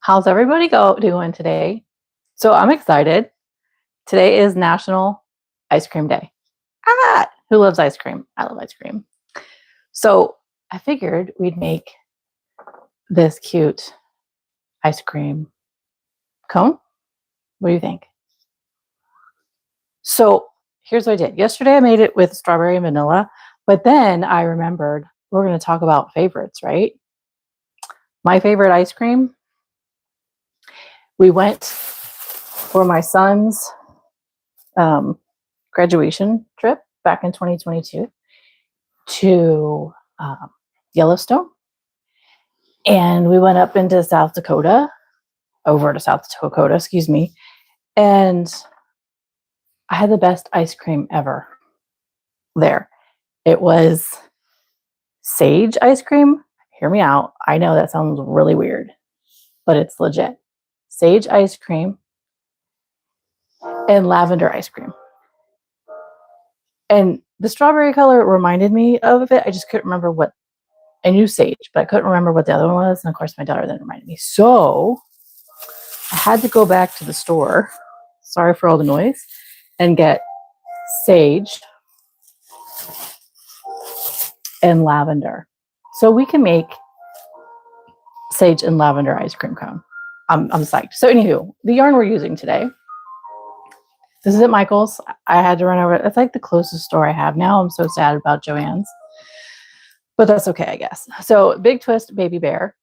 How's everybody doing today? So I'm excited. Today is National Ice Cream Day. Who loves ice cream? I love ice cream. So I figured we'd make this cute ice cream cone. What do you think? So here's what I did. Yesterday I made it with strawberry and vanilla, but then I remembered we're going to talk about favorites, right? My favorite ice cream. We went for my son's graduation trip back in 2022 to Yellowstone. And we went up into South Dakota, excuse me. And I had the best ice cream ever there. It was sage ice cream. Hear me out. I know that sounds really weird, but it's legit. Sage ice cream and lavender ice cream. And the strawberry color reminded me of it. I just couldn't remember what. I knew sage, but I couldn't remember what the other one was. And of course, my daughter then reminded me. So I had to go back to the store. Sorry for all the noise. And get sage and lavender. So we can make sage and lavender ice cream cone. I'm psyched. So anywho, the yarn we're using today. This is at Michael's. I had to run over. It's like the closest store I have now. I'm so sad about Joann's. But that's okay, I guess. So Big Twist Baby Bear.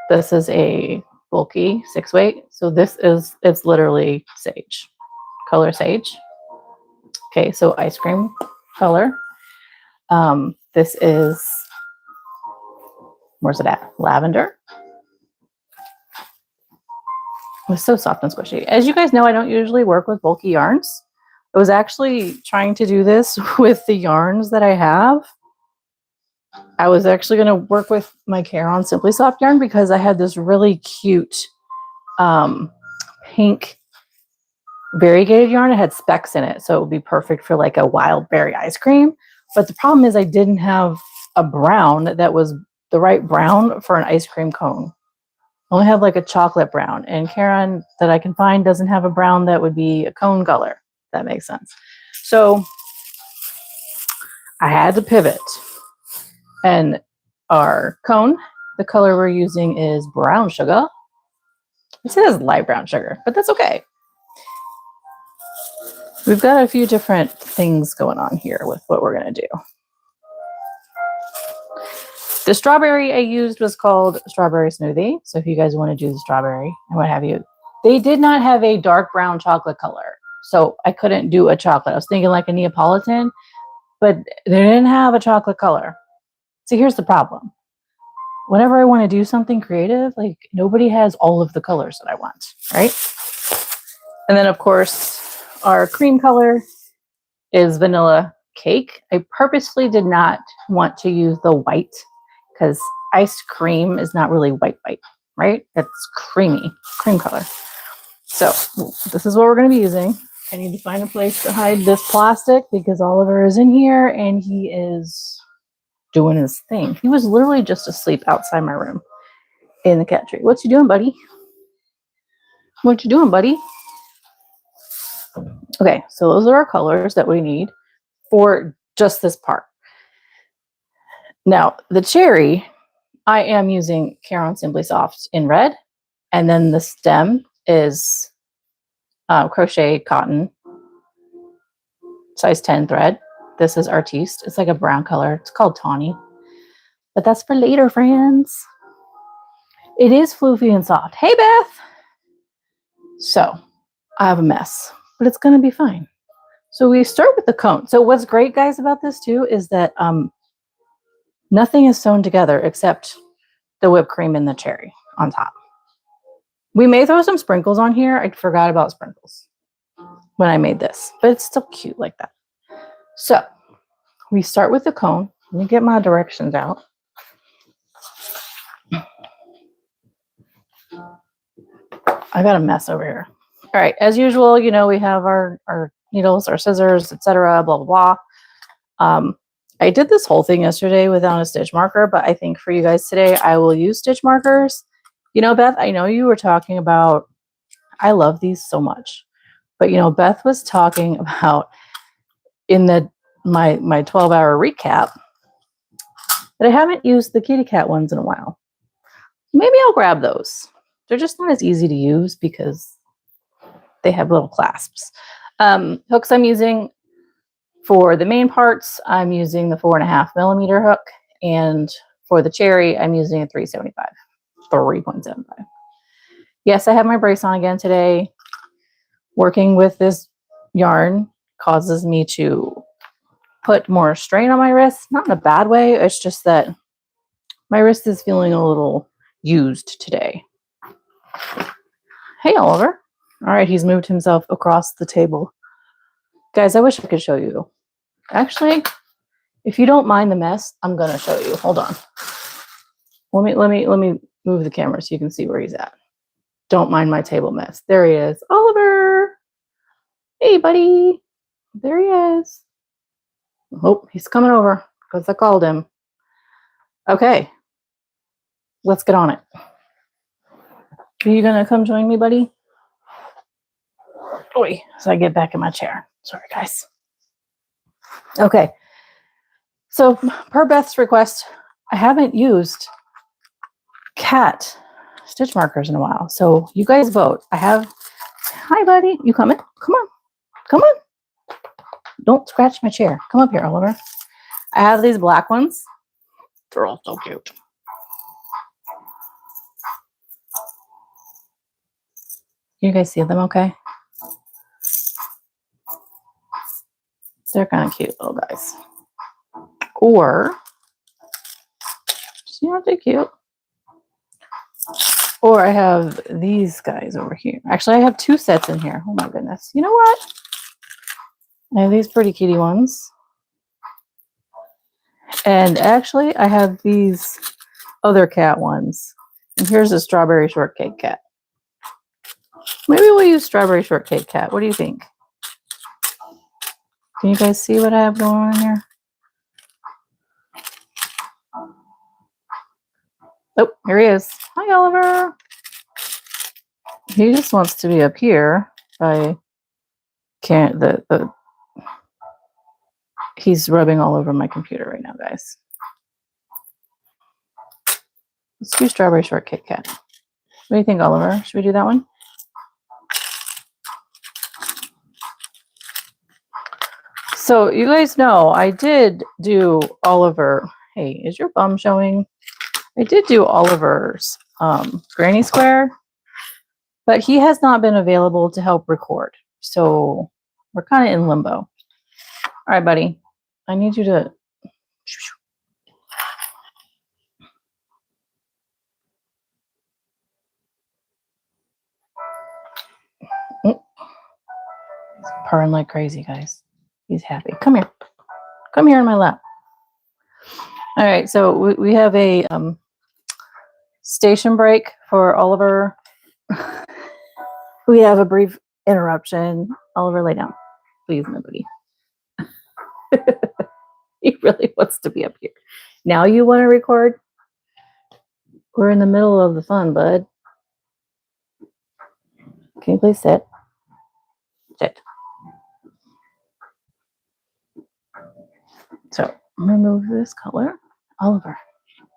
This is a bulky 6-weight. So it's literally sage. Color sage. Okay, so ice cream color. This is, where's it at? Lavender. It's so soft and squishy. As you guys know, I don't usually work with bulky yarns. I was actually trying to do this with the yarns that I have. I was actually going to work with my Caron Simply Soft yarn because I had this really cute pink variegated yarn. It had specks in it, so it would be perfect for like a wild berry ice cream. But the problem is I didn't have a brown that was the right brown for an ice cream cone. I only have like a chocolate brown, and Caron that I can find doesn't have a brown that would be a cone color. If that makes sense. So I had to pivot. And our cone, the color we're using is brown sugar. It says light brown sugar, but that's okay. We've got a few different things going on here with what we're going to do. The strawberry I used was called Strawberry Smoothie. So if you guys want to do the strawberry and what have you, they did not have a dark brown chocolate color. So I couldn't do a chocolate. I was thinking like a Neapolitan, but they didn't have a chocolate color. So here's the problem. Whenever I want to do something creative, like nobody has all of the colors that I want, right? And then of course, our cream color is vanilla cake. I purposely did not want to use the white because ice cream is not really white, right? It's cream color. So this is what we're going to be using. I need to find a place to hide this plastic because Oliver is in here and he is doing his thing. He was literally just asleep outside my room in the cat tree. What you doing, buddy? What you doing, buddy? Okay, so those are our colors that we need for just this part. Now, the cherry, I am using Caron Simply Soft in red, and then the stem is crochet cotton, size 10 thread. This is Artiste. It's like a brown color. It's called Tawny. But that's for later, friends. It is floofy and soft. Hey, Beth. So I have a mess, but it's going to be fine. So we start with the cone. So what's great, guys, about this too is that nothing is sewn together except the whipped cream and the cherry on top. We may throw some sprinkles on here. I forgot about sprinkles when I made this, but it's still cute like that. So we start with the cone. Let me get my directions out. I got a mess over here. All right, as usual, you know, we have our needles, our scissors, etc. Blah blah blah. I I did this whole thing yesterday without a stitch marker, but I think for you guys today, I will use stitch markers. You know, Beth, I know you were talking about, I love these so much, but you know, Beth was talking about in my 12-hour recap that I haven't used the kitty cat ones in a while. Maybe I'll grab those. They're just not as easy to use because they have little clasps. Hooks I'm using for the main parts, I'm using the 4.5mm hook, and for the cherry, I'm using a 3.75. Yes, I have my brace on again today. Working with this yarn causes me to put more strain on my wrist. Not in a bad way. It's just that my wrist is feeling a little used today. Hey, Oliver. All right, he's moved himself across the table. Guys, I wish I could show you. Actually, if you don't mind the mess, I'm gonna show you. Hold on. Let me move the camera so you can see where he's at. Don't mind my table mess. There he is. Oliver. Hey, buddy. There he is. Oh, he's coming over because I called him. Okay. Let's get on it. Are you gonna come join me, buddy? Oi, so I get back in my chair. Sorry, guys. Okay. So per Beth's request, I haven't used cat stitch markers in a while. So you guys vote. I have, hi buddy, you coming? Come on, come on. Don't scratch my chair. Come up here, Oliver. I have these black ones. They're all so cute. You guys see them okay? They're kind of cute little guys. Or, see, aren't they cute? Or I have these guys over here. Actually, I have two sets in here. Oh my goodness. You know what? I have these pretty kitty ones. And actually, I have these other cat ones. And here's a strawberry shortcake cat. Maybe we'll use strawberry shortcake cat. What do you think? Can you guys see what I have going on here? Oh, here he is. Hi, Oliver. He just wants to be up here. He's rubbing all over my computer right now, guys. Let's do strawberry shortcake cat. What do you think, Oliver? Should we do that one? So you guys know I did do Oliver. Hey, is your bum showing? I did do Oliver's granny square, but he has not been available to help record. So we're kind of in limbo. All right, buddy. I need you to. He's purring like crazy, guys. He's happy. Come here. Come here in my lap. All right, so we have a station break for Oliver. We have a brief interruption. Oliver, lay down. Please, my buddy. He really wants to be up here. Now you want to record? We're in the middle of the fun, bud. Can you please sit? Sit. So remove this color. Oliver.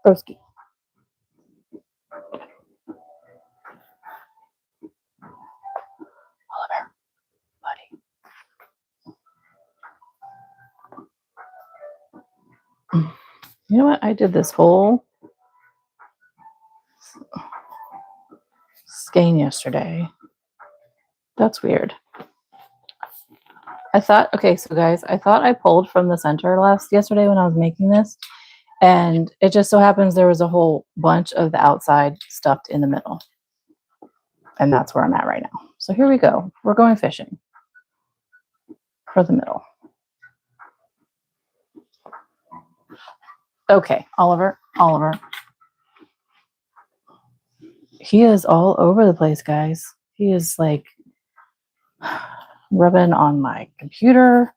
Broski. Oliver. Buddy. You know what? I did this whole skein yesterday. That's weird. I thought, okay, so guys, I thought I pulled from the center yesterday when I was making this, and it just so happens there was a whole bunch of the outside stuffed in the middle. And that's where I'm at right now. So here we go. We're going fishing for the middle. Okay, Oliver. He is all over the place, guys. He is like rubbing on my computer.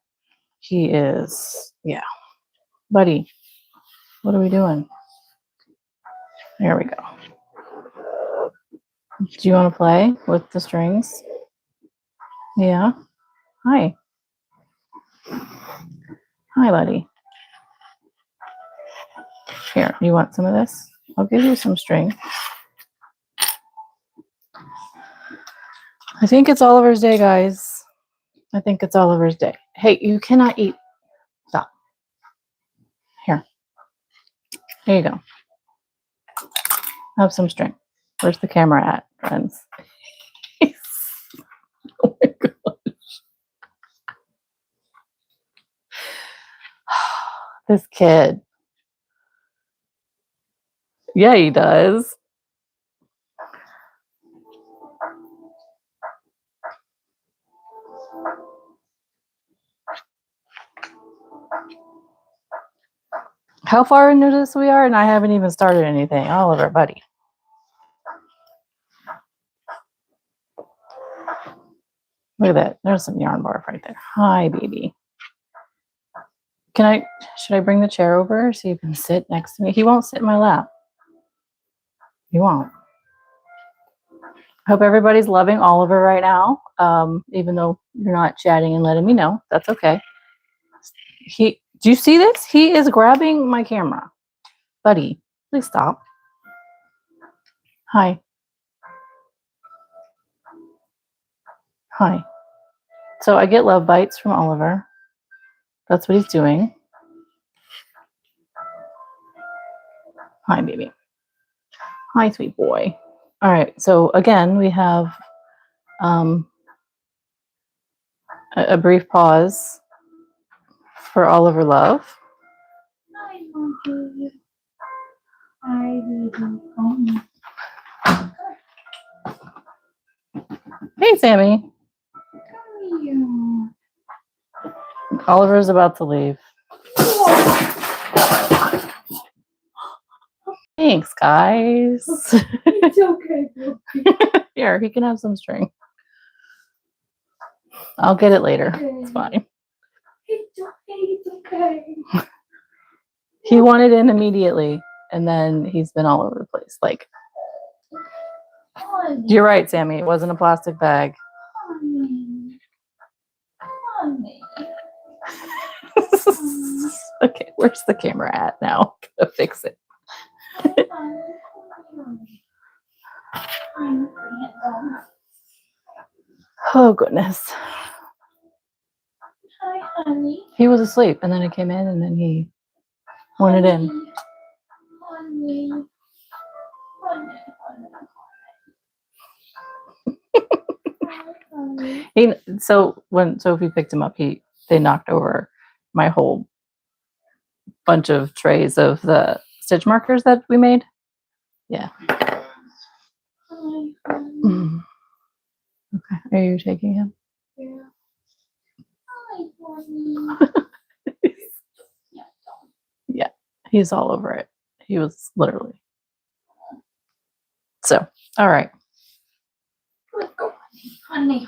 He is, yeah. Buddy, what are we doing? There we go. Do you want to play with the strings? Yeah. Hi. Hi, buddy. Here, you want some of this? I'll give you some string. I think it's Oliver's day, guys. I think it's Oliver's day. Hey, you cannot eat. Stop. Here. Here you go. Have some string. Where's the camera at, friends? Oh my gosh. This kid. Yeah, he does. How far into this we are, and I haven't even started anything. Oliver, buddy. Look at that. There's some yarn barf right there. Hi, baby. Should I bring the chair over so you can sit next to me? He won't sit in my lap. He won't. Hope everybody's loving Oliver right now. Even though you're not chatting and letting me know. That's okay. Do you see this? He is grabbing my camera. Buddy, please stop. Hi. Hi. So I get love bites from Oliver. That's what he's doing. Hi, baby. Hi, sweet boy. All right. So again, we have a brief pause for Oliver Love. Hi, monkey. Hi, baby. Hey, Sammy. Come here. Oliver's about to leave. Thanks, guys. It's okay. Here, he can have some string. I'll get it later. Okay. It's fine. It's okay. He wanted in immediately, and then he's been all over the place. Like, you're right, Sammy. It wasn't a plastic bag. Okay, where's the camera at now? Gotta fix it. Oh, goodness. Hi, honey. He was asleep, and then he came in, and then he wanted in. Honey. So when Sophie picked him up, they knocked over my whole bunch of trays of the stitch markers that we made. Yeah. Mm. Okay. Are you taking him? Yeah. Yeah. He's all over it. He was literally. So, all right. Honey.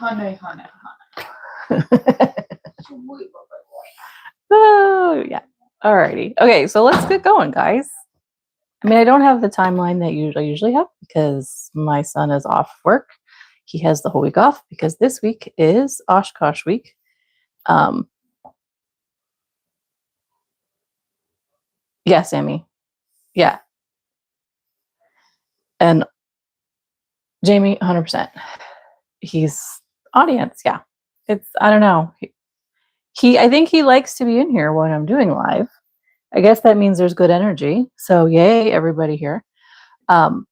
Oh, yeah. All righty. Okay, so let's get going, guys. I mean, I don't have the timeline that I usually have because my son is off work. He has the whole week off because this week is Oshkosh week. Yeah, Sammy. Yeah. And Jamie, 100%. He's audience. Yeah. I don't know. I think he likes to be in here when I'm doing live. I guess that means there's good energy. So yay, everybody here. So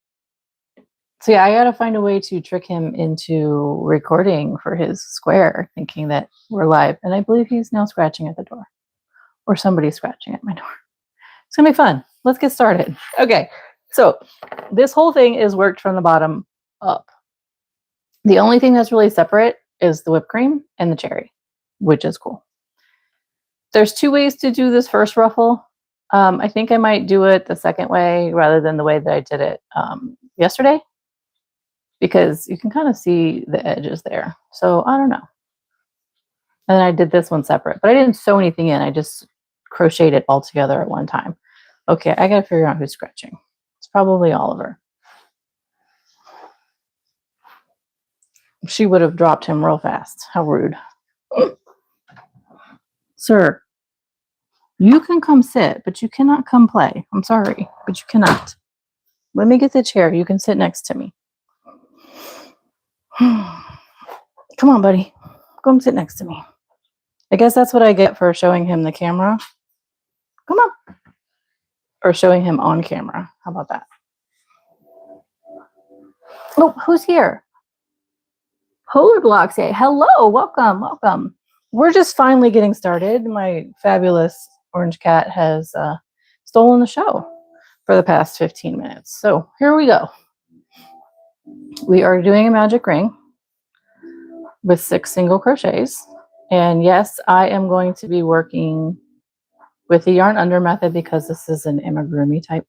yeah, I got to find a way to trick him into recording for his square, thinking that we're live. And I believe he's now scratching at the door, or somebody's scratching at my door. It's gonna be fun. Let's get started. Okay, so this whole thing is worked from the bottom up. The only thing that's really separate is the whipped cream and the cherry, which is cool. There's two ways to do this first ruffle. I think I might do it the second way rather than the way that I did it yesterday, because you can kind of see the edges there. So I don't know. And then I did this one separate, but I didn't sew anything in. I just crocheted it all together at one time. Okay, I gotta figure out who's scratching. It's probably Oliver. She would have dropped him real fast. How rude. Sir, you can come sit, but you cannot come play. I'm sorry, but you cannot. Let me get the chair. You can sit next to me. Come on, buddy. Come sit next to me. I guess that's what I get for showing him the camera. Come on. Or showing him on camera. How about that? Oh, who's here? Polar Blocks. Hello. Welcome. Welcome. We're just finally getting started. My fabulous orange cat has stolen the show for the past 15 minutes. So here we go. We are doing a magic ring with 6 single crochets. And yes, I am going to be working with the yarn under method because this is an amigurumi type.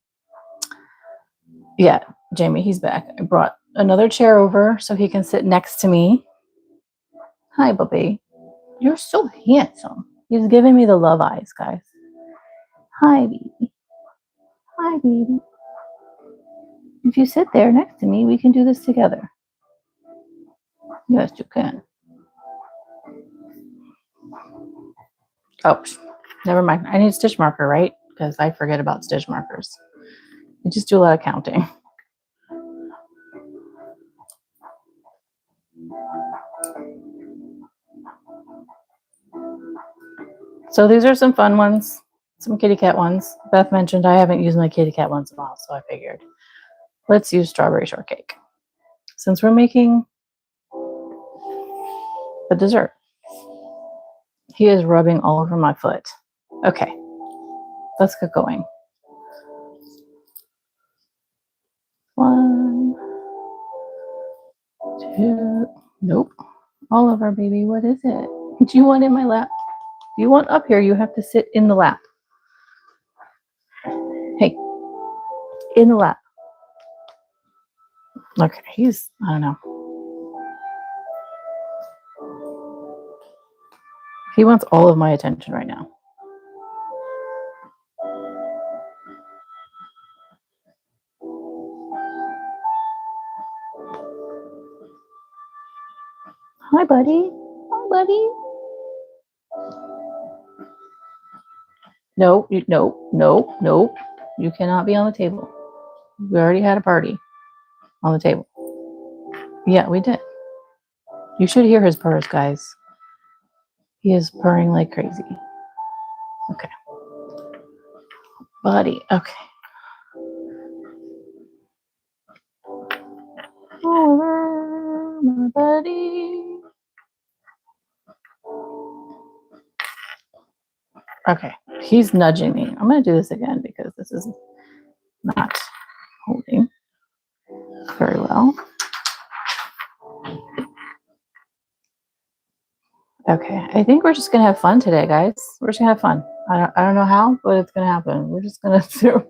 Yeah, Jamie, he's back. I brought another chair over so he can sit next to me. Hi, Bubby. You're so handsome. He's giving me the love eyes, guys. Hi, baby. Hi, baby. If you sit there next to me, we can do this together. Yes, you can. Oh, never mind. I need stitch marker, right? Because I forget about stitch markers. I just do a lot of counting. So these are some fun ones, some kitty cat ones. Beth mentioned I haven't used my kitty cat ones in a while, so I figured let's use strawberry shortcake. Since we're making a dessert. He is rubbing all over my foot. Okay, let's get going. 1, 2, nope. All over, baby. What is it? Do you want in my lap? Do you want up here? You have to sit in the lap. Hey, in the lap. Okay, he's, I don't know. He wants all of my attention right now. Hi, buddy. Hi, buddy. No, no. You cannot be on the table. We already had a party on the table. Yeah, we did. You should hear his purrs, guys. He is purring like crazy. Okay. Buddy, okay. Oliver, my buddy. Okay, he's nudging me. I'm going to do this again because this is not holding very well. Okay, I think we're just going to have fun today, guys. We're just going to have fun. I don't know how, but it's going to happen. We're just going to do.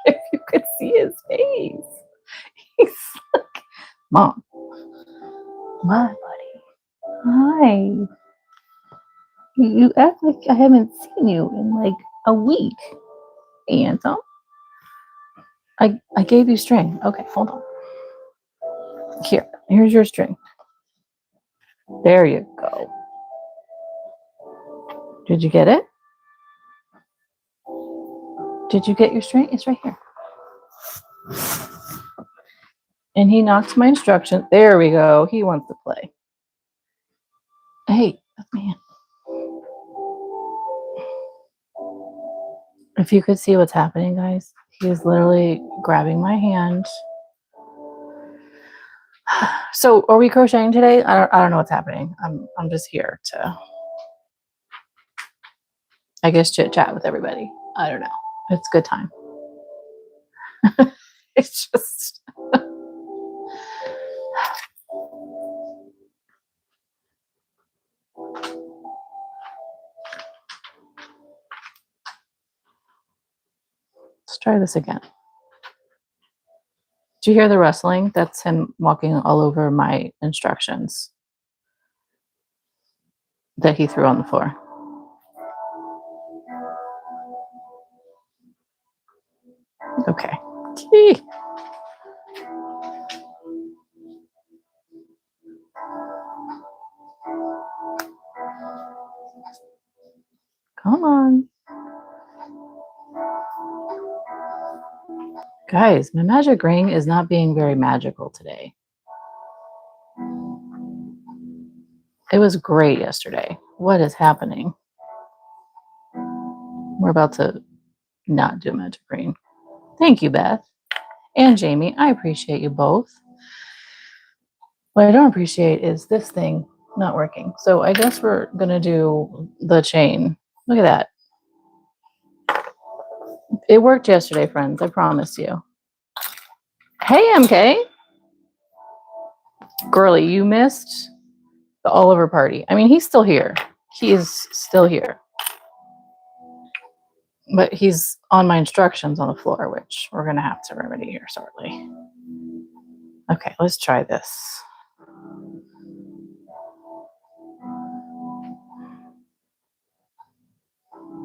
If you could see his face. He's like, Mom. My buddy. Hi. You act like I haven't seen you in like a week, Anton. I gave you string. Okay, hold on. Here's your string. There you go. Did you get it? Did you get your string? It's right here. And he knocked my instruction. There we go. He wants to play. Hey, man. If you could see what's happening, guys, he is literally grabbing my hand. So, are we crocheting today? I don't know what's happening. I'm just here to, I guess, chit chat with everybody. I don't know. It's a good time. It's just. Let's try this again. Do you hear the rustling? That's him walking all over my instructions that he threw on the floor. Okay. Gee. Come on. Guys, my magic ring is not being very magical today. It was great yesterday. What is happening? We're about to not do magic ring. Thank you, Beth. And Jamie, I appreciate you both. What I don't appreciate is this thing not working. So I guess we're going to do the chain. Look at that. It worked yesterday, friends. I promise you. Hey, MK. Girly, you missed the Oliver party. I mean, he's still here. He is still here. But he's on my instructions on the floor, which we're going to have to remedy here shortly. Okay, let's try this.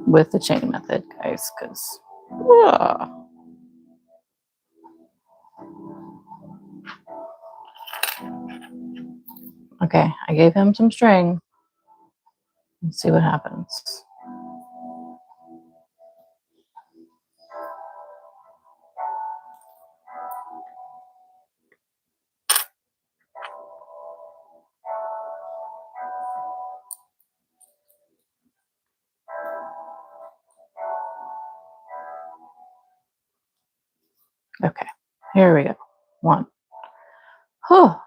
With the chain method, guys, because... Okay, I gave him some string. Let's see what happens. Okay, here we go. 1. Oh.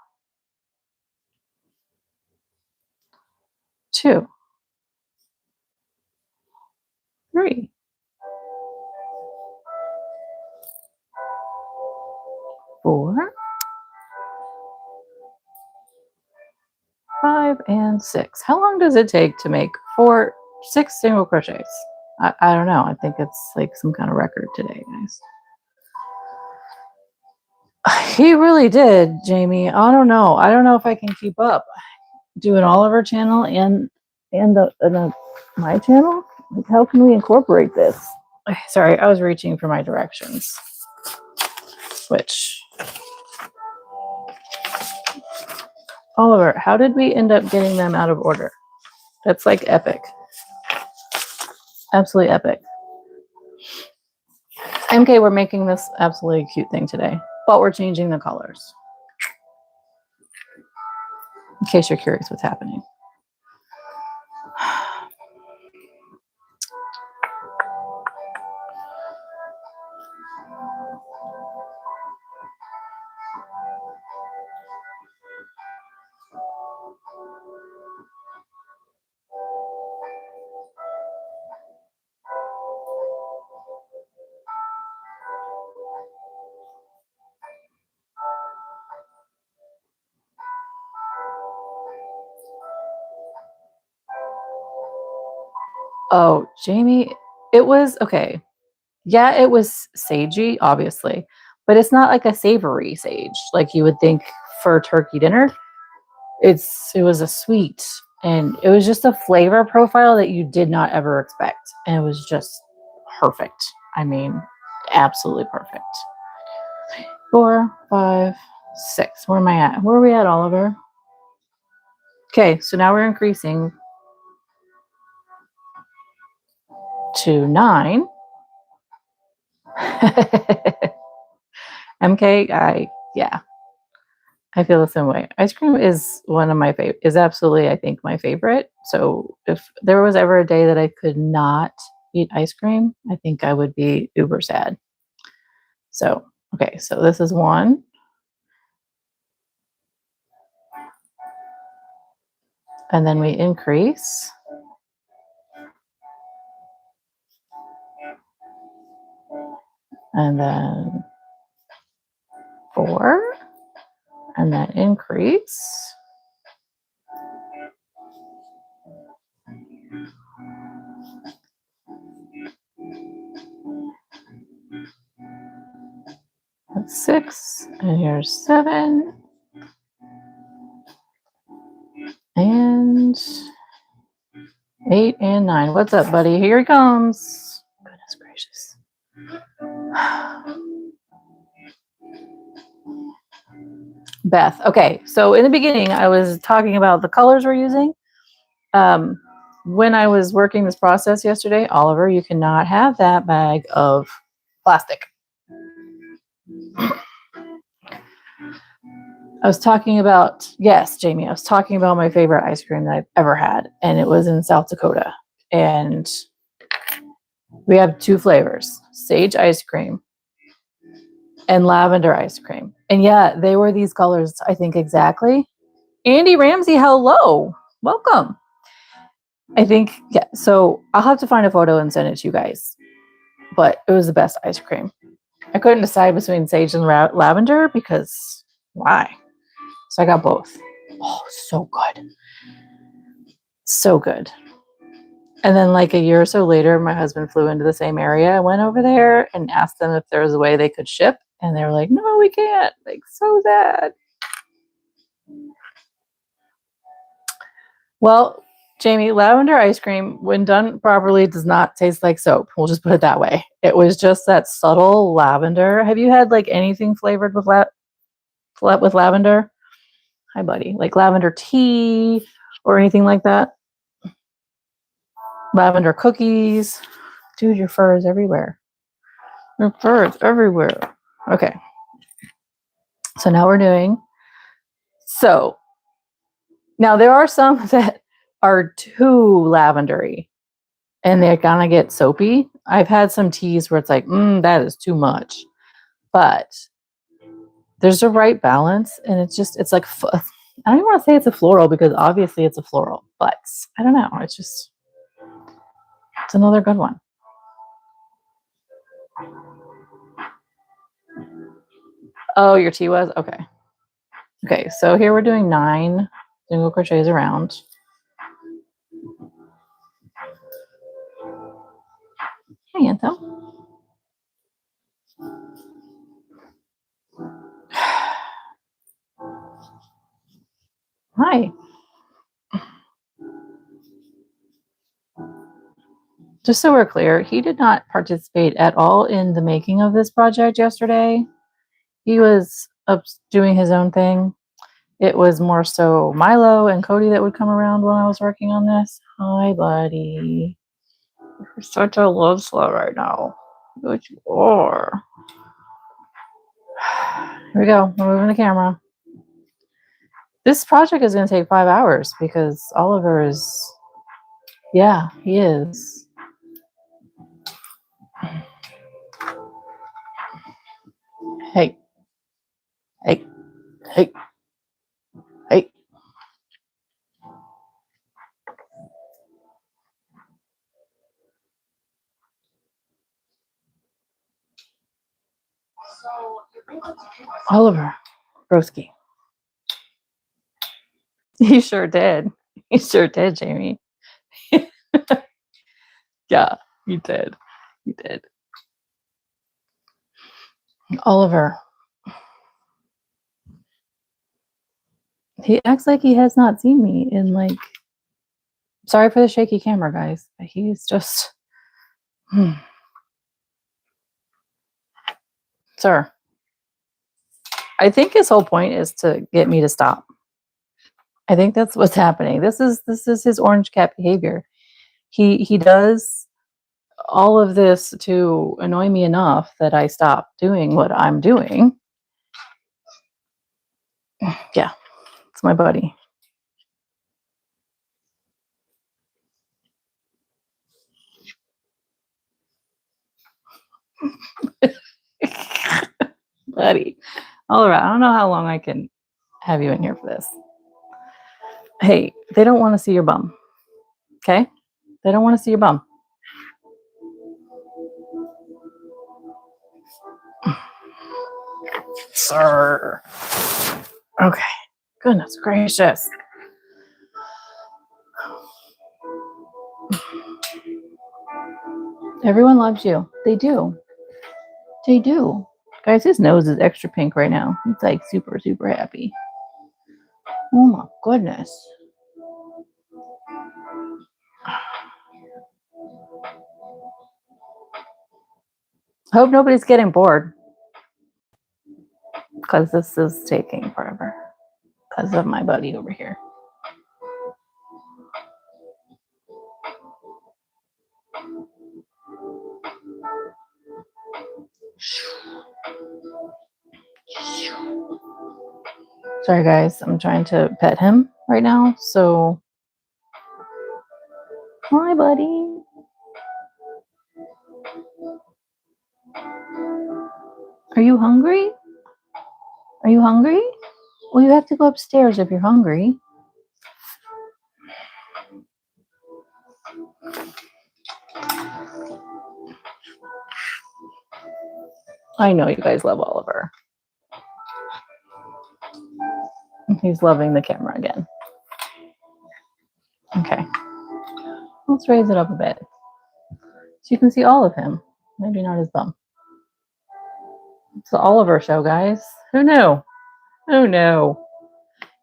2. 3. 4. 5 and 6. How long does it take to make 6 single crochets? I don't know. I think it's like some kind of record today, guys. He really did, Jamie. I don't know. I don't know if I can keep up. Doing Oliver channel and my channel. Like, how can we incorporate this? Sorry, I was reaching for my directions. Which Oliver, how did we end up getting them out of order? That's like epic. Absolutely epic. MK, we're making this absolutely cute thing today, but we're changing the colors. In case you're curious what's happening. Oh, Jamie, it was okay. Yeah, it was sagey, obviously, but it's not like a savory sage like you would think for turkey dinner. It was a sweet, and it was just a flavor profile that you did not ever expect, and it was just perfect. I mean, absolutely perfect. 4, 5, 6. Where am I at? Where are we at, Oliver? Okay, so now we're increasing to 9. MK, yeah, I feel the same way. Ice cream is one of my favorite, is absolutely, I think, my favorite. So if there was ever a day that I could not eat ice cream, I think I would be uber sad. So, okay, so this is 1. And then we increase. And then 4. And then increase. That's 6. And here's 7. And 8 and 9. What's up, buddy? Here he comes. Goodness gracious. Beth. Okay, so in the beginning, I was talking about the colors we're using. When I was working this process yesterday, Oliver, you cannot have that bag of plastic. I was talking about, yes, Jamie, I was talking about my favorite ice cream that I've ever had, and it was in South Dakota. And we have 2 flavors, sage ice cream and lavender ice cream. And yeah, they were these colors, I think exactly. Andy Ramsey, hello. Welcome. I think, yeah, so I'll have to find a photo and send it to you guys. But it was the best ice cream. I couldn't decide between sage and lavender because why? So I got both. Oh, so good. So good. And then like a year or so later, my husband flew into the same area. I went over there and asked them if there was a way they could ship. And they were like, no, we can't. Like, so sad. Well, Jamie, lavender ice cream, when done properly, does not taste like soap. We'll just put it that way. It was just that subtle lavender. Have you had like anything flavored with with lavender? Hi, buddy. Like lavender tea or anything like that? Lavender cookies. Dude, your fur is everywhere. Your fur is everywhere. Okay. So now we're doing. So now there are some that are too lavendery and they're gonna get soapy. I've had some teas where it's like, that is too much. But there's a right balance, and it's like, I don't even want to say it's a floral because obviously it's a floral, but I don't know. It's another good one. Oh, your tea was? Okay. Okay, so here we're doing 9 single crochets around. Hey, Anthem. Hi. Just so we're clear, he did not participate at all in the making of this project yesterday. He was up doing his own thing. It was more so Milo and Cody that would come around when I was working on this. Hi, buddy. You're such a love slug right now. Good you are. Here we go. We're moving the camera. This project is going to take 5 hours because Oliver is, yeah, he is. Hey, hey, hey, hey. Oliver, broski. You sure did. You sure did, Jamie. Yeah, you did. You did. Oliver. He acts like he has not seen me in like. Sorry for the shaky camera, guys. But he's just. Sir. I think his whole point is to get me to stop. I think that's what's happening. This is his orange cat behavior. He does all of this to annoy me enough that I stop doing what I'm doing. Yeah, it's my buddy. Buddy. All right. I don't know how long I can have you in here for this. Hey, they don't want to see your bum. Okay? They don't want to see your bum. Sir. Okay. Goodness gracious. Everyone loves you. They do. They do. Guys, his nose is extra pink right now. He's like super, super happy. Oh my goodness. Hope nobody's getting bored because this is taking forever because of my buddy over here. Sorry guys, I'm trying to pet him right now, so hi buddy. Are you hungry? Are you hungry? Well, you have to go upstairs if you're hungry. I know you guys love Oliver. He's loving the camera again. Okay. Let's raise it up a bit so you can see all of him. Maybe not his bum. It's the Oliver show, guys. Who knew? Who knew?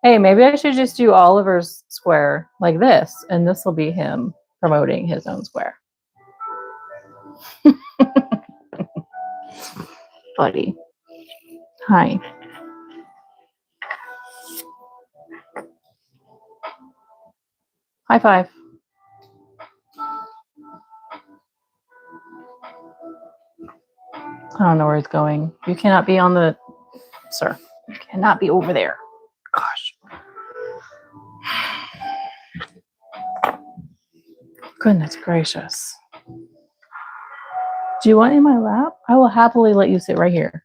Hey, maybe I should just do Oliver's square like this, and this will be him promoting his own square. Buddy. Hi. High five. I don't know where he's going. You cannot be on the... Sir, you cannot be over there. Gosh. Goodness gracious. Do you want in my lap? I will happily let you sit right here.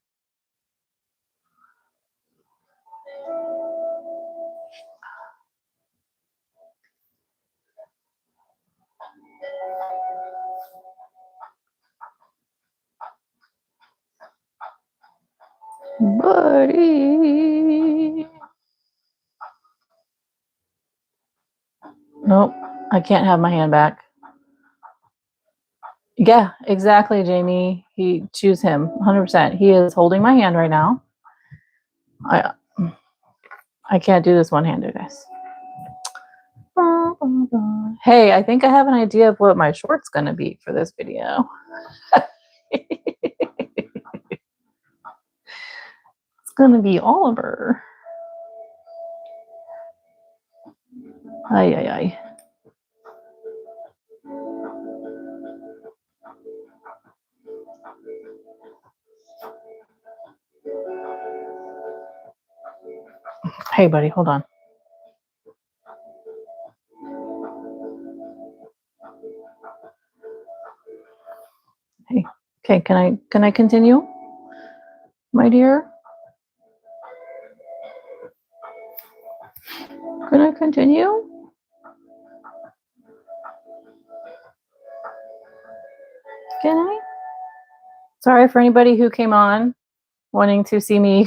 Buddy. Nope, I can't have my hand back. Yeah, exactly, Jamie. Choose him, 100%. He is holding my hand right now. I can't do this one-handed, guys. Hey, I think I have an idea of what my short's gonna be for this video. It's gonna be Oliver. Ay, ay, ay. Hey, buddy, hold on. Hey, okay, can I continue, my dear? Can I continue? Can I? Sorry for anybody who came on wanting to see me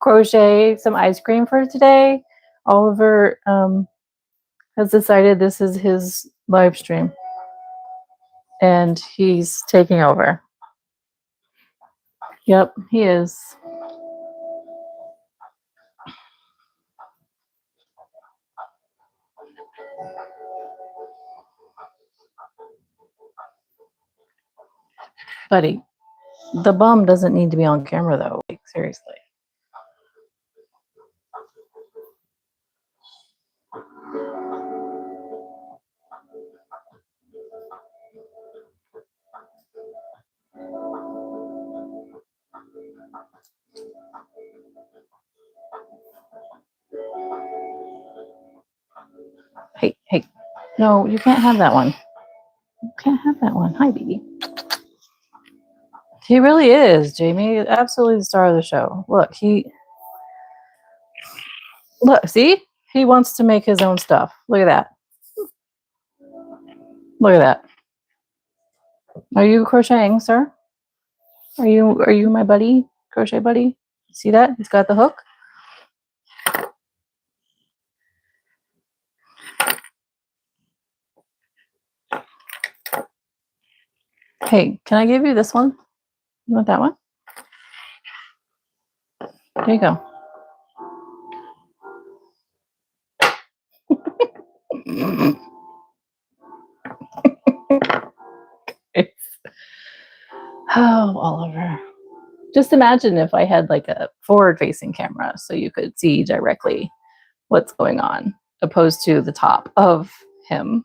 crochet some ice cream for today. Oliver has decided this is his live stream and he's taking over. Yep, he is. Buddy, the bum doesn't need to be on camera though. Like, seriously. Hey, hey. No, you can't have that one. You can't have that one. Hi, baby. He really is, Jamie. Absolutely the star of the show. Look, see? He wants to make his own stuff. Look at that. Look at that. Are you crocheting, sir? Are you my buddy? Crochet buddy? See that? He's got the hook. Hey, can I give you this one? You want that one? There you go. Oh, Oliver. Just imagine if I had like a forward-facing camera so you could see directly what's going on, opposed to the top of him.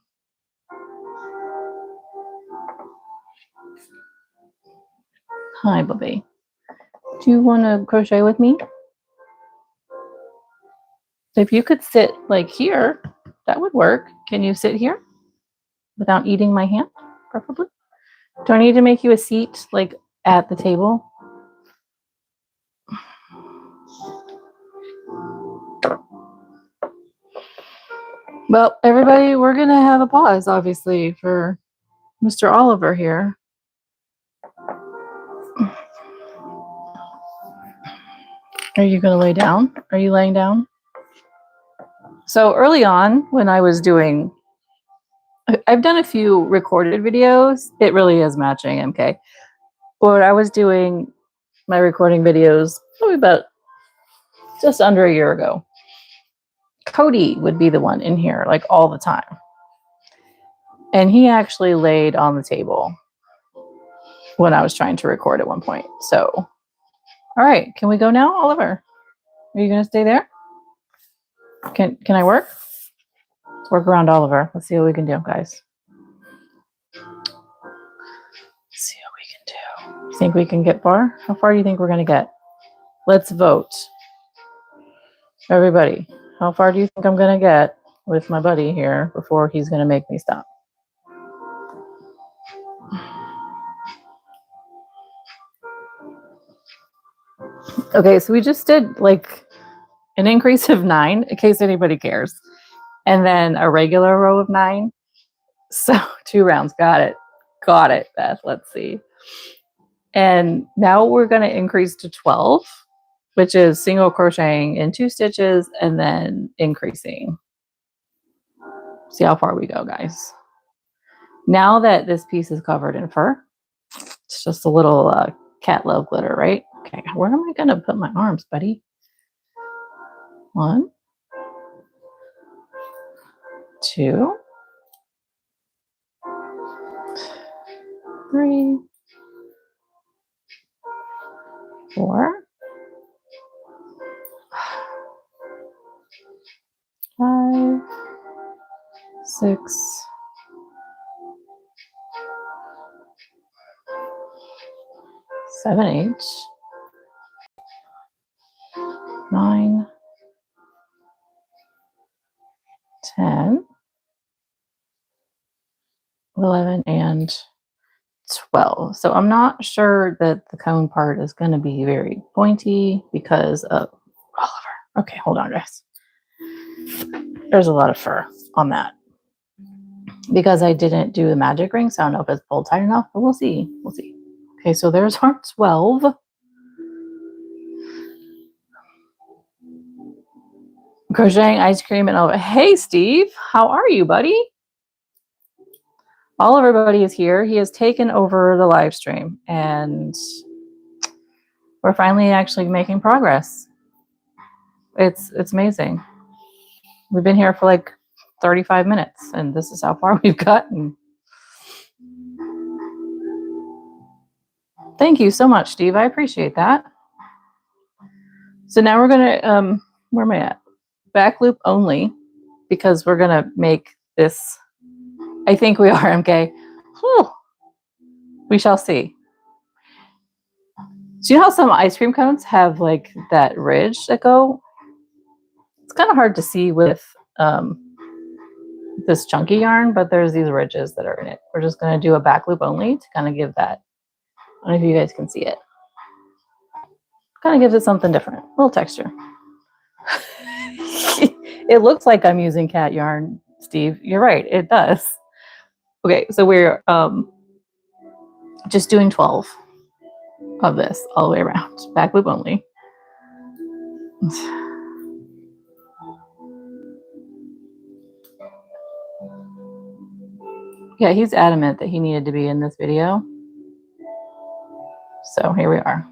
Hi, Bobby. Do you want to crochet with me? If you could sit like here, that would work. Can you sit here without eating my hand, preferably? Do I need to make you a seat like at the table? Well, everybody, we're going to have a pause, obviously, for Mr. Oliver here. Are you going to lay down? Are you laying down? So early on, when I was doing, I've done a few recorded videos. It really is matching, MK. When I was doing my recording videos, probably about just under a year ago, Cody would be the one in here like all the time. And he actually laid on the table when I was trying to record at one point. So, all right, can we go now, Oliver? Are you going to stay there? Can I work? Let's work around Oliver. Let's see what we can do, guys. Let's see what we can do. You think we can get far? How far do you think we're going to get? Let's vote. Everybody, how far do you think I'm going to get with my buddy here before he's going to make me stop? Okay, so we just did like an increase of 9, in case anybody cares, and then a regular row of 9. So 2 rounds. Got it, Beth. Let's see. And now we're going to increase to 12, which is single crocheting in 2 stitches and then increasing. See how far we go, guys. Now that this piece is covered in fur, it's just a little cat love glitter, right? Okay, where am I going to put my arms, buddy? 1, 2, 3, 4, 5, 6, 7, 8, 9, 10, 11, and 12. So I'm not sure that the cone part is going to be very pointy because of Oliver. Okay, hold on, guys. There's a lot of fur on that because I didn't do the magic ring, so I don't know if it's pulled tight enough, but we'll see. We'll see. Okay, so there's our 12. Crocheting ice cream and Oliver. Hey, Steve, how are you, buddy? All of everybody is here. He has taken over the live stream, and we're finally actually making progress. It's amazing. We've been here for like 35 minutes, and this is how far we've gotten. Thank you so much, Steve. I appreciate that. So now we're gonna where am I at? Back loop only, because we're gonna make this. I think we are, MK. Whew. We shall see. So you know how some ice cream cones have like that ridge that go? It's kind of hard to see with this chunky yarn, but there's these ridges that are in it. We're just going to do a back loop only to kind of give that. I don't know if you guys can see it. Kind of gives it something different, a little texture. It looks like I'm using cat yarn, Steve. You're right, it does. Okay, so we're just doing 12 of this all the way around, back loop only. Yeah, he's adamant that he needed to be in this video. So here we are.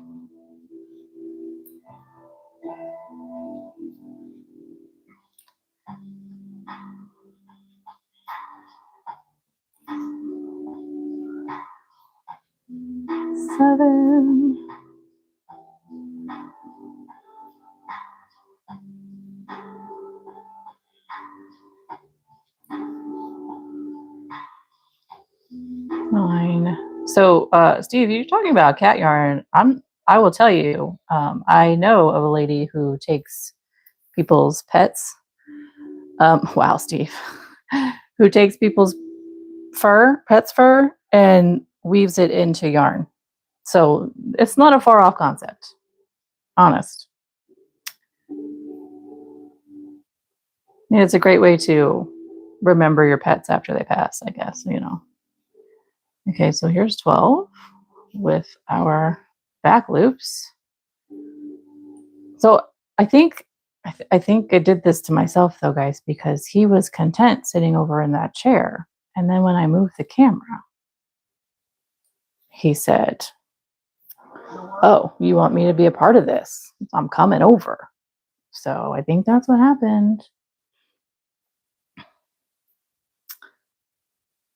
11. 9. So, Steve, you're talking about cat yarn. I will tell you, I know of a lady who takes people's pets. Wow, Steve, who takes people's pets' fur, and weaves it into yarn. So it's not a far off concept. Honest. It's a great way to remember your pets after they pass, I guess, you know. Okay, so here's 12 with our back loops. So I think I think I did this to myself though, guys, because he was content sitting over in that chair. And then when I moved the camera, he said, "Oh, you want me to be a part of this? I'm coming over." So I think that's what happened.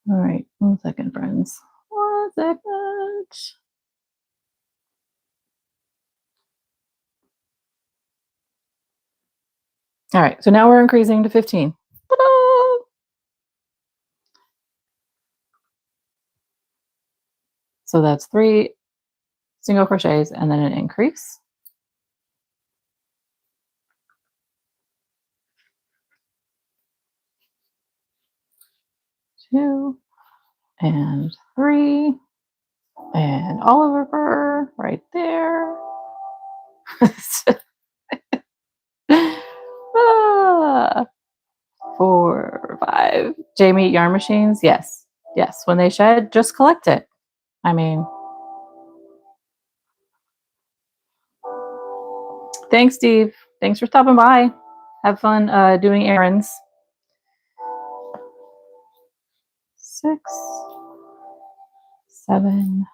All right, 1 second, friends. 1 second. All right, so now we're increasing to 15. Ta-da! So that's 3 single crochets and then an increase. 2 and 3 and Oliver fur right there. Ah, 4, 5. Jamie, yarn machines? Yes. Yes. When they shed, just collect it. I mean, thanks, Steve. Thanks for stopping by. Have fun doing errands. 6, 7,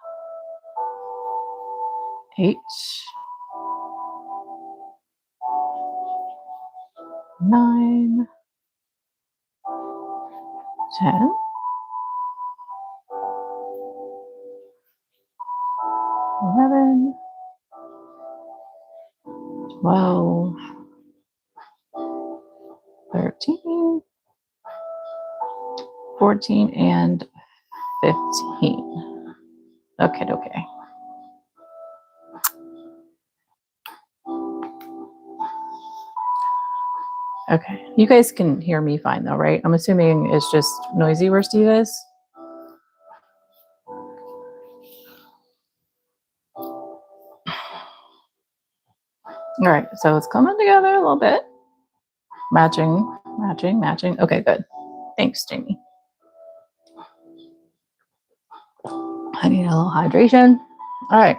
8, 9, 10, 11, 12, 13, 14, and 15. Okay. Okay. You guys can hear me fine though, right? I'm assuming it's just noisy where Steve is. All right. So it's coming together a little bit. Matching. Okay, good. Thanks, Jamie. I need a little hydration. All right.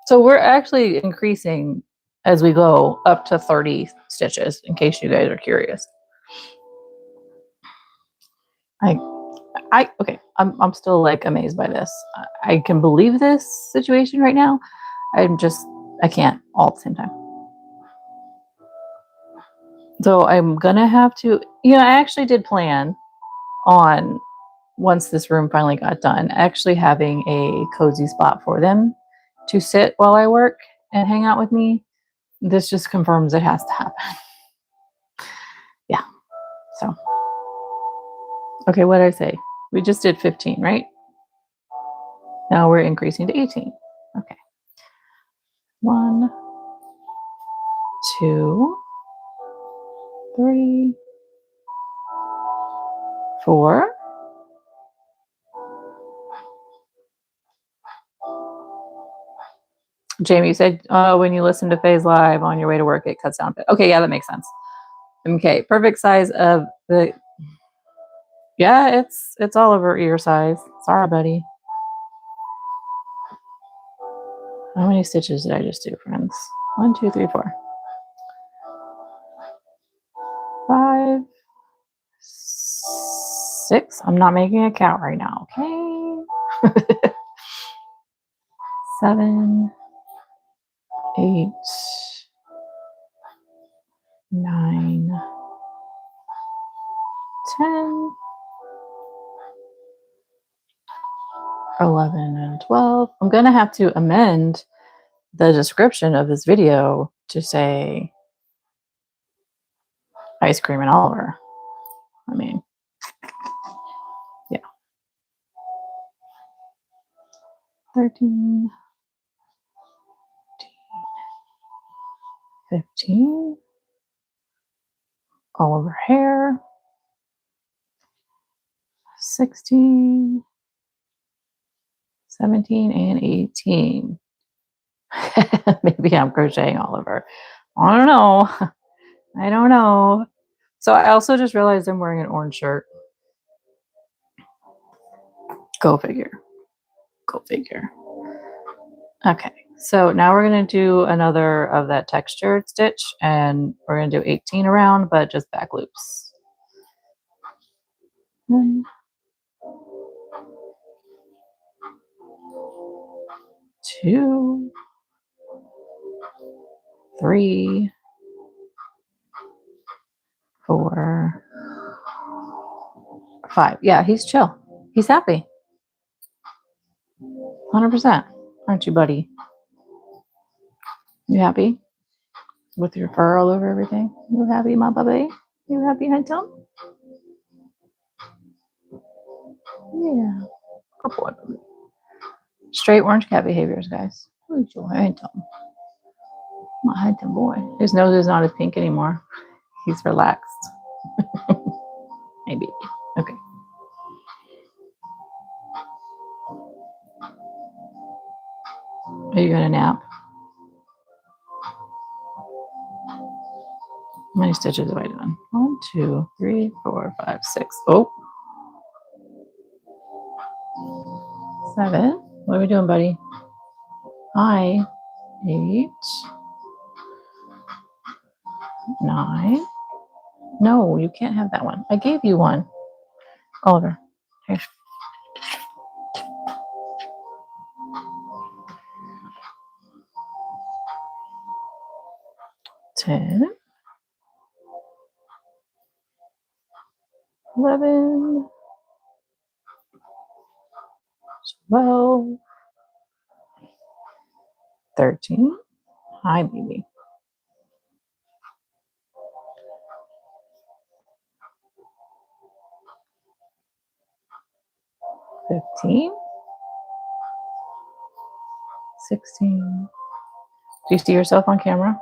So we're actually increasing as we go up to 30 stitches, in case you guys are curious. I'm still like amazed by this. I can believe this situation right now. I can't all at the same time. So I'm gonna have to, I actually did plan on, once this room finally got done, actually having a cozy spot for them to sit while I work and hang out with me. This just confirms it has to happen. Yeah. So, okay, what did I say? We just did 15, right? Now we're increasing to 18. Okay. 1, 2, 3, 4. Jamie said, when you listen to Faye's live on your way to work, it cuts down. Okay, yeah, that makes sense. Okay, perfect size of the. Yeah, it's all over ear size. Sorry, buddy. How many stitches did I just do, friends? 1, 2, 3, 4, 5, 6. I'm not making a count right now, okay? 7, 8, 9, 10. 11 and 12. I'm going to have to amend the description of this video to say ice cream and Oliver. I mean, yeah. 13, 15, Oliver hair, 16, 17, and 18. Maybe I'm crocheting Oliver. I don't know. I don't know. So I also just realized I'm wearing an orange shirt. Go figure. Go figure. Okay, so now we're going to do another of that textured stitch, and we're going to do 18 around, but just back loops. 1, 2, 3, 4, 5. Yeah, he's chill. He's happy. 100%. Aren't you, buddy? You happy? With your fur all over everything? You happy, my baby? You happy, handsome? Yeah. Good boy, baby. Straight orange cat behaviors, guys. Who's your handsome? My handsome boy. His nose is not as pink anymore. He's relaxed. Maybe. Okay. Are you gonna nap? How many stitches have I done? 1, 2, 3, 4, 5, 6. Oh. 7. What are we doing, buddy? Hi. 8. 9. No, you can't have that one. I gave you one. Oliver. Here. 10. 11. 12. 13. Hi, baby. 15. 16. Do you see yourself on camera?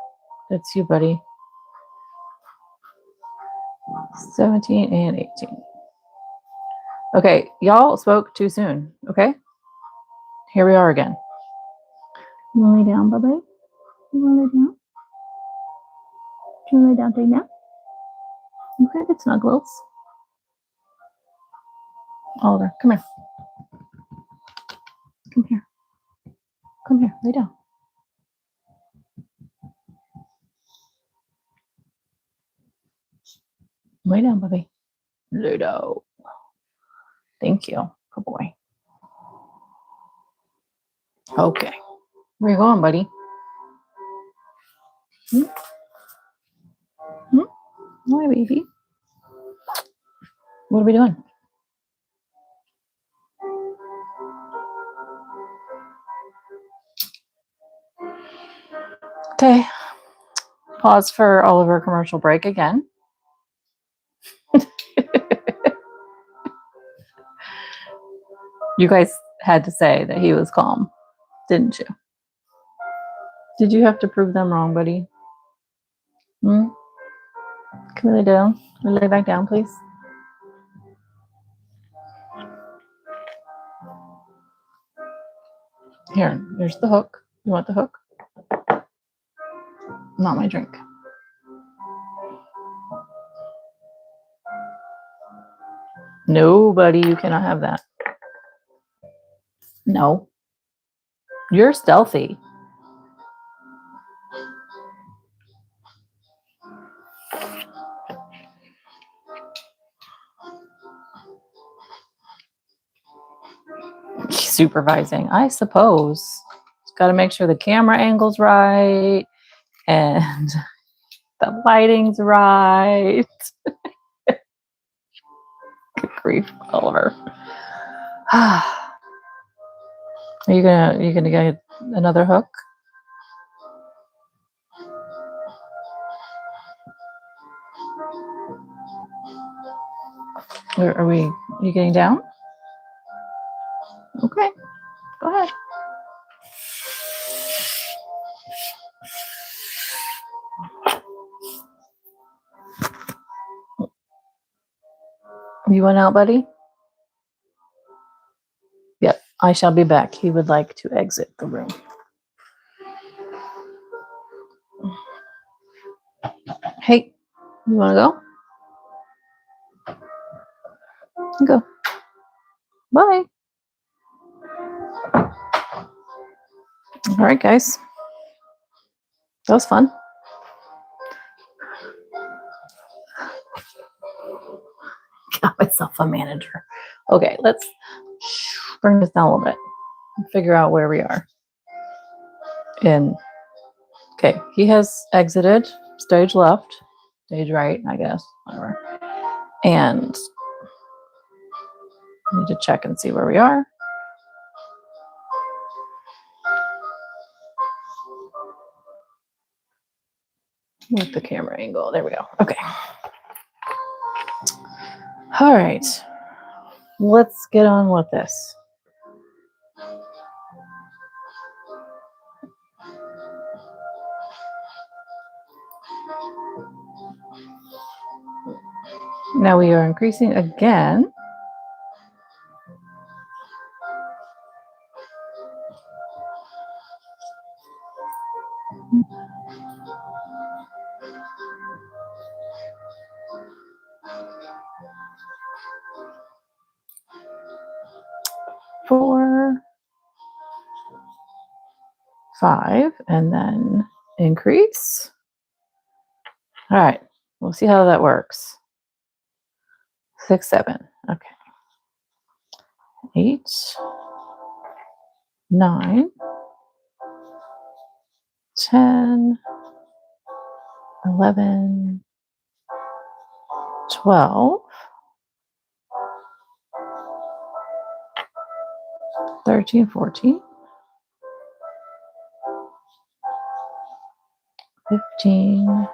That's you, buddy. 17 and 18. Okay, y'all spoke too soon. Okay, here we are again. You want to lay down, baby? You want to lay down? Do you want to lay down, take a nap? Okay, good snuggles. Oliver, come here. Come here. Come here, lay down. Lay down, baby. Lay down. Thank you. Good boy. Okay. Where you going, buddy? Hmm? Hi, baby. What are we doing? Okay. Pause for Oliver commercial break again. You guys had to say that he was calm, didn't you? Did you have to prove them wrong, buddy? Can we lay down? Can we lay back down, please? Here, here's the hook. You want the hook? Not my drink. No, buddy, you cannot have that. No. You're stealthy. Supervising, I suppose. Got to make sure the camera angle's right and the lighting's right. Good grief, Oliver. Are you gonna get another hook? Or are you getting down? Okay, go ahead. You went out, buddy? Yep, I shall be back. He would like to exit the room. Hey, you want to go? Go. Bye. All right, guys. That was fun. Got myself a manager. Okay, let's bring this down a little bit and figure out where we are. Okay, he has exited stage left, stage right, I guess, whatever. And I need to check and see where we are. With the camera angle, there we go. Okay. All right, let's get on with this. Now we are increasing again. Four, 5, and then increase. All right, we'll see how that works. 6, 7, okay. 8, 9, 10, 11, 12, 13, 14, 15,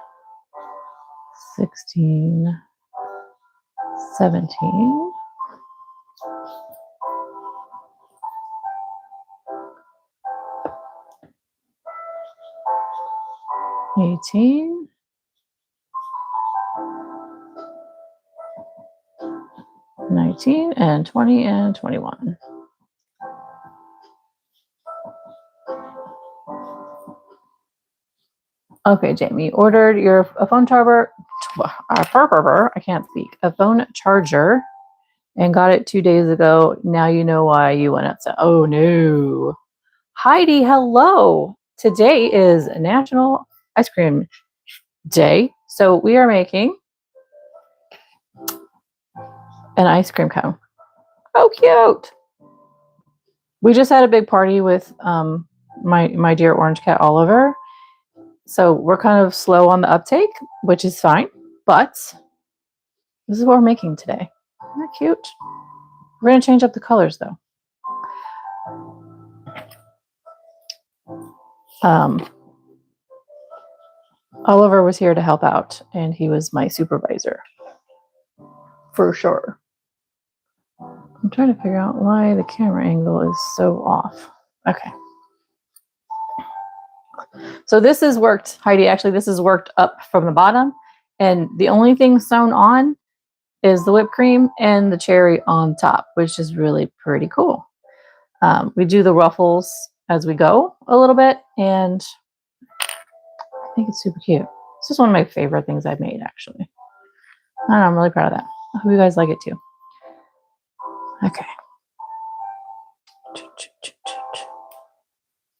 16, 17, 18, 19, and 20, and 21. Okay, Jamie, ordered a phone charger. I can't speak. A phone charger, and got it 2 days ago. Now you know why you went upset. Oh no, Heidi, hello. Today is National Ice Cream Day, so we are making an ice cream cone. Oh, cute! We just had a big party with my dear orange cat Oliver. So we're kind of slow on the uptake, which is fine, but this is what we're making today. Isn't that cute? We're going to change up the colors, though. Oliver was here to help out, and he was my supervisor. For sure. I'm trying to figure out why the camera angle is so off. Okay. So this has worked, Heidi, actually this is worked up from the bottom, and the only thing sewn on is the whipped cream and the cherry on top, which is really pretty cool. We do the ruffles as we go a little bit, and I think it's super cute. This is one of my favorite things I've made, actually. I don't know, I'm really proud of that. I hope you guys like it too. Okay.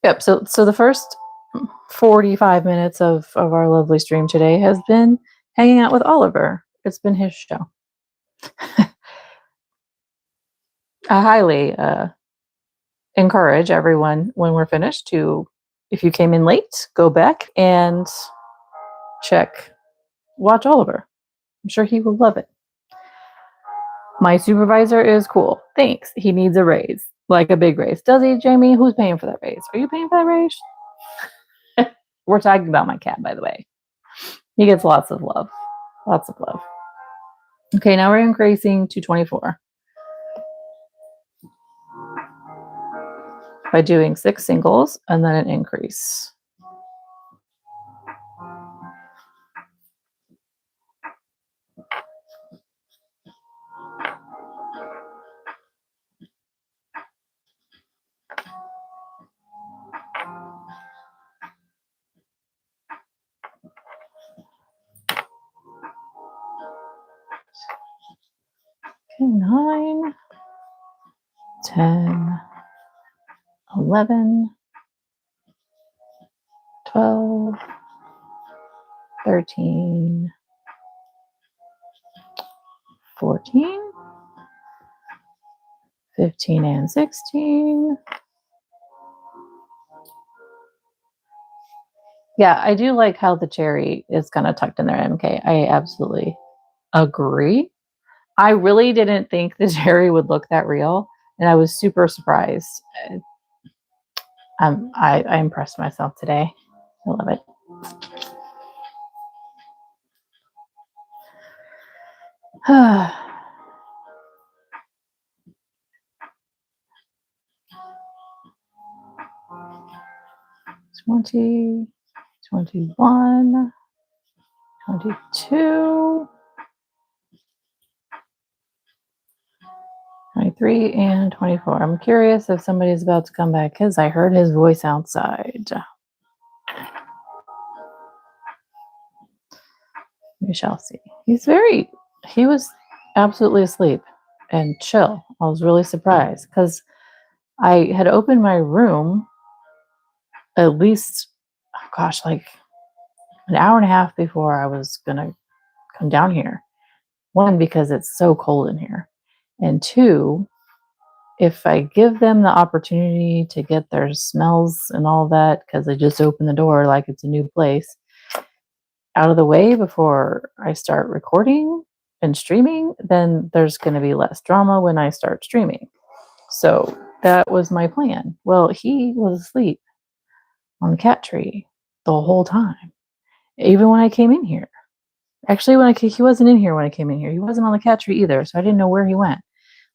Yep, so the first 45 minutes of our lovely stream today has been hanging out with Oliver. It's been his show. I highly encourage everyone when we're finished to, if you came in late, go back and watch Oliver. I'm sure he will love it. My supervisor is cool. Thanks. He needs a raise. Like a big raise. Does he, Jamie? Who's paying for that raise? Are you paying for that raise? We're talking about my cat, by the way. He gets lots of love. Lots of love. Okay, now we're increasing to 24 by doing 6 singles and then an increase. Okay, 9, 10, 11, 12, 13, 14, 15, and 16. Yeah, I do like how the cherry is kind of tucked in there, MK. I absolutely agree. I really didn't think the cherry would look that real, and I was super surprised. I impressed myself today. I love it. $20, 21, 22, 23, and 24. I'm curious if somebody's about to come back because I heard his voice outside. We shall see. He was absolutely asleep and chill. I was really surprised because I had opened my room at least, oh gosh, like an hour and a half before I was going to come down here. One, because it's so cold in here. And two, if I give them the opportunity to get their smells and all that, because I just opened the door like it's a new place, out of the way before I start recording and streaming, then there's going to be less drama when I start streaming. So that was my plan. Well, he was asleep on the cat tree the whole time, even when I came in here. Actually, he wasn't in here when I came in here. He wasn't on the cat tree either, so I didn't know where he went.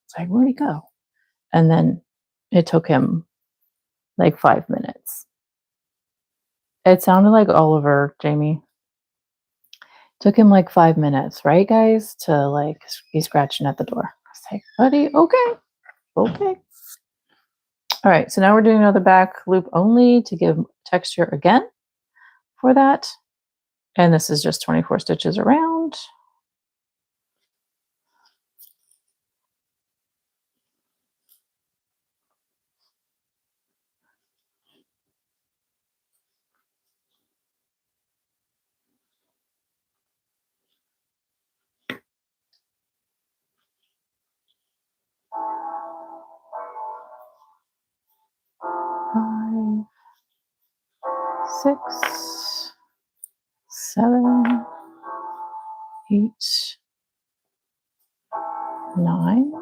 It's like, where'd he go? And then it took him like 5 minutes. It sounded like Oliver, Jamie. Took him like 5 minutes, right, guys, to like be scratching at the door. I was like, buddy, okay. All right, so now we're doing another back loop only to give texture again for that. And this is just 24 stitches around. Five, 6, 7, 8, 9,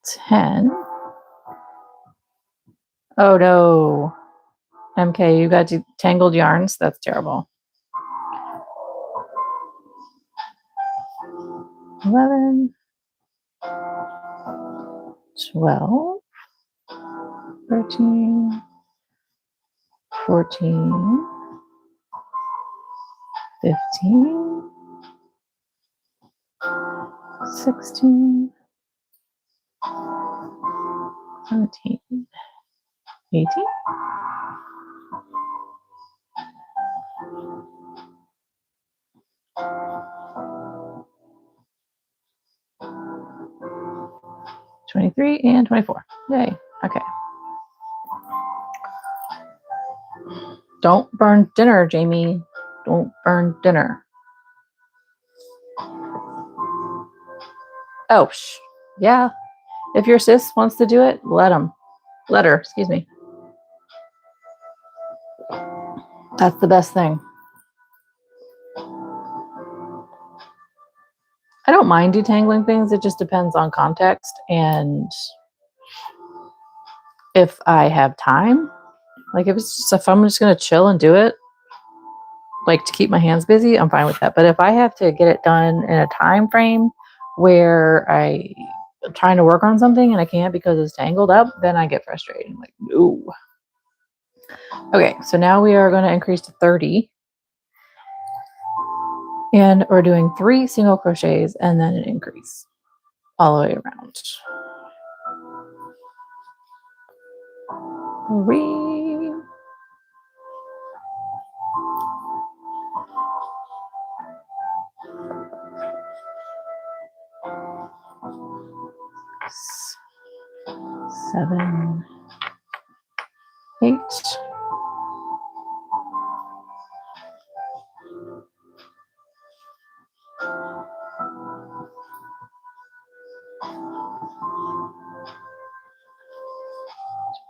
10. Oh no. MK, you got tangled yarns? That's terrible. 11, 12, 13, 14, 15, 16, 17, 18, 23, and 24. Yay. Okay. Don't burn dinner, Jamie. Don't burn dinner. Oh, yeah. If your sis wants to do it, let her, excuse me. That's the best thing. I don't mind detangling things. It just depends on context and if I have time. Like if I'm just gonna chill and do it, like to keep my hands busy, I'm fine with that. But if I have to get it done in a time frame where I'm trying to work on something and I can't because it's tangled up, then I get frustrated. I'm like, no. Okay, so now we are going to increase to 30. And we're doing 3 single crochets and then an increase all the way around. 3. 7, 8,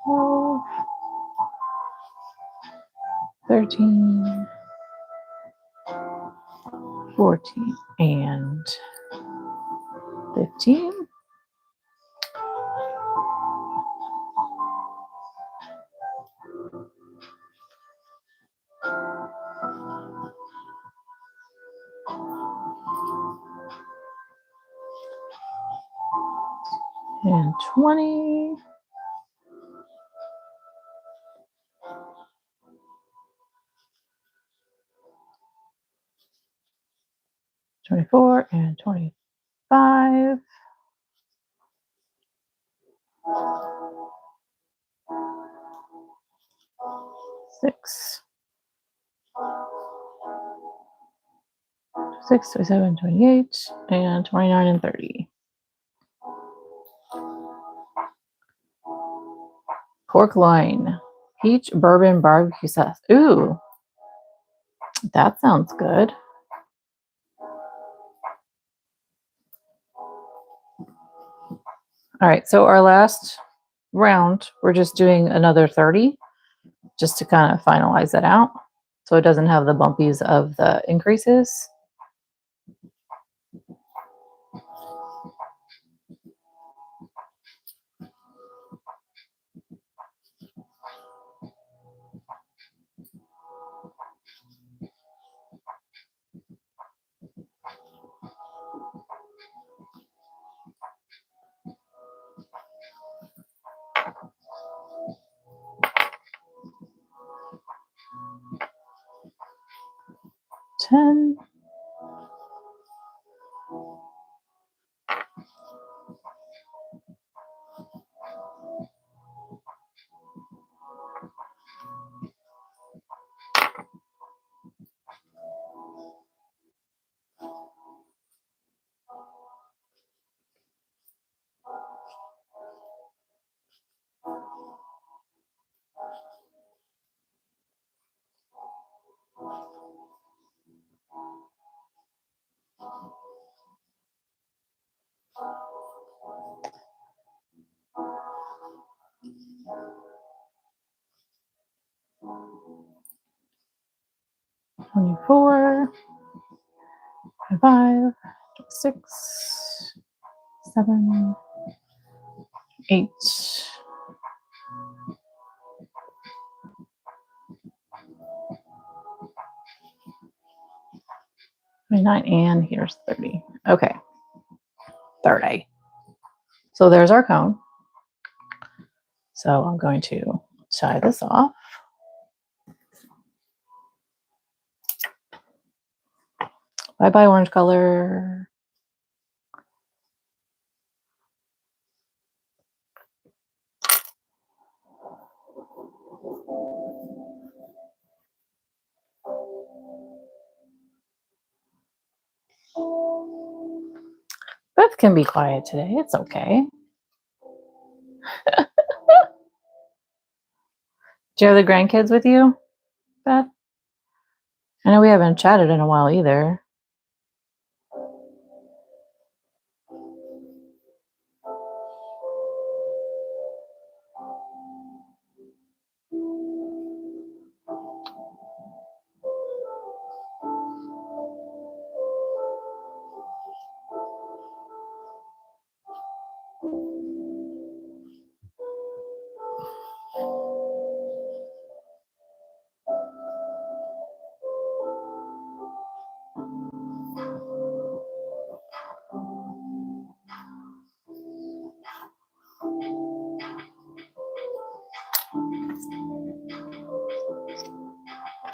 12, 13, 14, and 15. And 20. 24 and 25. 6, 6, 27, 28, and 29 and 30. Pork loin, peach bourbon barbecue sauce. Ooh, that sounds good. All right, so our last round, we're just doing another 30 just to kind of finalize that out so it doesn't have the bumpies of the increases. Ten, 24, 25, 6, 7, 8, 29, and here's 30. Okay, 30. So there's our cone. So I'm going to tie this off. Bye-bye orange color. Beth can be quiet today. It's okay. Do you have the grandkids with you, Beth? I know we haven't chatted in a while either.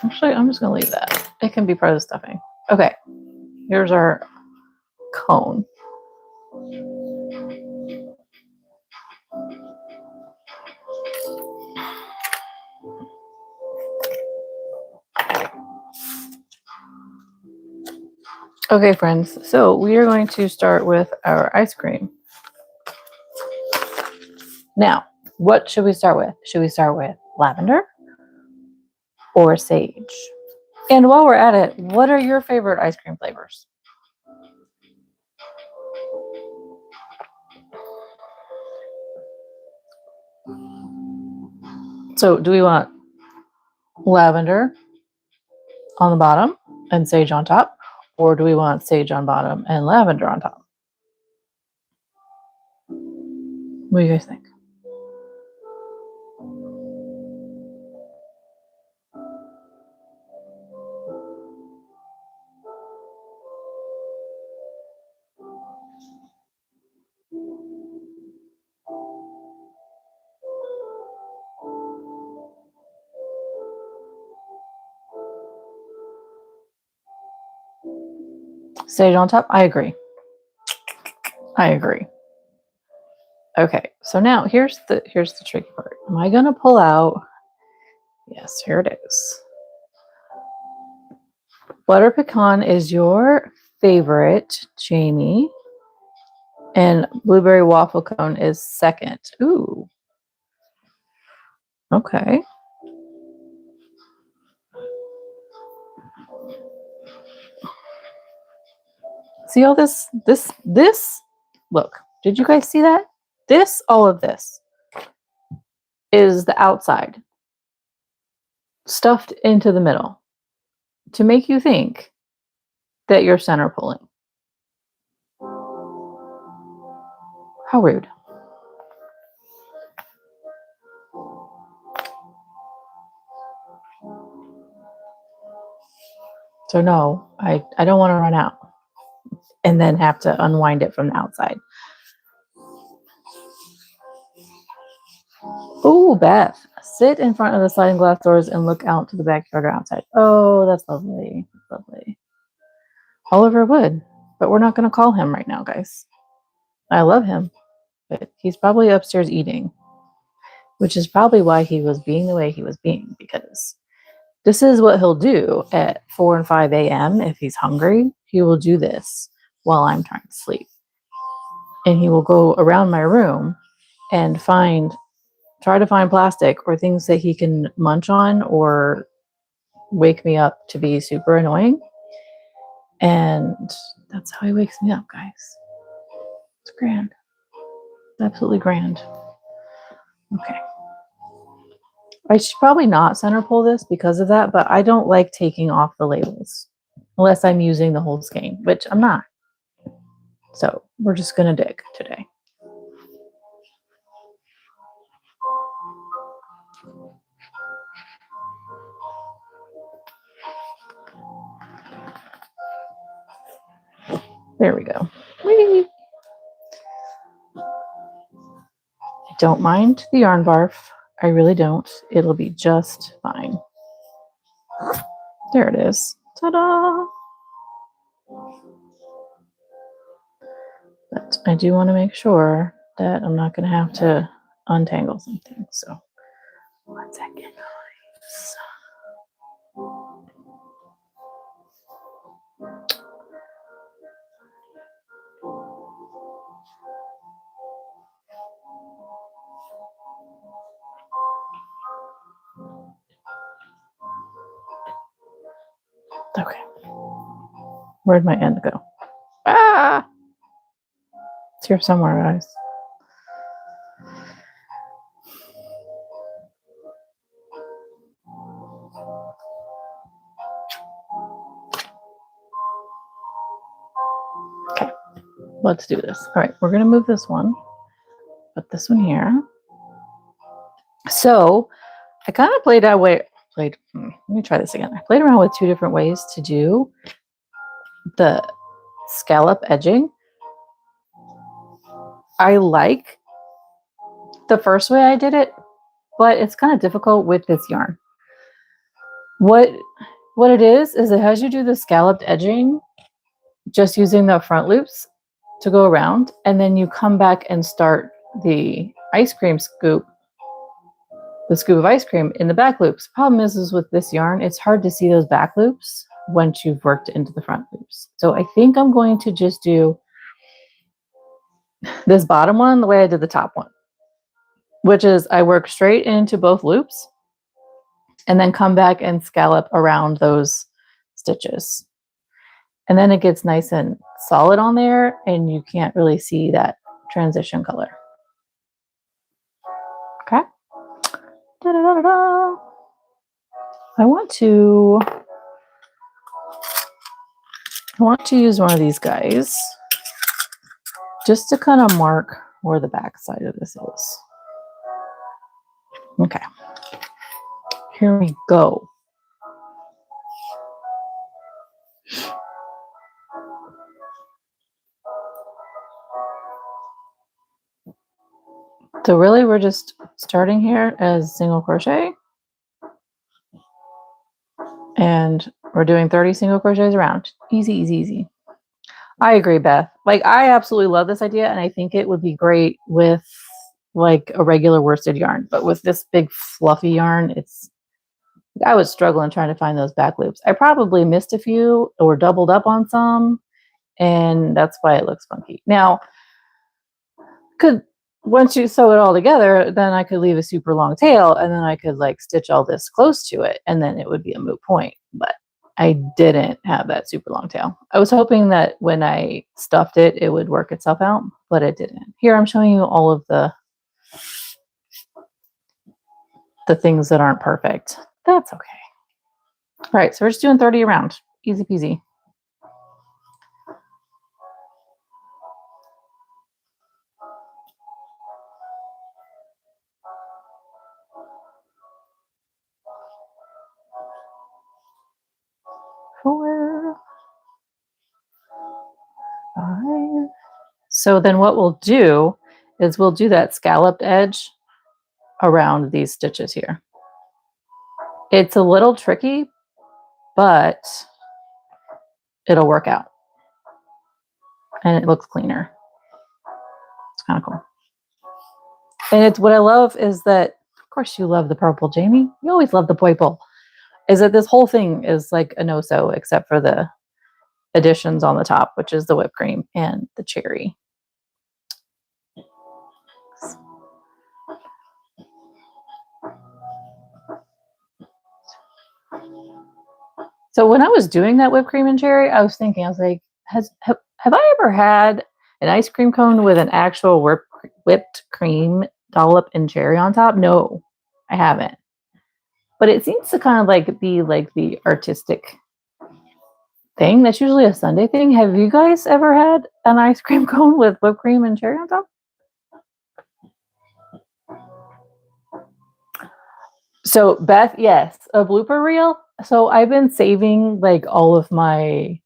Actually, I'm just going to leave that. It can be part of the stuffing. Okay, here's our cone. Okay, friends, so we are going to start with our ice cream. Now, what should we start with? Should we start with lavender or sage? And while we're at it, what are your favorite ice cream flavors? So, do we want lavender on the bottom and sage on top? Or do we want sage on bottom and lavender on top? What do you guys think? Sage on top? I agree. I agree. Okay, so now here's the tricky part. Am I gonna pull out? Yes, here it is. Butter pecan is your favorite, Jamie, and blueberry waffle cone is second. Ooh. Okay. See all this? Look, did you guys see that? All of this is the outside stuffed into the middle to make you think that you're center pulling. How rude. So no, I don't want to run out and then have to unwind it from the outside. Oh, Beth, sit in front of the sliding glass doors and look out to the backyard or outside. Oh, that's lovely. Lovely. Oliver would, but we're not going to call him right now, guys. I love him, but he's probably upstairs eating, which is probably why he was being the way he was being, because this is what he'll do at 4 and 5 a.m. If he's hungry. He will do this while I'm trying to sleep. And he will go around my room and try to find plastic or things that he can munch on or wake me up to be super annoying. And that's how he wakes me up, guys. It's grand. Absolutely grand. Okay. I should probably not center pull this because of that, but I don't like taking off the labels unless I'm using the whole skein, which I'm not. So we're just going to dig today. There we go. Whee! I don't mind the yarn barf. I really don't. It'll be just fine. There it is. Ta-da! But I do want to make sure that I'm not going to have to untangle something. So 1 second, guys. Okay. Where'd my end go? Ah! It's here somewhere, guys. Okay, let's do this. All right, we're going to move this one. Put this one here. So I kind of let me try this again. I played around with 2 different ways to do the scallop edging. I like the first way I did it, but it's kind of difficult with this yarn. What it is it has you do the scalloped edging just using the front loops to go around, and then you come back and start the ice cream scoop, the scoop of ice cream in the back loops. Problem is with this yarn, it's hard to see those back loops once you've worked into the front loops. So I think I'm going to just do this bottom one the way I did the top one, which is I work straight into both loops and then come back and scallop around those stitches. And then it gets nice and solid on there and you can't really see that transition color. Okay. Da-da-da-da-da. I want to use one of these guys just to kind of mark where the back side of this is. Okay. Here we go. So really we're just starting here as single crochet and we're doing 30 single crochets around. Easy, easy, easy. I agree, Beth. Like, I absolutely love this idea and I think it would be great with like a regular worsted yarn, but with this big fluffy yarn, I was struggling trying to find those back loops. I probably missed a few or doubled up on some, and that's why it looks funky. Now, once you sew it all together, then I could leave a super long tail and then I could like stitch all this close to it and then it would be a moot point. But I didn't have that super long tail. I was hoping that when I stuffed it, it would work itself out, but it didn't. Here I'm showing you all of the things that aren't perfect. That's okay. All right, so we're just doing 30 around. Easy peasy. Four, five. So then what we'll do is we'll do that scalloped edge around these stitches here. It's a little tricky, but it'll work out. And it looks cleaner. It's kind of cool. And it's what I love is that, of course you love the purple, Jamie. You always love the purple. Is that this whole thing is like a no-sew except for the additions on the top, which is the whipped cream and the cherry. So when I was doing that whipped cream and cherry, I was thinking, I was like, have I ever had an ice cream cone with an actual whipped cream dollop and cherry on top? No, I haven't. But it seems to kind of like be like the artistic thing. That's usually a Sunday thing. Have you guys ever had an ice cream cone with whipped cream and cherry on top? So Beth, yes, a blooper reel. So I've been saving like all of my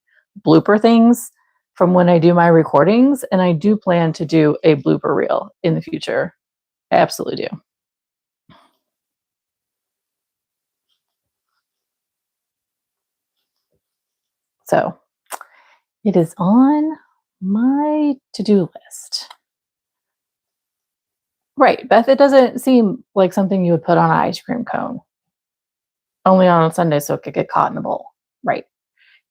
blooper things from when I do my recordings, and I do plan to do a blooper reel in the future. I absolutely do. So it is on my to-do list. Right, Beth, it doesn't seem like something you would put on an ice cream cone. Only on a Sunday so it could get caught in the bowl. Right.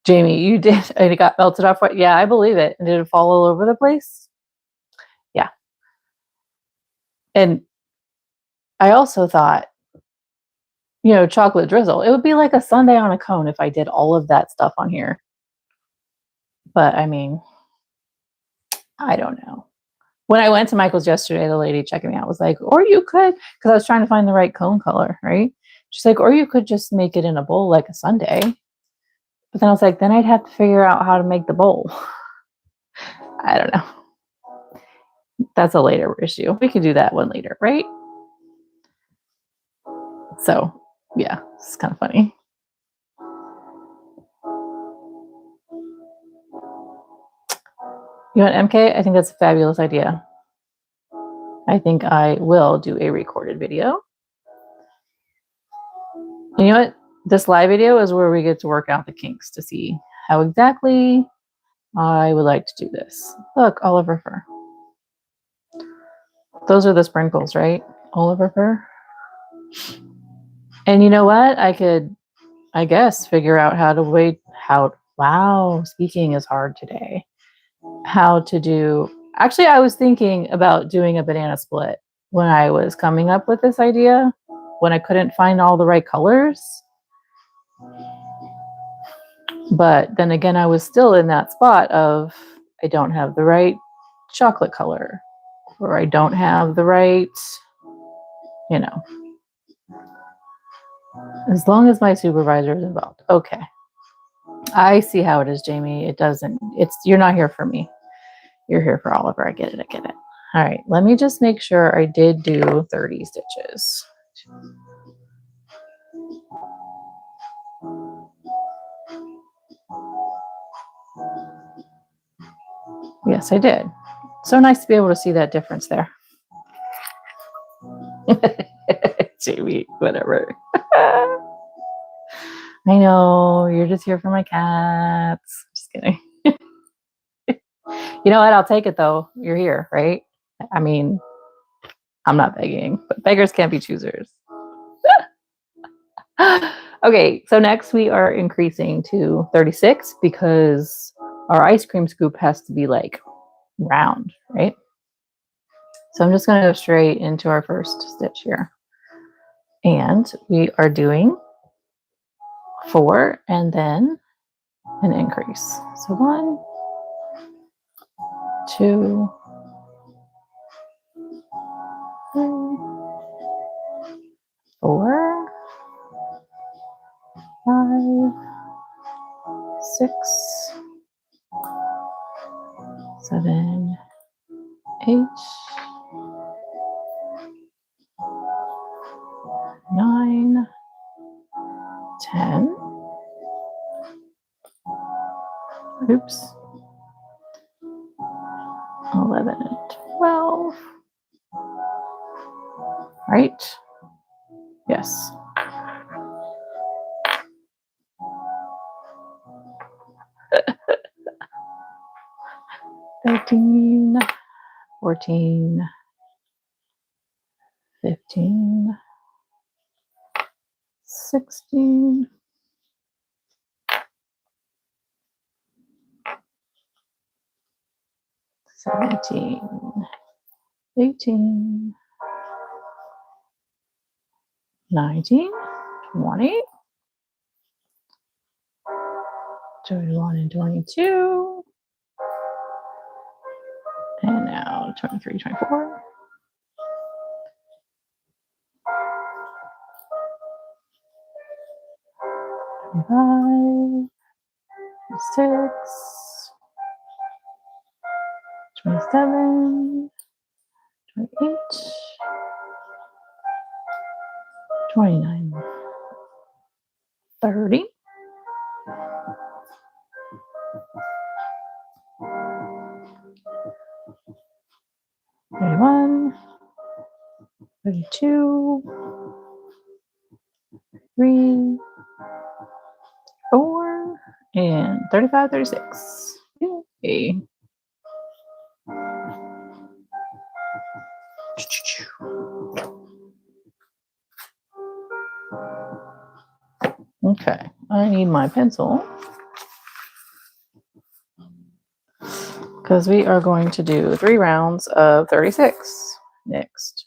Jamie, you did, and it got melted off. Yeah, I believe it. And did it fall all over the place? Yeah. And I also thought, you know, chocolate drizzle. It would be like a sundae on a cone if I did all of that stuff on here. But I mean, I don't know. When I went to Michael's yesterday, the lady checking me out was like, or you could, because I was trying to find the right cone color, right? She's like, or you could just make it in a bowl like a sundae. But then I was like, then I'd have to figure out how to make the bowl. I don't know. That's a later issue. We could do that one later, right? So, yeah, it's kind of funny. You want MK? I think that's a fabulous idea. I think I will do a recorded video. And you know what? This live video is where we get to work out the kinks to see how exactly I would like to do this. Look, Oliver fur. Those are the sprinkles, right? Oliver fur. And you know what? I could, I guess, figure out how to wow, speaking is hard today. How to do, actually, I was thinking about doing a banana split when I was coming up with this idea, when I couldn't find all the right colors. But then again, I was still in that spot of, I don't have the right chocolate color, or I don't have the right, you know, as long as my supervisor is involved. Okay. I see how it is, Jamie. It doesn't, you're not here for me. You're here for Oliver. I get it. I get it. All right. Let me just make sure I did do 30 stitches. Yes, I did. So nice to be able to see that difference there. Jamie, whatever. I know, you're just here for my cats. Just kidding. You know what? I'll take it though. You're here, right? I mean, I'm not begging, but beggars can't be choosers. Okay, so next we are increasing to 36 because our ice cream scoop has to be like round, right? So I'm just going to go straight into our first stitch here. And we are doing 4 and then an increase. So 1, 2, 3, 4, 5, 6, 7, 8, 9, 10. Oops. 11 and 12. Right? Yes. Thirteen, 14, 15, 16, 17, 18, 19, 20, 21 and 22, and now 23, 24, 25, 26, 27, 28, 29, 30, 31, 32, 3, 4, and 35, 36. Yay. Okay, I need my pencil because we are going to do 3 rounds of 36 next.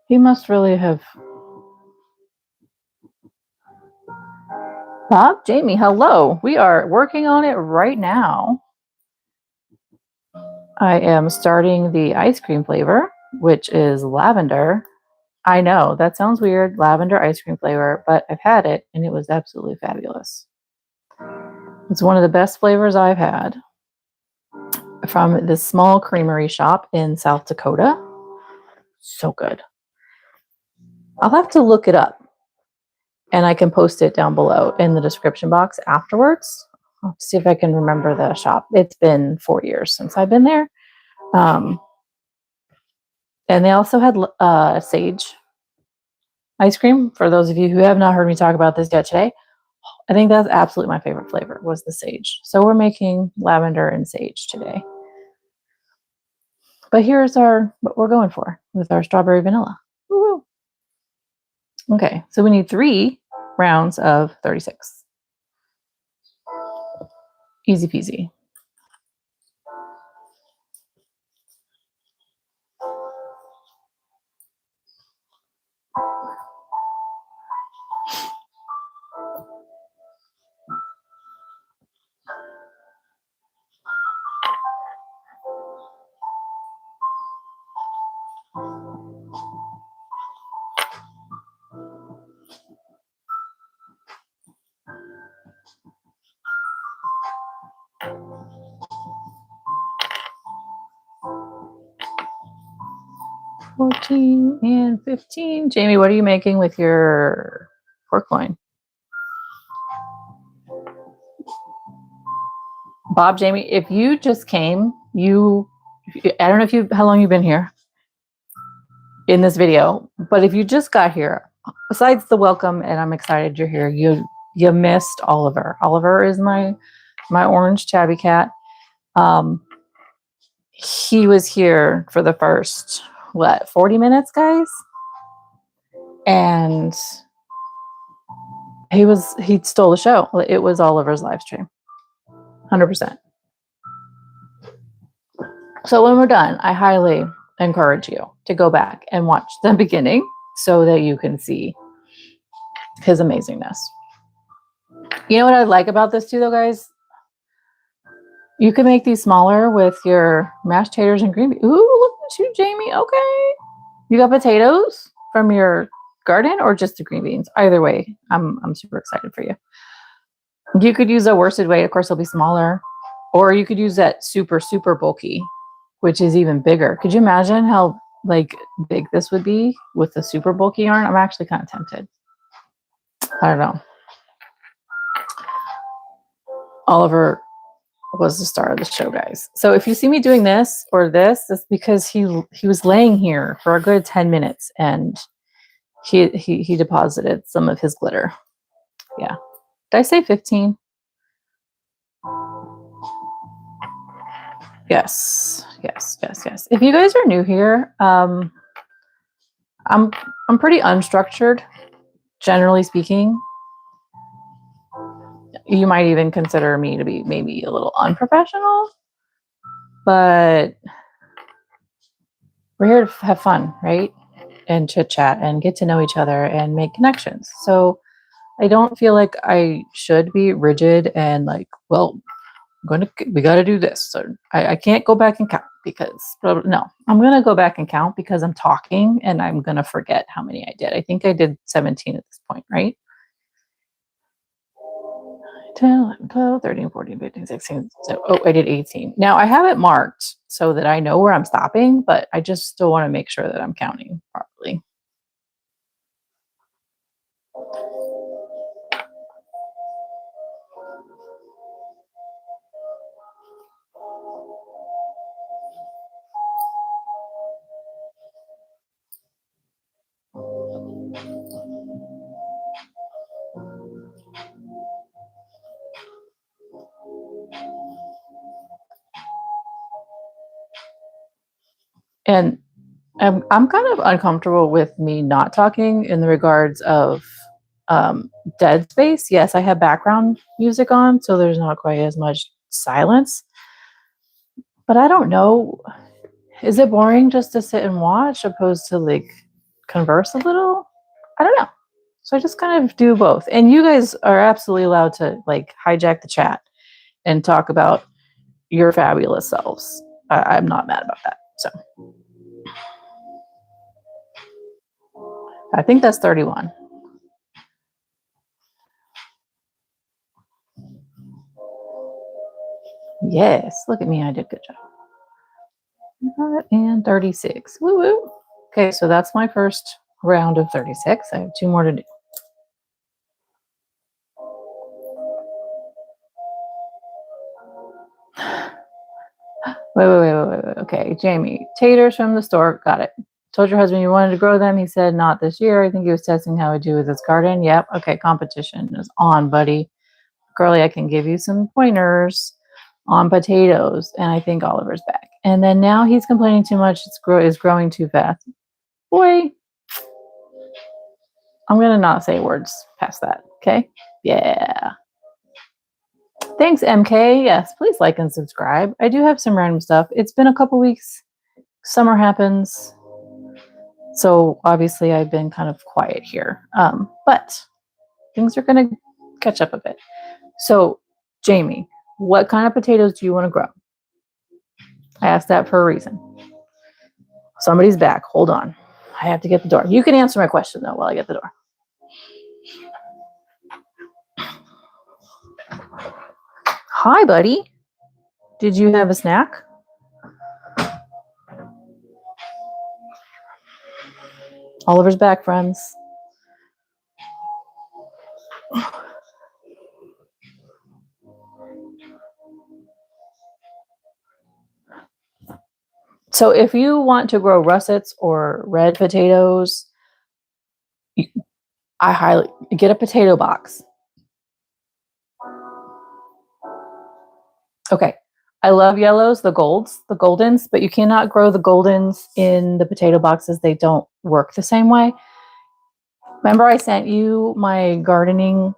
He must really have. Bob, Jamie, hello. We are working on it right now. I am starting the ice cream flavor, which is lavender. I know, that sounds weird, lavender ice cream flavor, but I've had it and it was absolutely fabulous. It's one of the best flavors I've had from this small creamery shop in South Dakota. So good. I'll have to look it up and I can post it down below in the description box afterwards. I'll see if I can remember the shop. It's been 4 years since I've been there. And they also had sage ice cream. For those of you who have not heard me talk about this yet today, I think that's absolutely my favorite flavor was the sage. So we're making lavender and sage today. But here's what we're going for with our strawberry vanilla. Woo-hoo. Okay, so we need 3 rounds of 36. Easy peasy. $14 and $15. Jamie, what are you making with your pork loin? Bob, Jamie, if you just came, I don't know how long you've been here in this video, but if you just got here, besides the welcome, and I'm excited you're here, you missed Oliver. Oliver is my orange tabby cat. He was here for the first 40 minutes, guys, and he stole the show. It was Oliver's live stream, 100%. So when we're done, I highly encourage you to go back and watch the beginning so that you can see his amazingness. You know what I like about this too, though, guys? You can make these smaller with your mashed taters and green beans. Ooh, look at you, Jamie. Okay. You got potatoes from your garden or just the green beans? Either way, I'm super excited for you. You could use a worsted weight. Of course, it'll be smaller. Or you could use that super, super bulky, which is even bigger. Could you imagine how big this would be with the super bulky yarn? I'm actually kind of tempted. I don't know. Oliver was the star of the show, guys. So if you see me doing this or this, it's because he was laying here for a good 10 minutes and he deposited some of his glitter. Yeah. Did I say 15? Yes. If you guys are new here, I'm pretty unstructured, generally speaking. You might even consider me to be maybe a little unprofessional, but we're here to have fun, right? And chit chat and get to know each other and make connections. So I don't feel like I should be rigid and we got to do this. So I can't go back and count because no, I'm going to go back and count because I'm talking and I'm going to forget how many I did. I think I did 17 at this point, right? 10, 11, 12, 13, 14, 15, 16. I did 18. Now I have it marked so that I know where I'm stopping, but I just still want to make sure that I'm counting properly. And I'm kind of uncomfortable with me not talking in the regards of dead space. Yes, I have background music on, so there's not quite as much silence. But I don't know. Is it boring just to sit and watch opposed to converse a little? I don't know. So I just kind of do both. And you guys are absolutely allowed to hijack the chat and talk about your fabulous selves. I'm not mad about that. So I think that's 31. Yes, look at me. I did a good job. And 36. Woo woo. Okay, so that's my first round of 36. I have 2 more to do. Wait. Okay, Jamie. Taters from the store. Got it. Told your husband you wanted to grow them. He said not this year. I think he was testing how he'd do with his garden. Yep. Okay, competition is on, buddy. Girly, I can give you some pointers on potatoes. And I think Oliver's back. And then now he's complaining too much. It's growing too fast. Boy, I'm going to not say words past that. Okay? Yeah. Thanks, MK. Yes, please like and subscribe. I do have some random stuff. It's been a couple weeks. Summer happens. So obviously I've been kind of quiet here. But things are going to catch up a bit. So, Jamie, what kind of potatoes do you want to grow? I asked that for a reason. Somebody's back. Hold on. I have to get the door. You can answer my question, though, while I get the door. Hi, buddy. Did you have a snack? Oliver's back, friends. So if you want to grow russets or red potatoes, I highly get a potato box. Okay. I love yellows, the goldens, but you cannot grow the goldens in the potato boxes. They don't work the same way. Remember I sent you my gardening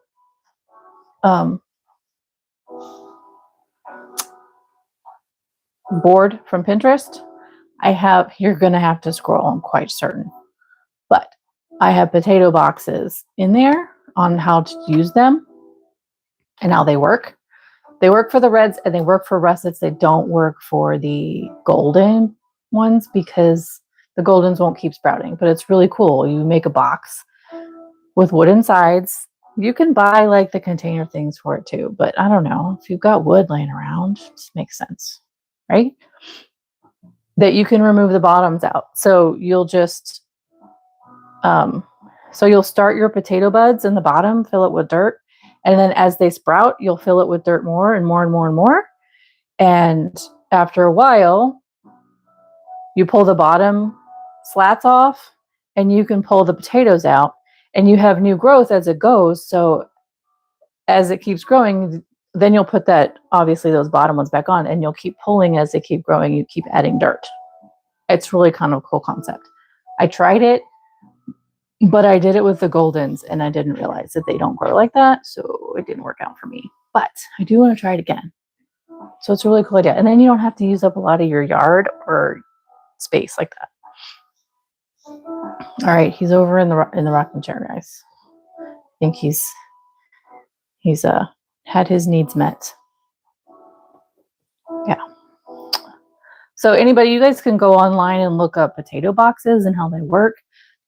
board from Pinterest? You're going to have to scroll, I'm quite certain. But I have potato boxes in there on how to use them and how they work. They work for the reds and they work for russets. They don't work for the golden ones because the goldens won't keep sprouting, but it's really cool. You make a box with wooden sides. You can buy like the container things for it too, but I don't know. If you've got wood laying around, it just makes sense, right? That you can remove the bottoms out. So you'll just, you'll start your potato buds in the bottom, fill it with dirt. And then as they sprout, you'll fill it with dirt more and more and more and more. And after a while, you pull the bottom slats off and you can pull the potatoes out and you have new growth as it goes. So as it keeps growing, then you'll put obviously those bottom ones back on and you'll keep pulling as they keep growing. You keep adding dirt. It's really kind of a cool concept. I tried it, but I did it with the goldens and I didn't realize that they don't grow like that. So it didn't work out for me, but I do want to try it again. So it's a really cool idea. And then you don't have to use up a lot of your yard or space like that. All right. He's over in the rocking chair, guys. I think he's had his needs met. Yeah. So anybody, you guys can go online and look up potato boxes and how they work.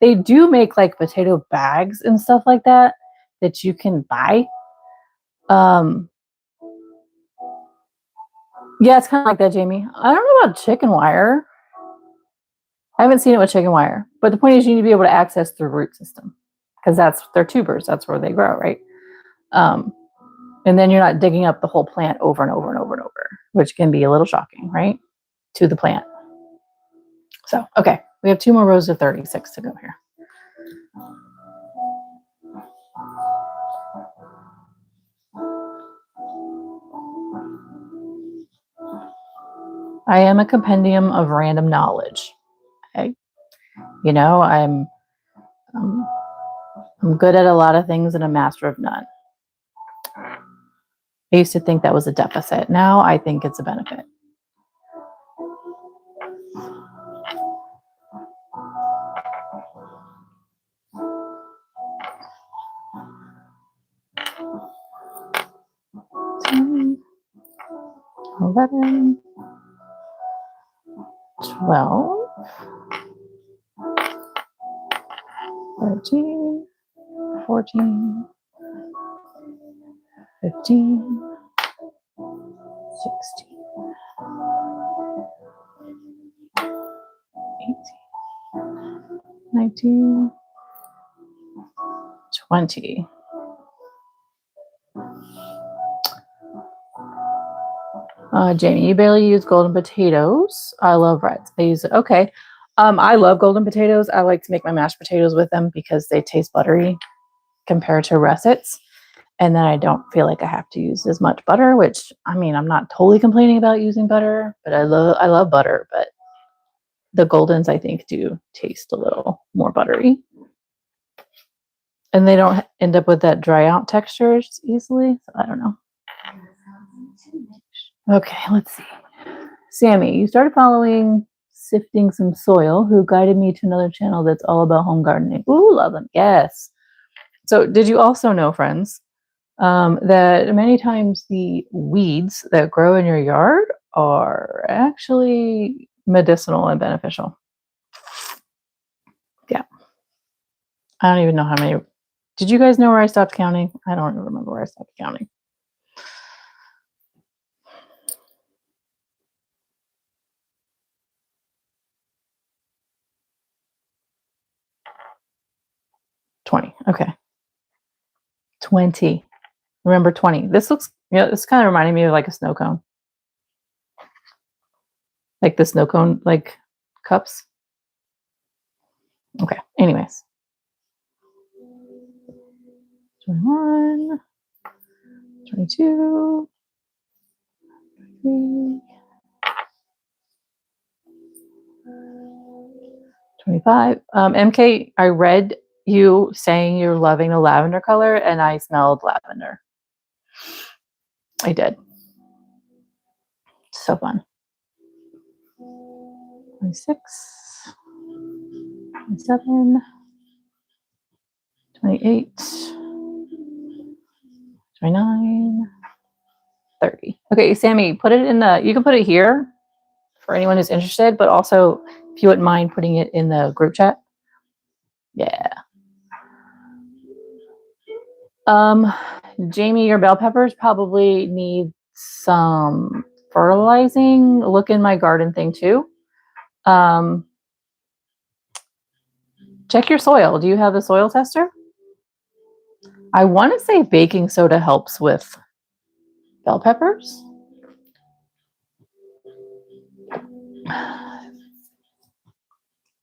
They do make like potato bags and stuff like that you can buy. Yeah, it's kind of like that, Jamie. I don't know about chicken wire. I haven't seen it with chicken wire. But the point is you need to be able to access the root system because they're tubers. That's where they grow, right? And then you're not digging up the whole plant over and over and over and over, which can be a little shocking, right? To the plant. So, okay. We have 2 more rows of 36 to go here. I am a compendium of random knowledge. Okay? You know, I'm good at a lot of things and a master of none. I used to think that was a deficit. Now I think it's a benefit. $10, $11, $12, $13, $14, $15, $16, $18, $19, $20. Jamie, you barely use golden potatoes. I love reds. I use it. Okay. I love golden potatoes. I like to make my mashed potatoes with them because they taste buttery compared to russets. And then I don't feel like I have to use as much butter, which I mean, I'm not totally complaining about using butter, but I love butter, but the Goldens I think do taste a little more buttery. And they don't end up with that dry out texture easily. So I don't know. Okay, let's see. Sammy, you started following Sifting Some Soil, who guided me to another channel that's all about home gardening. Ooh, love them. Yes. So did you also know, friends, that many times the weeds that grow in your yard are actually medicinal and beneficial? Yeah. I don't even know how many. Did you guys know where I stopped counting? I don't remember where I stopped counting. Okay. 20. Remember 20. This looks, this kind of reminded me of like a snow cone. Like the snow cone, like cups. Okay. Anyways. 21, 22, 23, 25. MK, I read you saying you're loving the lavender color, and I smelled lavender. I did. So fun. 26, 27, 28, 29, 30. Okay, Sammy, put it in you can put it here for anyone who's interested, but also if you wouldn't mind putting it in the group chat. Yeah. Jamie, your bell peppers probably need some fertilizing. Look in my garden thing too. Check your soil. Do you have the soil tester? I want to say baking soda helps with bell peppers.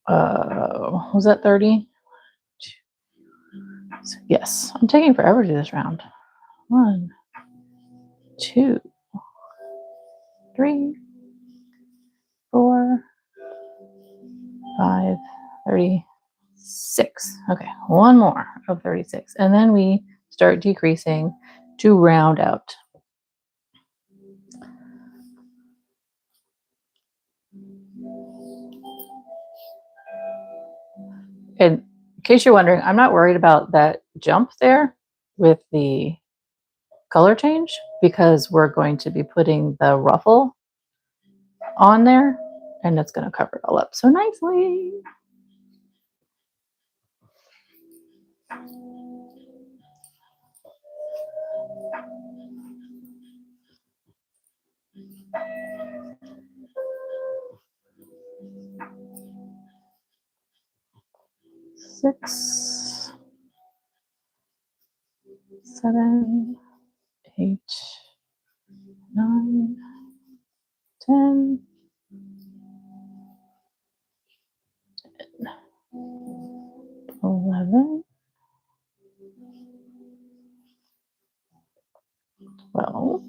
Was that 30? Yes, I'm taking forever to do this round. 1, 2, 3, 4, 5, 36. Okay, one more of 36. And then we start decreasing to round out. And in case you're wondering, I'm not worried about that jump there with the color change because we're going to be putting the ruffle on there and it's going to cover it all up so nicely. Six, 7, 8, 9, 10, 11, 12,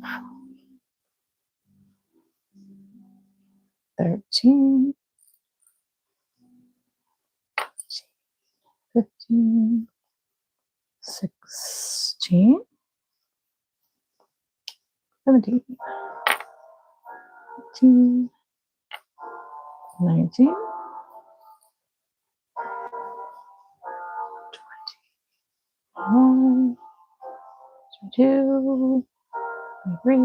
13, 15, 16, 17, 18, 19, 21, 22, 23,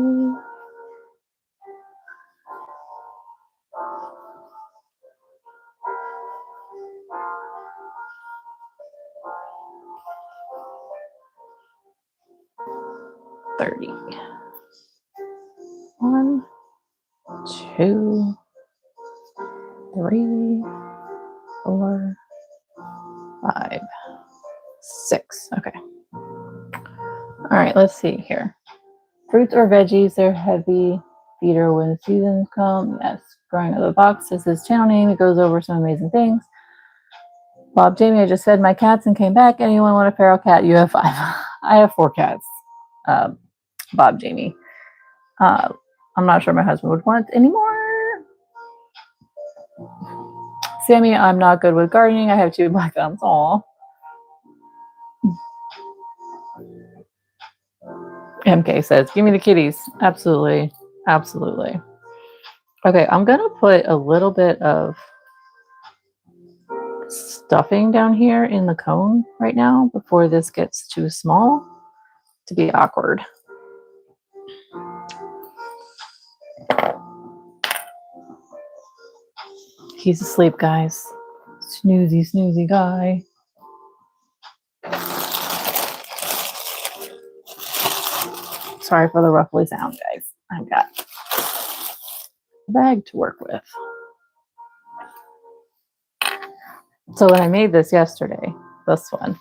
30. 1, 2, 3, 4, 5, 6. Okay. All right, let's see here. Fruits or veggies, they're heavy. Feed her when seasons come. Yes. Growing up the box is his channel name. It goes over some amazing things. Bob Jamie, I just fed my cats and came back. Anyone want a feral cat? You have 5. I have 4 cats. Bob Jamie. I'm not sure my husband would want any more. Sammy, I'm not good with gardening. I have 2 black thumbs. Aw. MK says, give me the kitties. Absolutely. Absolutely. Okay, I'm going to put a little bit of stuffing down here in the cone right now before this gets too small to be awkward. He's asleep, guys. Snoozy, snoozy guy. Sorry for the ruffly sound, guys. I've got a bag to work with. So when I made this yesterday, this one,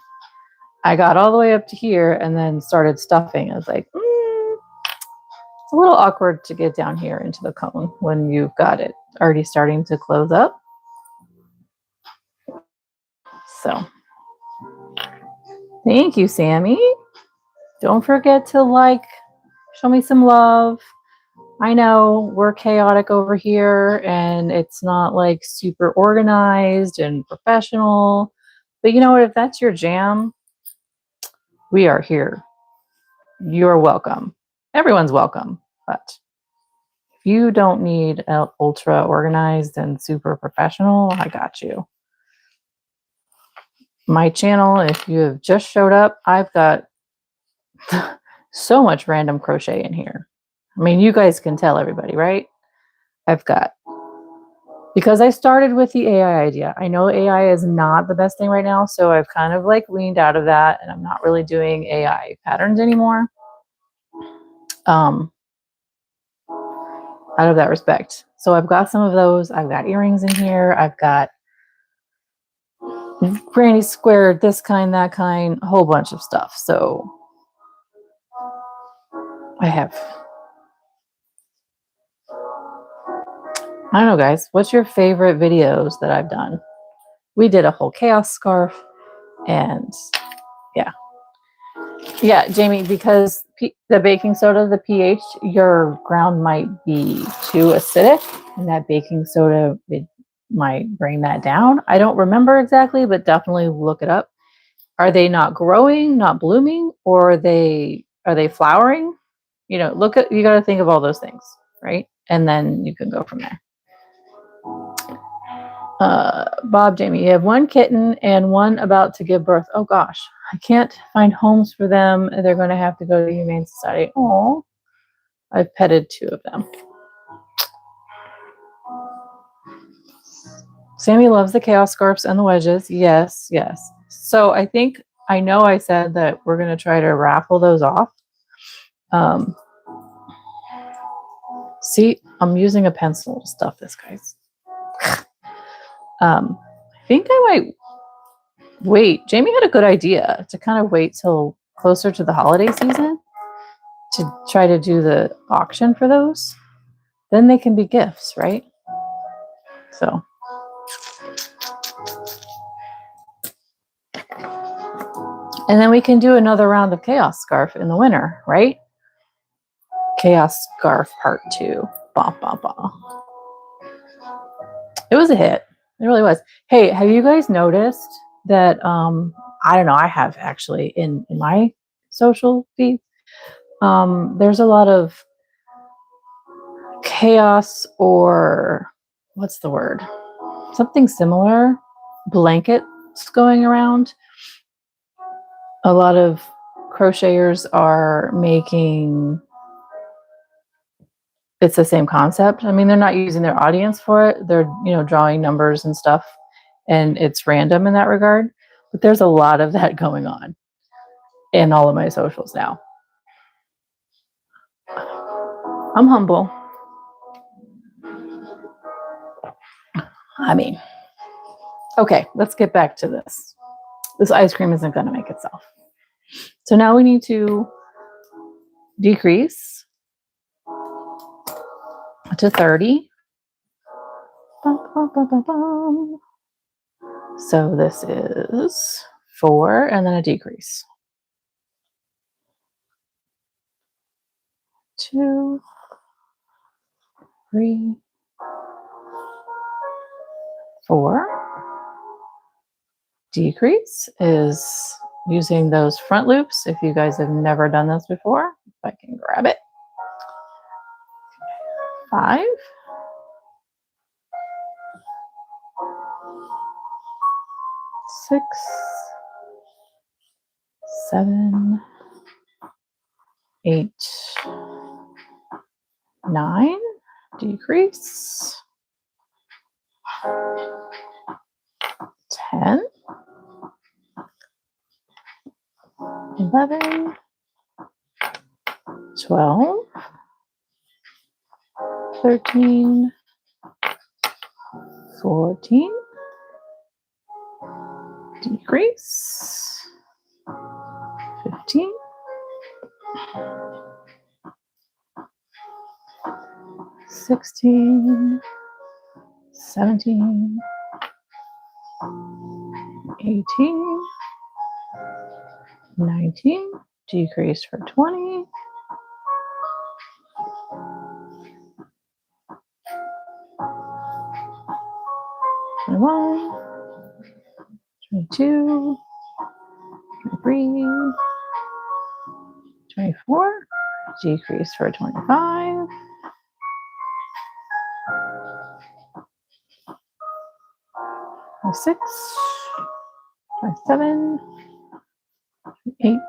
I got all the way up to here and then started stuffing. I was like, it's a little awkward to get down here into the cone when you've got it already starting to close up. So thank you, Sammy. Don't forget to show me some love. I know we're chaotic over here and it's not like super organized and professional, but you know what? If that's your jam, we are here. You're welcome. Everyone's welcome, but if you don't need ultra organized and super professional, I got you. My channel, if you have just showed up, I've got so much random crochet in here. I mean, you guys can tell everybody, right? Because I started with the AI idea. I know AI is not the best thing right now, so I've kind of weaned out of that and I'm not really doing AI patterns anymore. Out of that respect. So I've got some of those. I've got earrings in here. I've got granny square, this kind, that kind, a whole bunch of stuff. So I don't know, guys, what's your favorite videos that I've done? We did a whole chaos scarf and yeah, Jamie, because the baking soda, the pH, your ground might be too acidic and that baking soda, it might bring that down. I don't remember exactly, but definitely look it up. Are they not growing, not blooming, or are they flowering? You know, you got to think of all those things, right? And then you can go from there. Bob, Jamie, you have 1 kitten and 1 about to give birth. Oh gosh, I can't find homes for them. They're going to have to go to the Humane Society. Oh, I've petted 2 of them. Sammy loves the chaos scarves and the wedges. Yes, yes. So I know I said that we're going to try to raffle those off. See, I'm using a pencil to stuff this, guys. I think I might wait. Jamie had a good idea to kind of wait till closer to the holiday season to try to do the auction for those. Then they can be gifts, right? So. And then we can do another round of chaos scarf in the winter, right? Chaos scarf part 2. Bah, bah, bah. It was a hit. It really was. Hey, have you guys noticed that, I don't know, I have actually in my social feed, there's a lot of chaos or what's the word? Something similar, blankets going around. A lot of crocheters are making, it's the same concept. I mean, they're not using their audience for it. They're, drawing numbers and stuff, and it's random in that regard. But there's a lot of that going on in all of my socials now. I'm humble. I mean, okay, let's get back to this. This ice cream isn't going to make itself. So now we need to decrease to 30. Bum, bum, bum, bum, bum. So this is 4 and then a decrease. 2, 3, 4. Decrease is using those front loops. If you guys have never done this before, if I can grab it. 5, 6, 7, 8, 9, decrease, 10, 11, 12, 13, 14, decrease, 15, 16, 17, 18, 19, decrease for 20, 21, 22, 23, 24, decrease for 25, 26, 27, 28,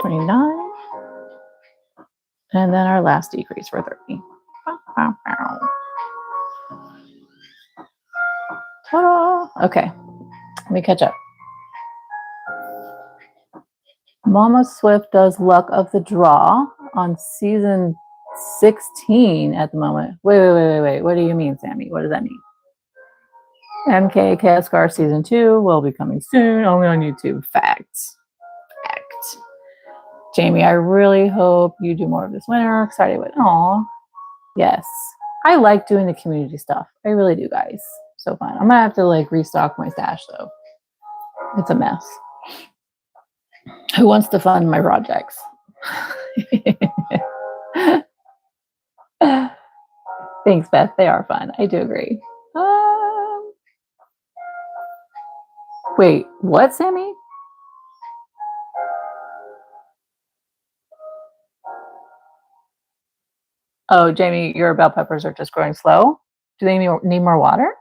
29, and then our last decrease for 30. Ta-da! Okay, let me catch up. Mama Swift does Luck of the Draw on season 16 at the moment. Wait. What do you mean, Sammy? What does that mean? MK Kaskar season 2 will be coming soon, only on YouTube. Facts. Fact. Jamie, I really hope you do more of this winter. Excited with. Aw. Yes. I like doing the community stuff. I really do, guys. So fun. I'm gonna have to like restock my stash though. It's a mess. Who wants to fund my projects? Thanks, Beth. They are fun. I do agree. Wait, what, Sammy? Oh, Jamie, your bell peppers are just growing slow. Do they need more water?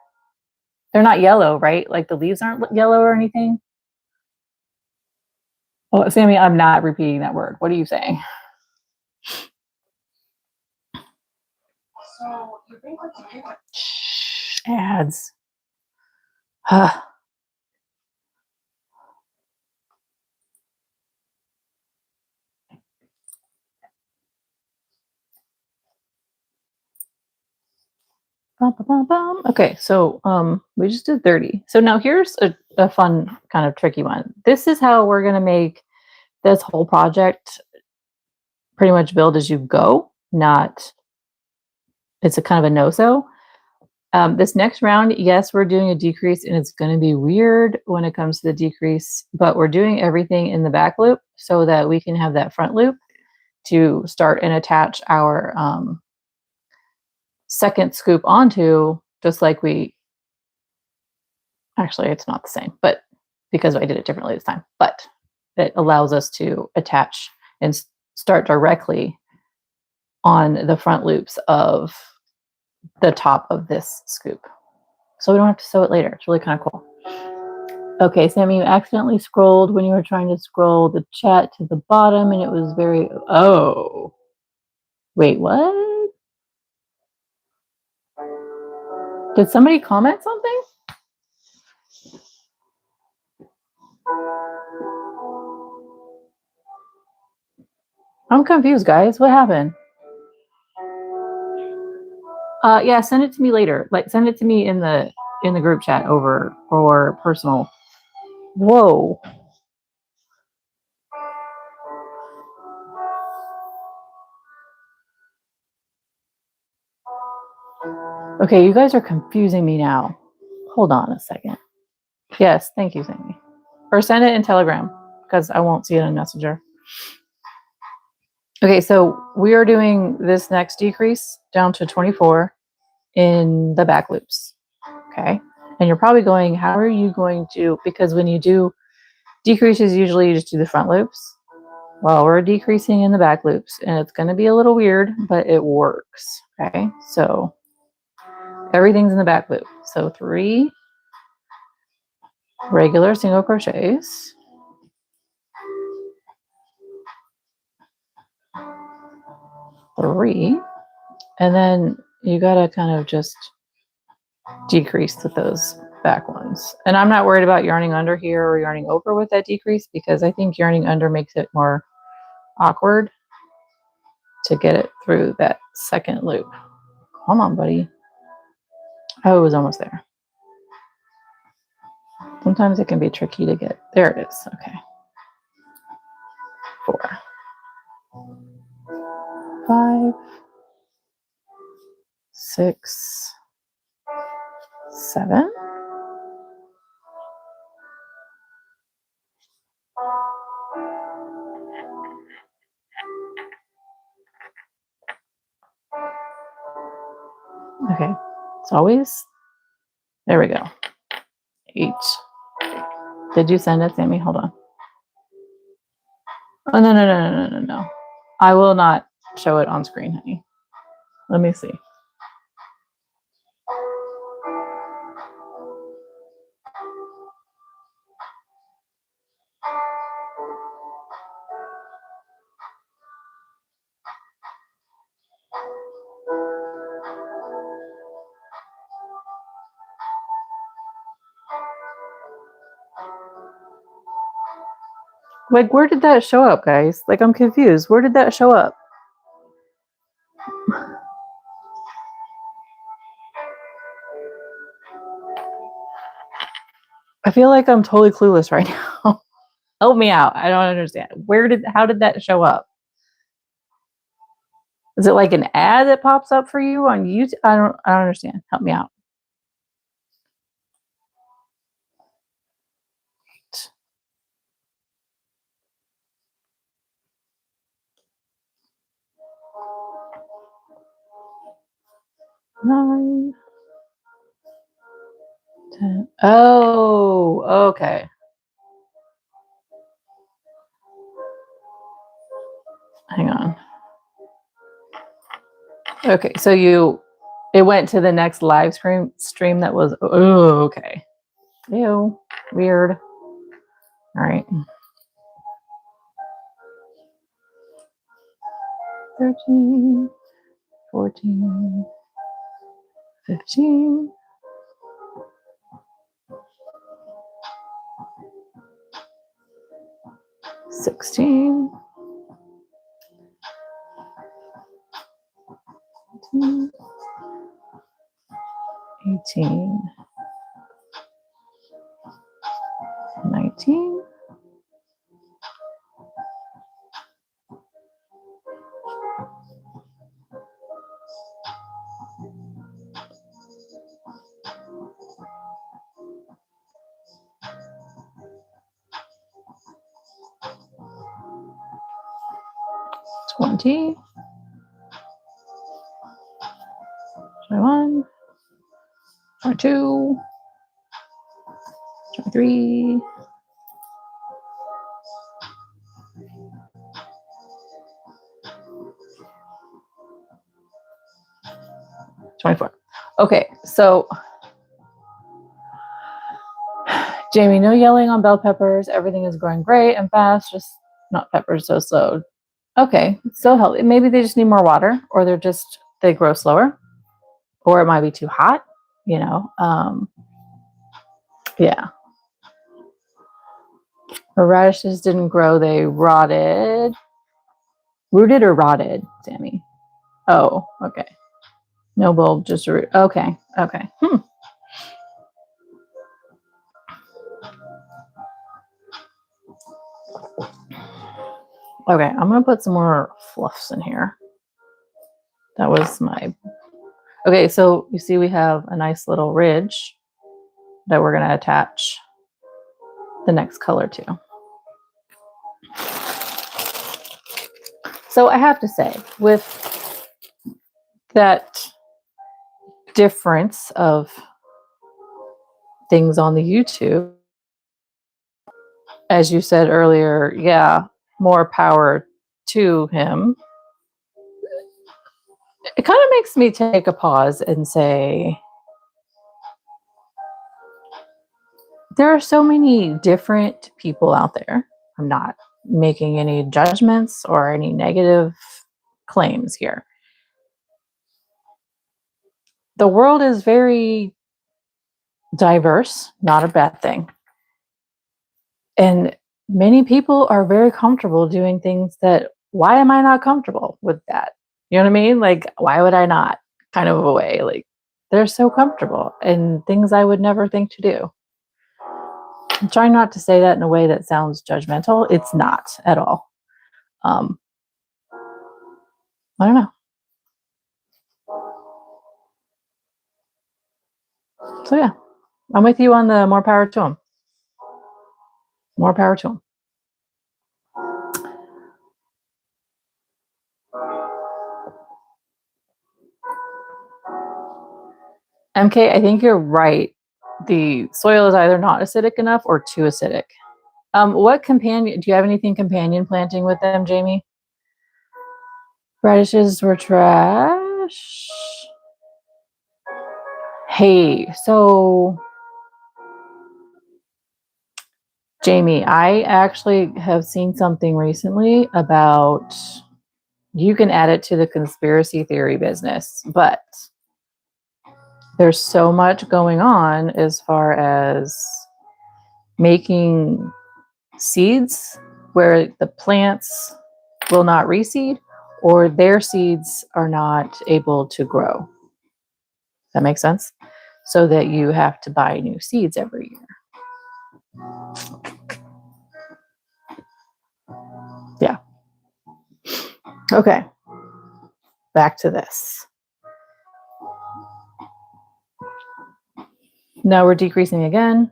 They're not yellow, right? Like the leaves aren't yellow or anything? Oh, Sammy, I'm not repeating that word. What are you saying? So you think what you do? Shh, ads. Okay, so we just did 30. So now here's a fun kind of tricky one. This is how we're gonna make this whole project pretty much build as you go, not it's a kind of a no-so. This next round, yes, we're doing a decrease and it's going to be weird when it comes to the decrease, but we're doing everything in the back loop so that we can have that front loop to start and attach our second scoop onto, just like we, actually it's not the same, but because I did it differently this time, but it allows us to attach and start directly on the front loops of the top of this scoop. So we don't have to sew it later. It's really kind of cool. Okay, Sammy, you accidentally scrolled when you were trying to scroll the chat to the bottom and it was very, oh. Wait, what? Did somebody comment something? I'm confused, guys. What happened? Yeah, send it to me later. Like, send it to me in the group chat over or personal. Whoa. Okay, you guys are confusing me now. Hold on a second. Yes, thank you, Sammy. Or send it in Telegram because I won't see it in Messenger. Okay, so we are doing this next decrease down to 24 in the back loops. Okay, and you're probably going, how are you going to, because when you do decreases, usually you just do the front loops. Well, we're decreasing in the back loops, and it's going to be a little weird, but it works. Okay, so everything's in the back loop. So 3 regular single crochets, 3, and then you got to kind of just decrease with those back ones. And I'm not worried about yarning under here or yarning over with that decrease because I think yarning under makes it more awkward to get it through that second loop. Come on, buddy. Oh, it was almost there. Sometimes it can be tricky to get. There it is. Okay. 4, 5, 6, 7. Okay. It's always, there we go. 8. Did you send it, Sammy? Hold on. Oh, no. I will not show it on screen, honey. Let me see. Like, where did that show up, guys? Like, I'm confused. Where did that show up? I feel like I'm totally clueless right now. Help me out. I don't understand. How did that show up? Is it like an ad that pops up for you on YouTube? I don't understand. Help me out. Nine, 10. Oh, okay. Hang on. Okay, so it went to the next live stream that was, oh, okay. Ew, weird. All right. 13, 14, 15, 16, 17, 18, 19, 20, 21, 22, 23, 24. Okay, so Jamie, no yelling on bell peppers. Everything is growing great and fast, just not peppers so slow. Okay, so healthy. Maybe they just need more water, or they grow slower, or it might be too hot, you know. Yeah. Her radishes didn't grow, they rotted. Rooted or rotted, Sammy? Oh, okay. No bulb, just a root. Okay. Okay. Okay, I'm gonna put some more fluffs in here. That was my Okay, so you see we have a nice little ridge that we're going to attach the next color to. So I have to say, with that difference of things on the YouTube, as you said earlier, yeah, more power to him. It kind of makes me take a pause and say, there are so many different people out there. I'm not making any judgments or any negative claims here. The world is very diverse, not a bad thing. And many people are very comfortable doing things that, why am I not comfortable with that? You know what I mean? Like, why would I not? Kind of a way. Like, they're so comfortable and things I would never think to do. I'm trying not to say that in a way that sounds judgmental. It's not at all. I don't know. So yeah, I'm with you on the more power to them. More power to them. MK, I think you're right. The soil is either not acidic enough or too acidic. What companion, do you have anything companion planting with them, Jamie? Radishes were trash. Hey, so Jamie, I actually have seen something recently about, you can add it to the conspiracy theory business, but there's so much going on as far as making seeds where the plants will not reseed or their seeds are not able to grow. That makes sense? So that you have to buy new seeds every year. Yeah. Okay. Back to this. Now we're decreasing again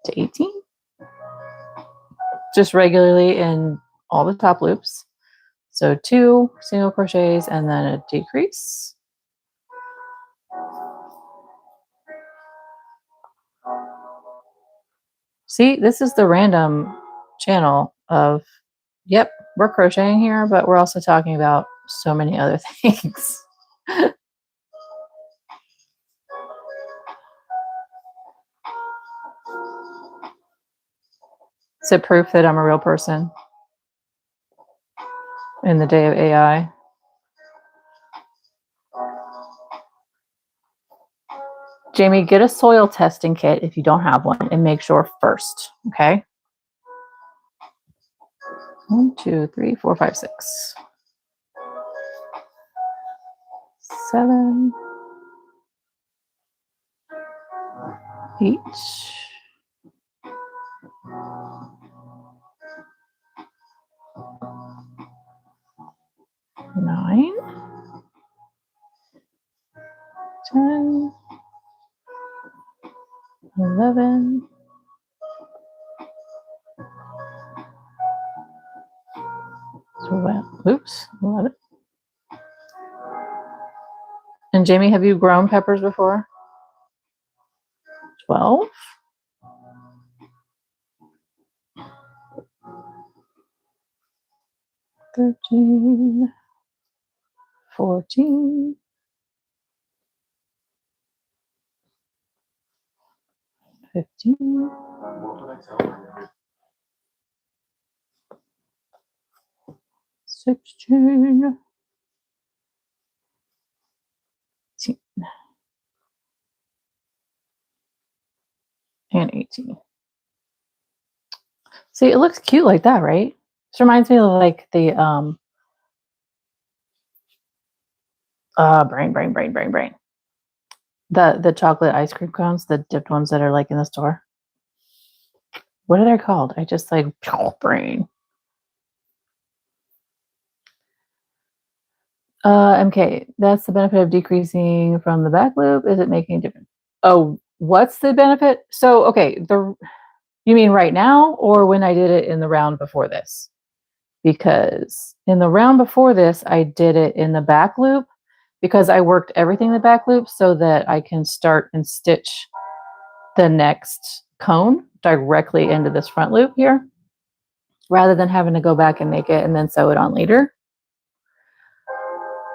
to 18. Just regularly in all the top loops. So 2 single crochets and then a decrease. See, this is the random channel of, yep, we're crocheting here, but we're also talking about so many other things. Is it proof that I'm a real person in the day of AI? Jamie, get a soil testing kit if you don't have one and make sure first, okay? 1, 2, 3, 4, 5, 6, 7, 8, 9, 10, 11, 12, oops, 11. And Jamie, have you grown peppers before? 12. 13, 14, 15, 16, 17, and 18. See, it looks cute like that, right? This reminds me of like the brain. The chocolate ice cream cones, the dipped ones that are like in the store. What are they called? I just like brain. MK, that's the benefit of decreasing from the back loop. Is it making a difference? Oh, what's the benefit? So, okay, you mean right now or when I did it in the round before this? Because in the round before this, I did it in the back loop because I worked everything in the back loop so that I can start and stitch the next cone directly into this front loop here, rather than having to go back and make it and then sew it on later.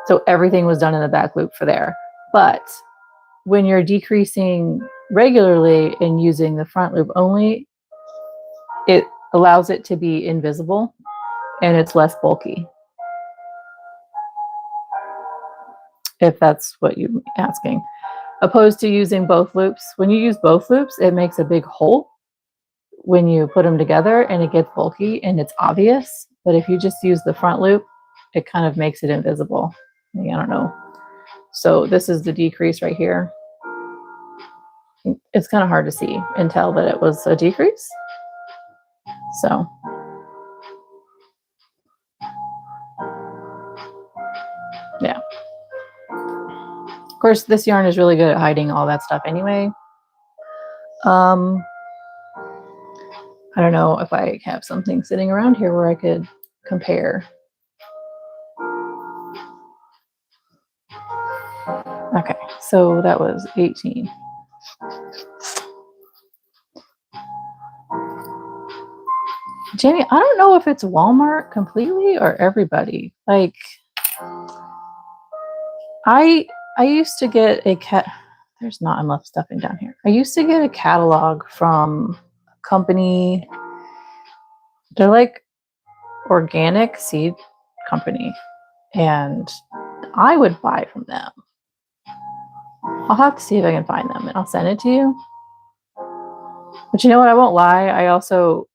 So everything was done in the back loop for there. But when you're decreasing regularly and using the front loop only, it allows it to be invisible and it's less bulky. If that's what you're asking. Opposed to using both loops. When you use both loops, it makes a big hole when you put them together and it gets bulky and it's obvious. But if you just use the front loop, it kind of makes it invisible. I don't know. So this is the decrease right here. It's kind of hard to see and tell that it was a decrease. So yeah. Of course, this yarn is really good at hiding all that stuff anyway. I don't know if I have something sitting around here where I could compare. Okay, so that was 18. Jamie, I don't know if it's Walmart completely or everybody. Like, I used to get a there's not enough stuffing down here. I used to get a catalog from a company. They're like organic seed company, and I would buy from them. I'll have to see if I can find them and I'll send it to you. But you know what? I won't lie. I also,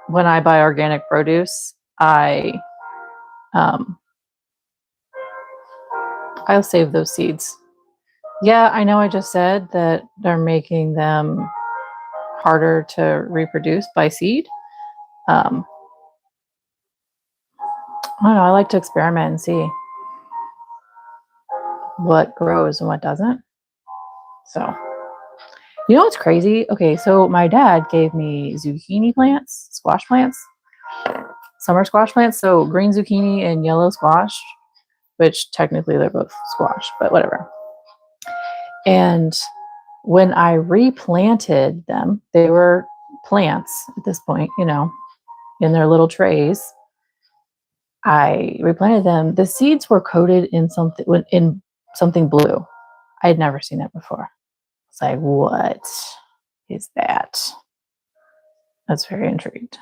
when I buy organic produce, I'll save those seeds. Yeah, I know I just said that they're making them harder to reproduce by seed. I don't know. I like to experiment and see what grows and what doesn't. So, you know what's crazy? Okay, so my dad gave me zucchini plants, squash plants, summer squash plants. So green zucchini and yellow squash, which technically they're both squash, but whatever. And when I replanted them, they were plants at this point, you know, in their little trays. I replanted them. The seeds were coated in something blue. I had never seen that before. It's like, what is that? That's very intrigued.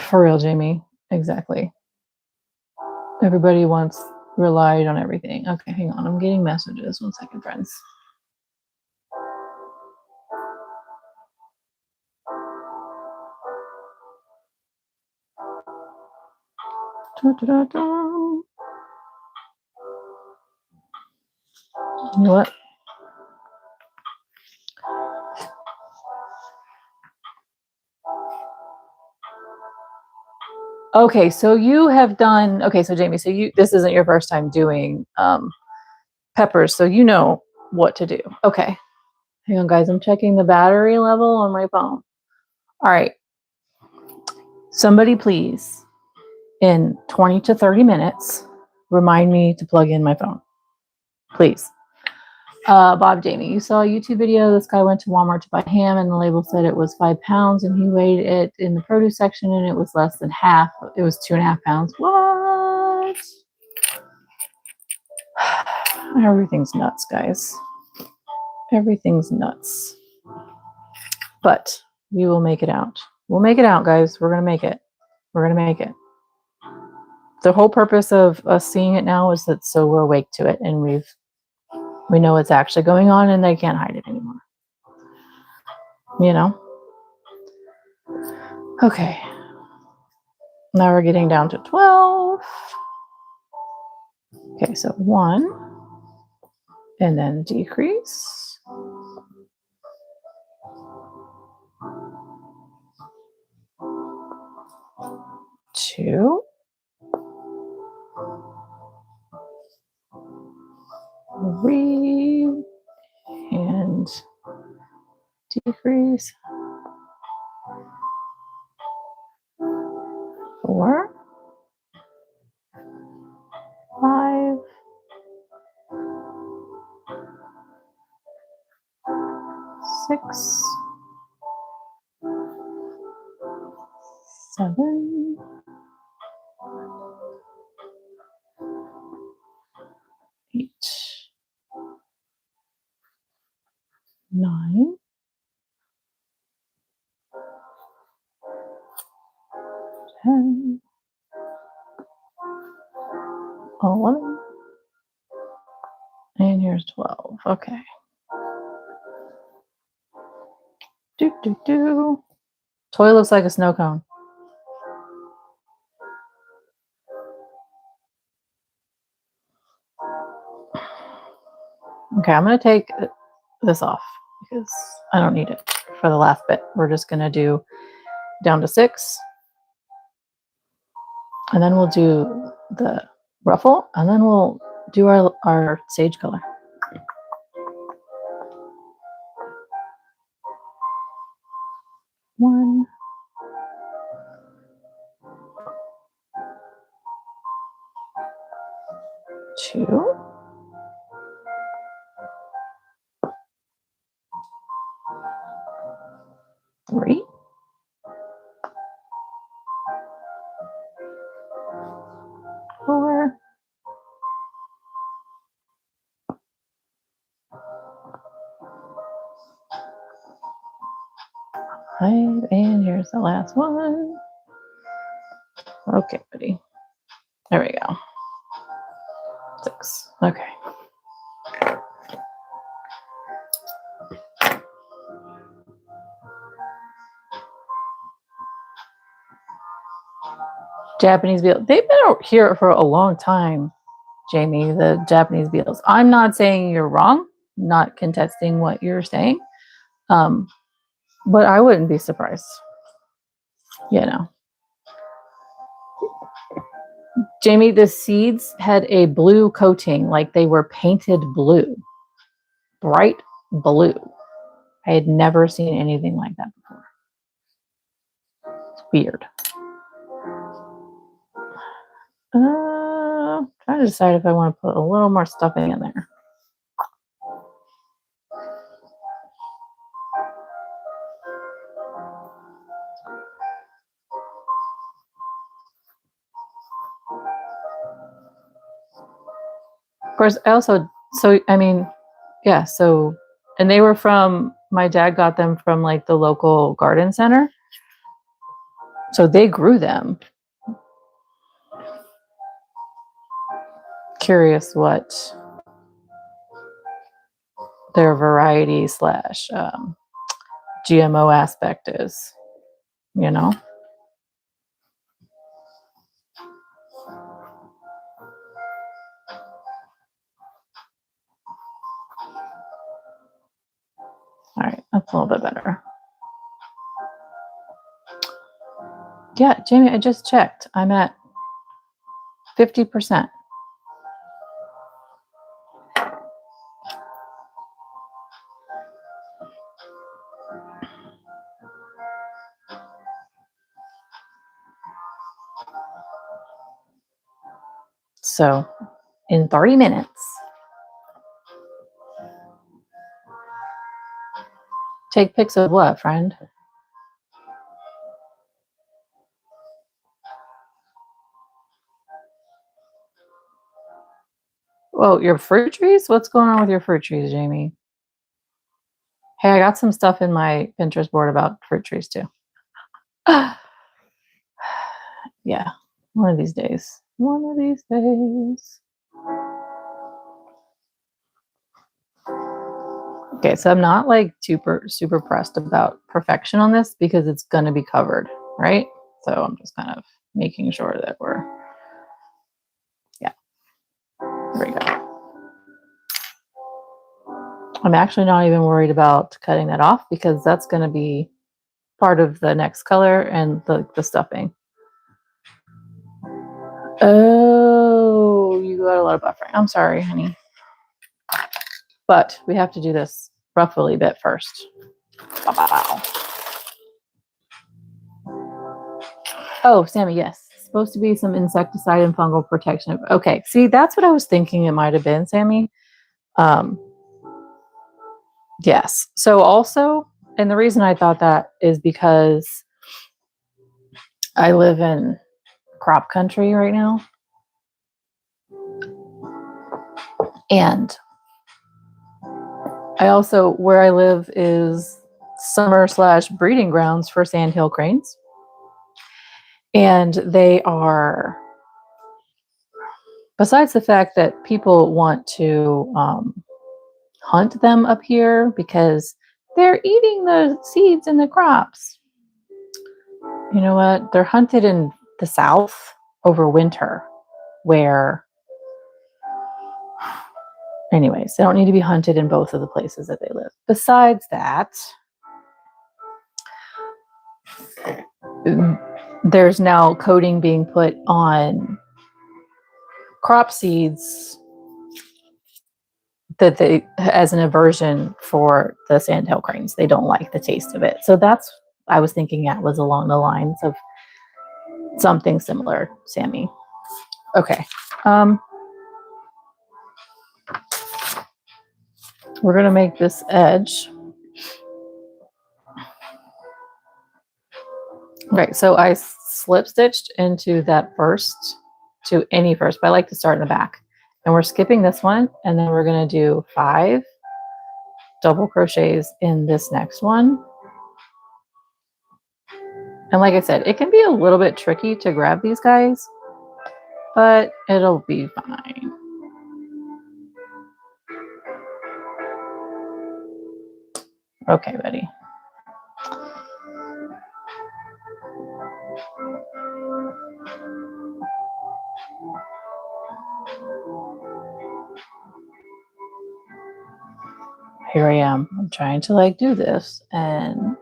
For real, Jamie. Exactly. Everybody once relied on everything. Okay, hang on. I'm getting messages. 1 second, friends. You know what? Okay, so you have done, okay, so Jamie, so this isn't your first time doing peppers, so you know what to do. Okay. Hang on, guys. I'm checking the battery level on my phone. All right. Somebody please, in 20 to 30 minutes, remind me to plug in my phone. Please. Bob Jamie, you saw a YouTube video. This guy went to Walmart to buy ham and the label said it was 5 pounds and he weighed it in the produce section and it was less than half. It was 2.5 pounds. What? Everything's nuts, guys. Everything's nuts. But we will make it out. We'll make it out, guys. We're going to make it. We're going to make it. The whole purpose of us seeing it now is that so we're awake to it and we know what's actually going on and they can't hide it anymore. You know? Okay. Now we're getting down to 12. Okay, so 1 and then decrease. 2, three, and decrease, 4, 5, 6, 7, 8, 9, 10, 11, and here's 12. Okay. Toy looks like a snow cone. Okay, I'm going to take this off because I don't need it for the last bit. We're just going to do down to 6. And then we'll do the ruffle. And then we'll do our sage color. One, 2, 3, 4, 5, and here's the last one. Okay, buddy. There we go. 6. Okay. Japanese beetles. They've been out here for a long time, Jamie, the Japanese beetles. I'm not saying you're wrong, not contesting what you're saying. But I wouldn't be surprised. You know. Jamie, the seeds had a blue coating, like they were painted blue. Bright blue. I had never seen anything like that before. It's weird. Trying to decide if I want to put a little more stuffing in there. Of course, I also, and they were from, my dad got them from like the local garden center. So they grew them. Curious what their variety / GMO aspect is, you know? All right, that's a little bit better. Yeah, Jamie, I just checked. I'm at 50%. So in 30 minutes, take pics of what, friend? Oh, your fruit trees? What's going on with your fruit trees, Jamie? Hey, I got some stuff in my Pinterest board about fruit trees too. Yeah, one of these days. One of these days. Okay, so I'm not like super pressed about perfection on this because it's going to be covered, right? So I'm just kind of making sure that yeah, there we go. I'm actually not even worried about cutting that off because that's going to be part of the next color and the stuffing. Oh, you got a lot of buffering. I'm sorry, honey. But we have to do this ruffly bit first. Bow. Oh, Sammy, yes. It's supposed to be some insecticide and fungal protection. Okay, see, that's what I was thinking it might have been, Sammy. Um, yes. So also, and the reason I thought that is because I live in crop country right now. And I also, where I live is summer / breeding grounds for sandhill cranes. And they are, besides the fact that people want to hunt them up here because they're eating the seeds in the crops. You know what? They're hunted in the South over winter, where, anyways, they don't need to be hunted in both of the places that they live. Besides that, there's now coating being put on crop seeds that they, as an aversion for the sandhill cranes. They don't like the taste of it. So that's, I was thinking that was along the lines of something similar, Sammy. Okay. We're going to make this edge. Right. So I slip stitched into that first, to any first, but I like to start in the back. And we're skipping this one. And then we're going to do 5 double crochets in this next one. And like I said, it can be a little bit tricky to grab these guys, but it'll be fine. Okay, buddy. Here I am. I'm trying to like do this and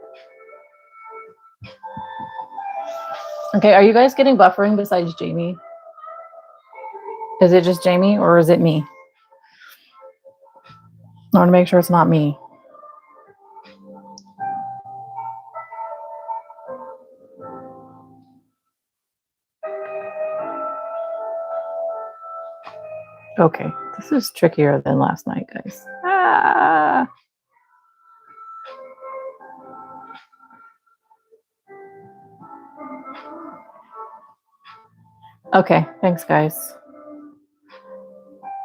okay, are you guys getting buffering besides Jamie? Is it just Jamie or is it me? I want to make sure it's not me. Okay, this is trickier than last night, guys. Ah. Okay, thanks, guys.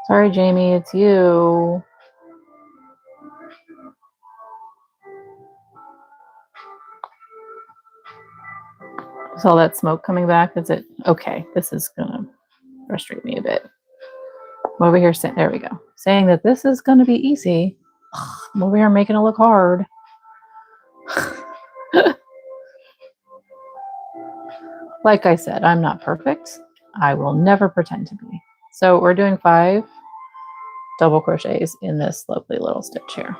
Sorry, Jamie, it's you. Is all that smoke coming back? Is it? Okay, this is going to frustrate me a bit. I'm over here saying, there we go. Saying that this is going to be easy. I'm over here making it look hard. Like I said, I'm not perfect. I will never pretend to be. So we're doing 5 double crochets in this lovely little stitch here.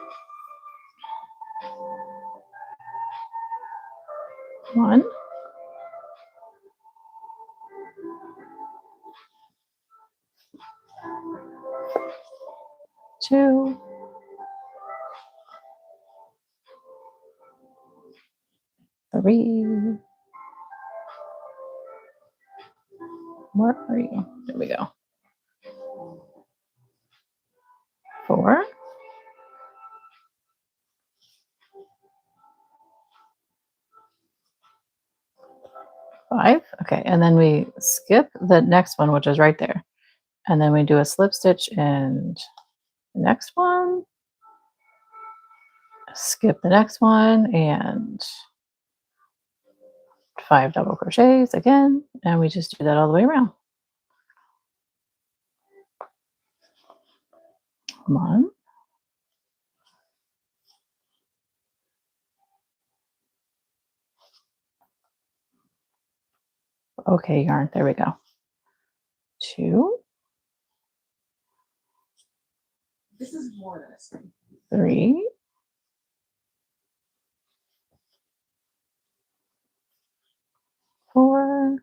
1, 2, 3. Where are you? There we go. 4. 5. Okay, and then we skip the next one, which is right there. And then we do a slip stitch in the next one. Skip the next one and 5 double crochets again. And we just do that all the way around. Come on. Okay, yarn. There we go. 2. This is more than a string. 3. 4.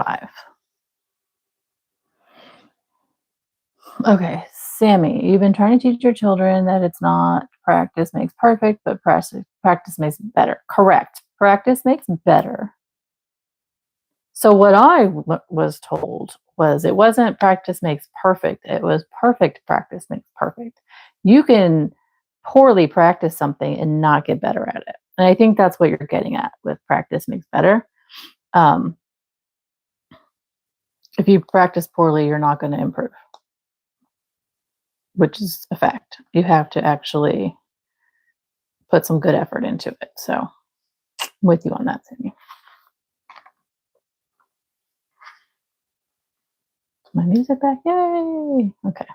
5. Okay, Sammy, you've been trying to teach your children that it's not practice makes perfect, but practice makes better. Correct. Practice makes better. So what I was told was it wasn't practice makes perfect. It was perfect practice makes perfect. You can poorly practice something and not get better at it. And I think that's what you're getting at with practice makes better. Um, if you practice poorly, you're not going to improve, which is a fact. You have to actually put some good effort into it. So I'm with you on that, Sammy. My music back. Yay. Okay.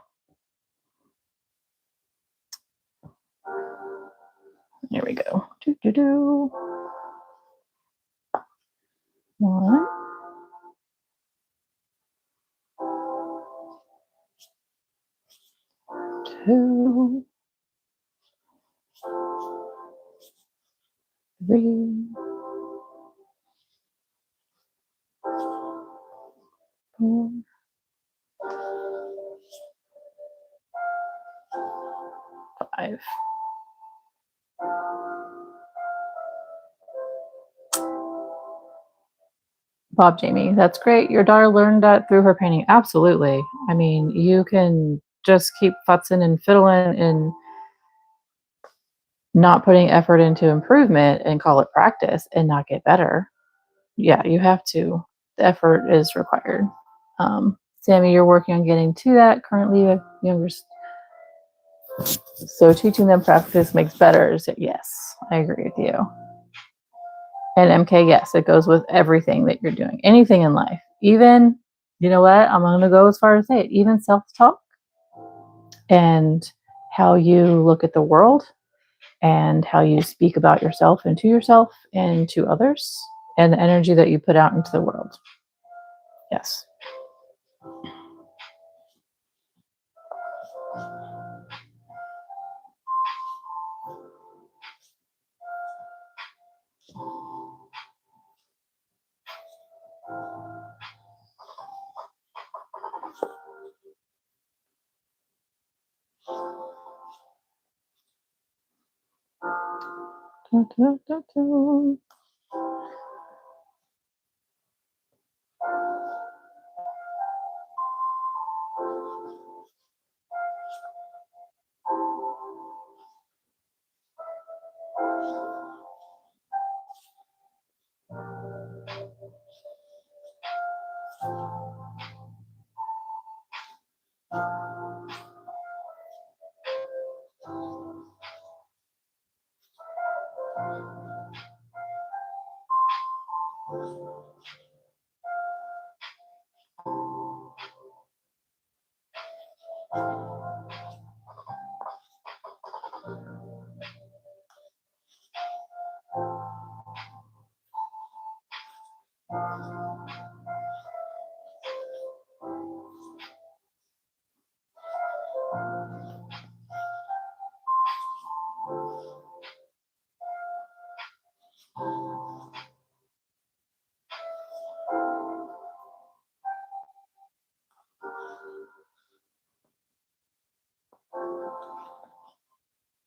Here we go. Do, do, do. 1, 2, 3, 4, 5. Bob Jamie, that's great. Your daughter learned that through her painting. Absolutely. I mean, you can just keep futzing and fiddling and not putting effort into improvement and call it practice and not get better. Yeah, you have to. The effort is required. Sammy, you're working on getting to that. Currently, you have younger. So teaching them practice makes better. Yes, I agree with you. And MK, yes, it goes with everything that you're doing, anything in life. Even, you know what? I'm going to go as far as say it, even self-talk and how you look at the world and how you speak about yourself and to others and the energy that you put out into the world. Yes. Da, da, da, da.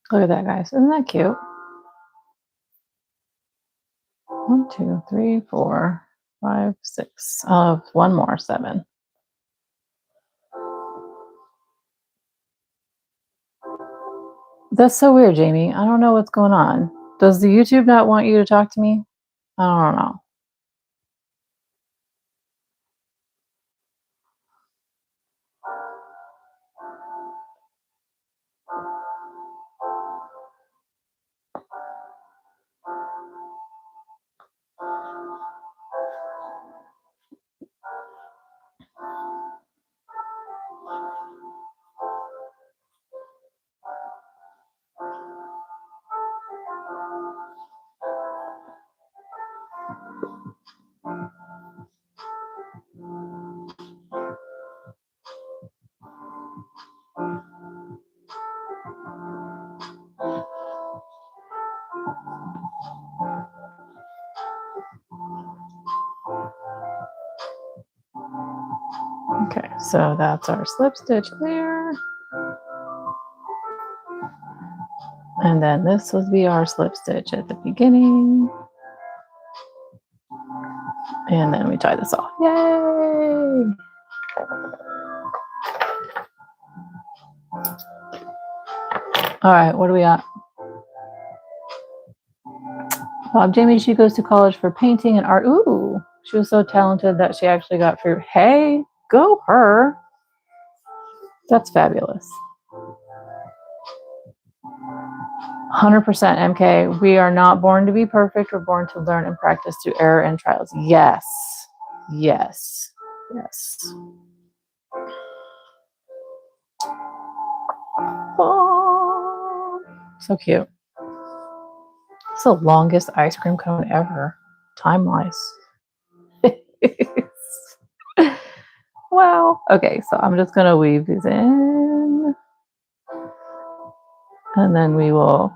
Look at that, guys. Isn't that cute? 1, 2, 3, 4, 5, 6. One more, 7. That's so weird, Jamie. I don't know what's going on. Does the YouTube not want you to talk to me? I don't know. Okay, so that's our slip stitch there. And then this will be our slip stitch at the beginning. And then we tie this off. Yay! All right, what do we got? Jamie, she goes to college for painting and art. Ooh, she was so talented that she actually got free. Hey, go her. That's fabulous. 100% MK. We are not born to be perfect. We're born to learn and practice through error and trials. Yes. Yes. Yes. Oh, so cute. It's the longest ice cream cone ever, time-wise. Wow. Okay, so I'm just going to weave these in. And then we will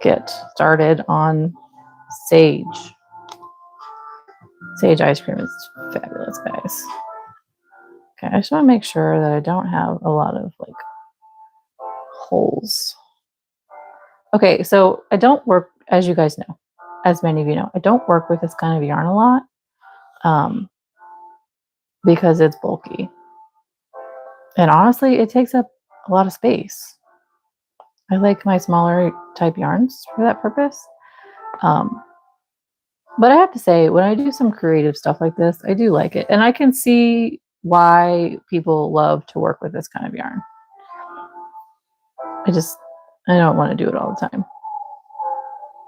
get started on sage. Sage ice cream is fabulous, guys. Okay, I just want to make sure that I don't have a lot of like holes. Okay, so I don't work, as you guys know, as many of you know, I don't work with this kind of yarn a lot because it's bulky. And honestly, it takes up a lot of space. I like my smaller type yarns for that purpose. But I have to say, when I do some creative stuff like this, I do like it. And I can see why people love to work with this kind of yarn. I don't want to do it all the time.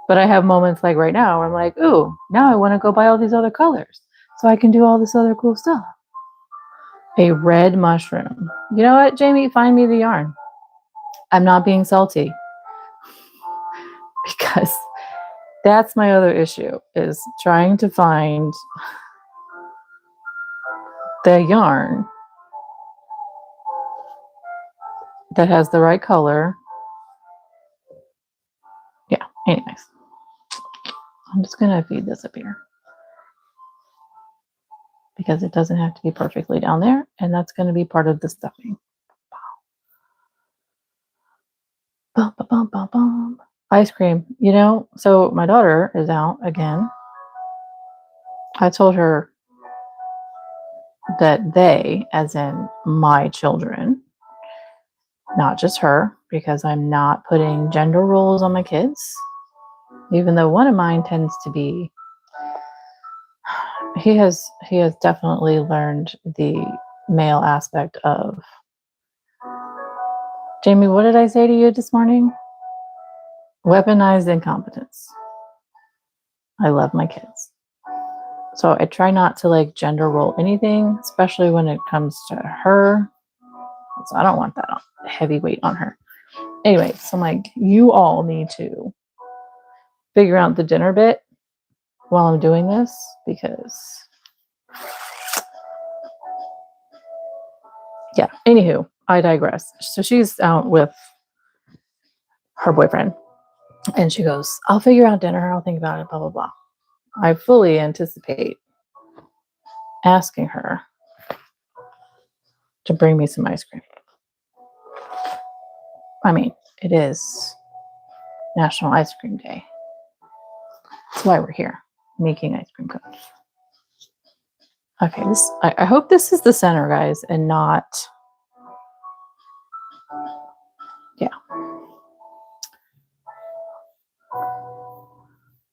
But I have moments like right now where I'm like, ooh, now I want to go buy all these other colors so I can do all this other cool stuff. A red mushroom. You know what, Jamie? Find me the yarn. I'm not being salty because that's my other issue, is trying to find the yarn that has the right color. Yeah, anyways. I'm just going to feed this up here because it doesn't have to be perfectly down there, and that's going to be part of the stuffing. Bum, bum, bum, bum, bum. Ice cream, you know, so my daughter is out again. I told her that they, as in my children, not just her, because I'm not putting gender roles on my kids, even though one of mine tends to be, he has definitely learned the male aspect of. Jamie, what did I say to you this morning? Weaponized incompetence. I love my kids. So I try not to like gender role anything, especially when it comes to her. So I don't want that heavy weight on her. Anyway, so I'm like, you all need to figure out the dinner bit while I'm doing this, because yeah, anywho, I digress. So she's out with her boyfriend and she goes, I'll figure out dinner. I'll think about it, blah, blah, blah. I fully anticipate asking her to bring me some ice cream. I mean, it is National Ice Cream Day. That's why we're here, making ice cream cones. Okay, I hope this is the center, guys, and not, yeah.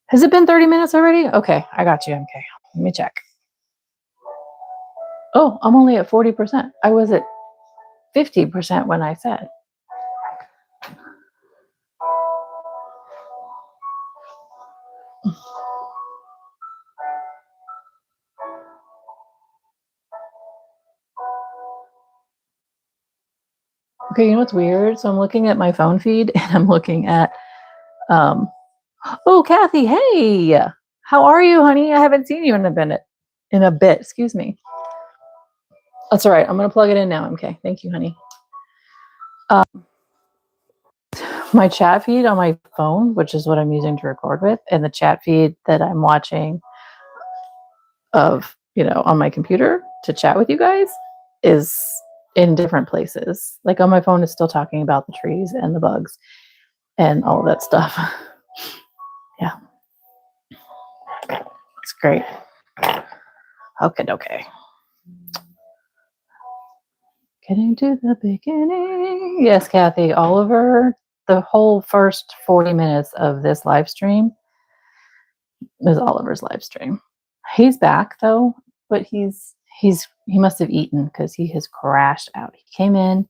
Has it been 30 minutes already? Okay, I got you, MK. Let me check. Oh, I'm only at 40%. I was at 50% when I said. Okay, you know what's weird? So I'm looking at my phone feed and I'm looking at, oh, Kathy, hey, how are you, honey? I haven't seen you in a bit, excuse me. That's all right. I'm going to plug it in now, MK. Thank you, honey. My chat feed on my phone, which is what I'm using to record with, and the chat feed that I'm watching of, on my computer to chat with you guys is in different places. Like on my phone, it's still talking about the trees and the bugs and all of that stuff. Yeah. It's great. Okay. Getting to the beginning. Yes, Kathy, Oliver, the whole first 40 minutes of this live stream is Oliver's live stream. He's back though, but he must have eaten because he has crashed out. He came in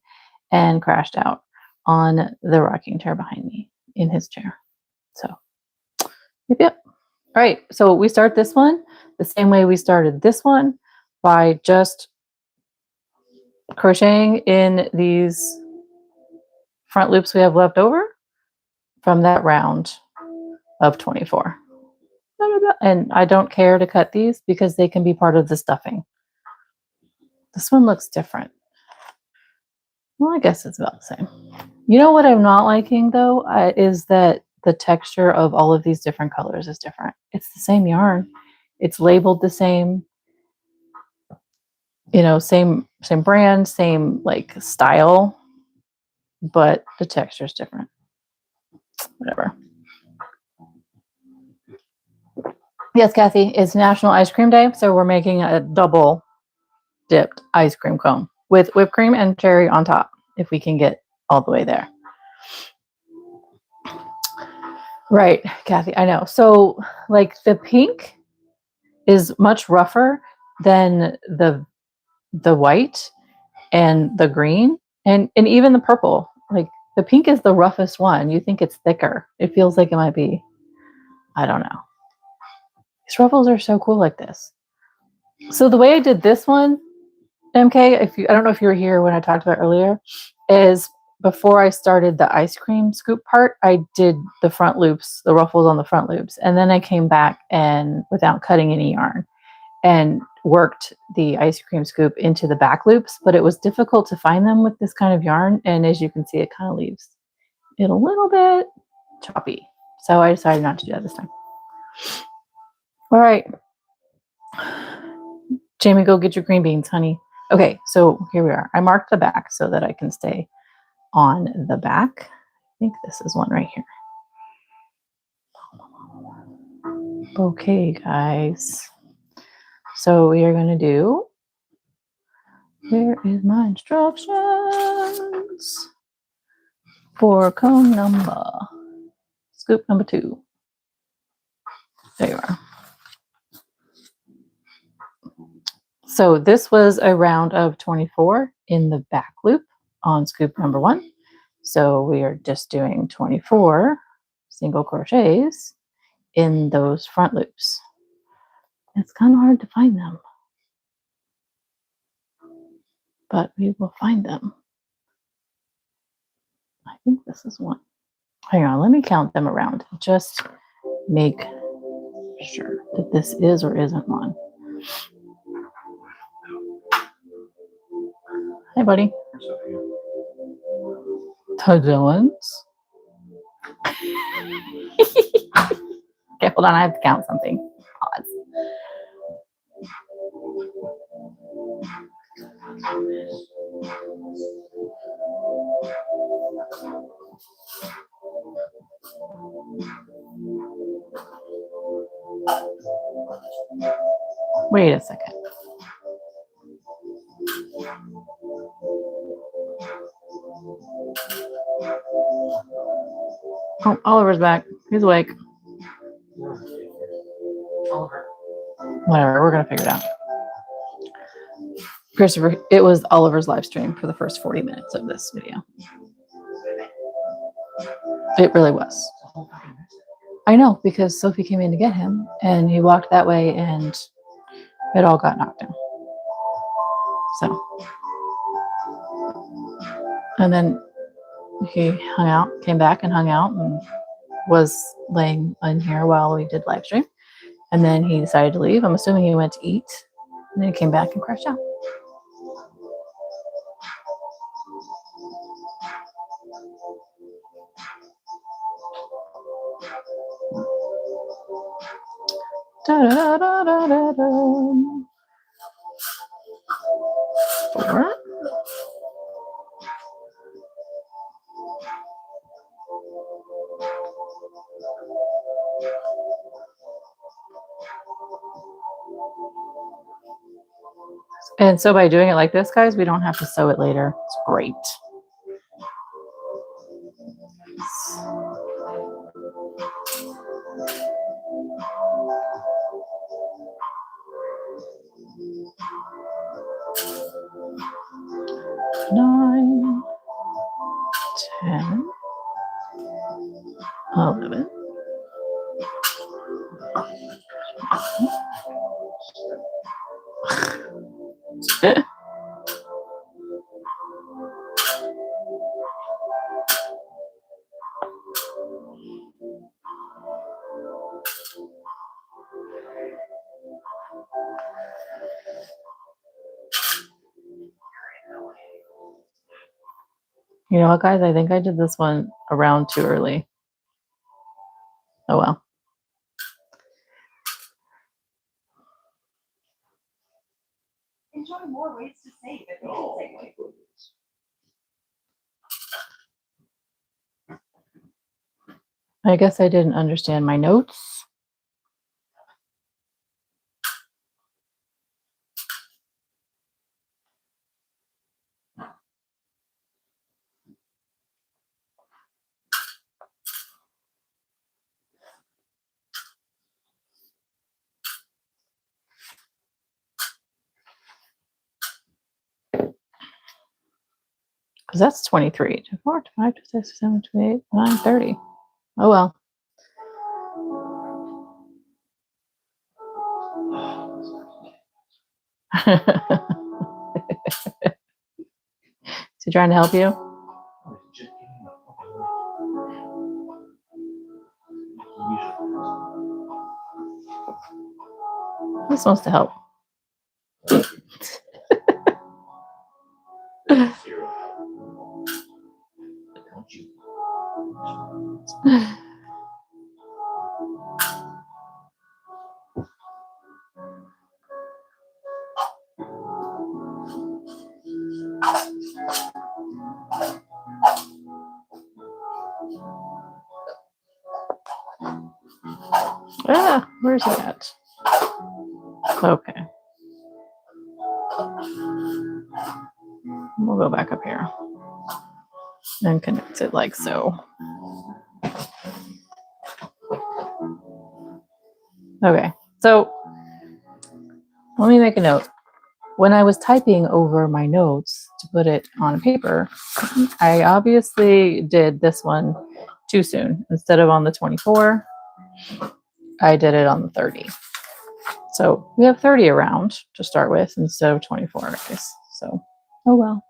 and crashed out on the rocking chair behind me in his chair. So, yep. All right, so we start this one the same way we started this one, by just crocheting in these front loops we have left over from that round of 24. And I don't care to cut these because they can be part of the stuffing. This one looks different. Well, I guess it's about the same. You know what I'm not liking though, is that the texture of all of these different colors is different. It's the same yarn. It's labeled the same, same brand, same like style, but the texture is different. Whatever. Yes, Kathy, it's National Ice Cream Day, so we're making a double dipped ice cream cone with whipped cream and cherry on top, if we can get all the way there. Right, Kathy, I know. So like the pink is much rougher than the white and the green and even the purple. Like the pink is the roughest one. You think it's thicker. It feels like it might be, I don't know. These ruffles are so cool like this. So the way I did this one, MK, I don't know if you were here when I talked about earlier, is before I started the ice cream scoop part, I did the front loops, the ruffles on the front loops. And then I came back and without cutting any yarn and worked the ice cream scoop into the back loops, but it was difficult to find them with this kind of yarn. And as you can see, it kind of leaves it a little bit choppy. So I decided not to do that this time. All right. Jamie, go get your green beans, honey. Okay, so here we are. I marked the back so that I can stay on the back. I think this is one right here. Okay, guys. So we are going to do, where is my instructions for cone number, scoop number 2. There you are. So this was a round of 24 in the back loop on scoop number 1. So we are just doing 24 single crochets in those front loops. It's kind of hard to find them, but we will find them. I think this is one. Hang on, let me count them around. Just make sure that this is or isn't one. Hey, buddy. The villains. Okay, hold on. I have to count something. Pause. Wait a second. Oh, Oliver's back. He's awake. Whatever, we're gonna figure it out. Christopher, it was Oliver's live stream for the first 40 minutes of this video. It really was. I know, because Sophie came in to get him and he walked that way and it all got knocked down. So, and then he hung out, came back and hung out and was laying in here while we did live stream. And then he decided to leave. I'm assuming he went to eat and then he came back and crashed out. Da, da, da, da, da, da. 4. And so by doing it like this, guys, we don't have to sew it later. It's great. Nine, 10, 11. You know what, guys? I think I did this one around too early. Oh well. Enjoy more ways to save if you can save money. I guess I didn't understand my notes. Because that's 23. 4, 5, 6, 7, 28, 9, 30. Oh well. Is he trying to help you? He's supposed to help. Ah, where's he at? Okay. We'll go back up here and connect it like so. Okay, so let me make a note. When I was typing over my notes to put it on paper, I obviously did this one too soon. Instead of on the 24, I did it on the 30. So we have 30 around to start with instead of 24, guys. So, oh well.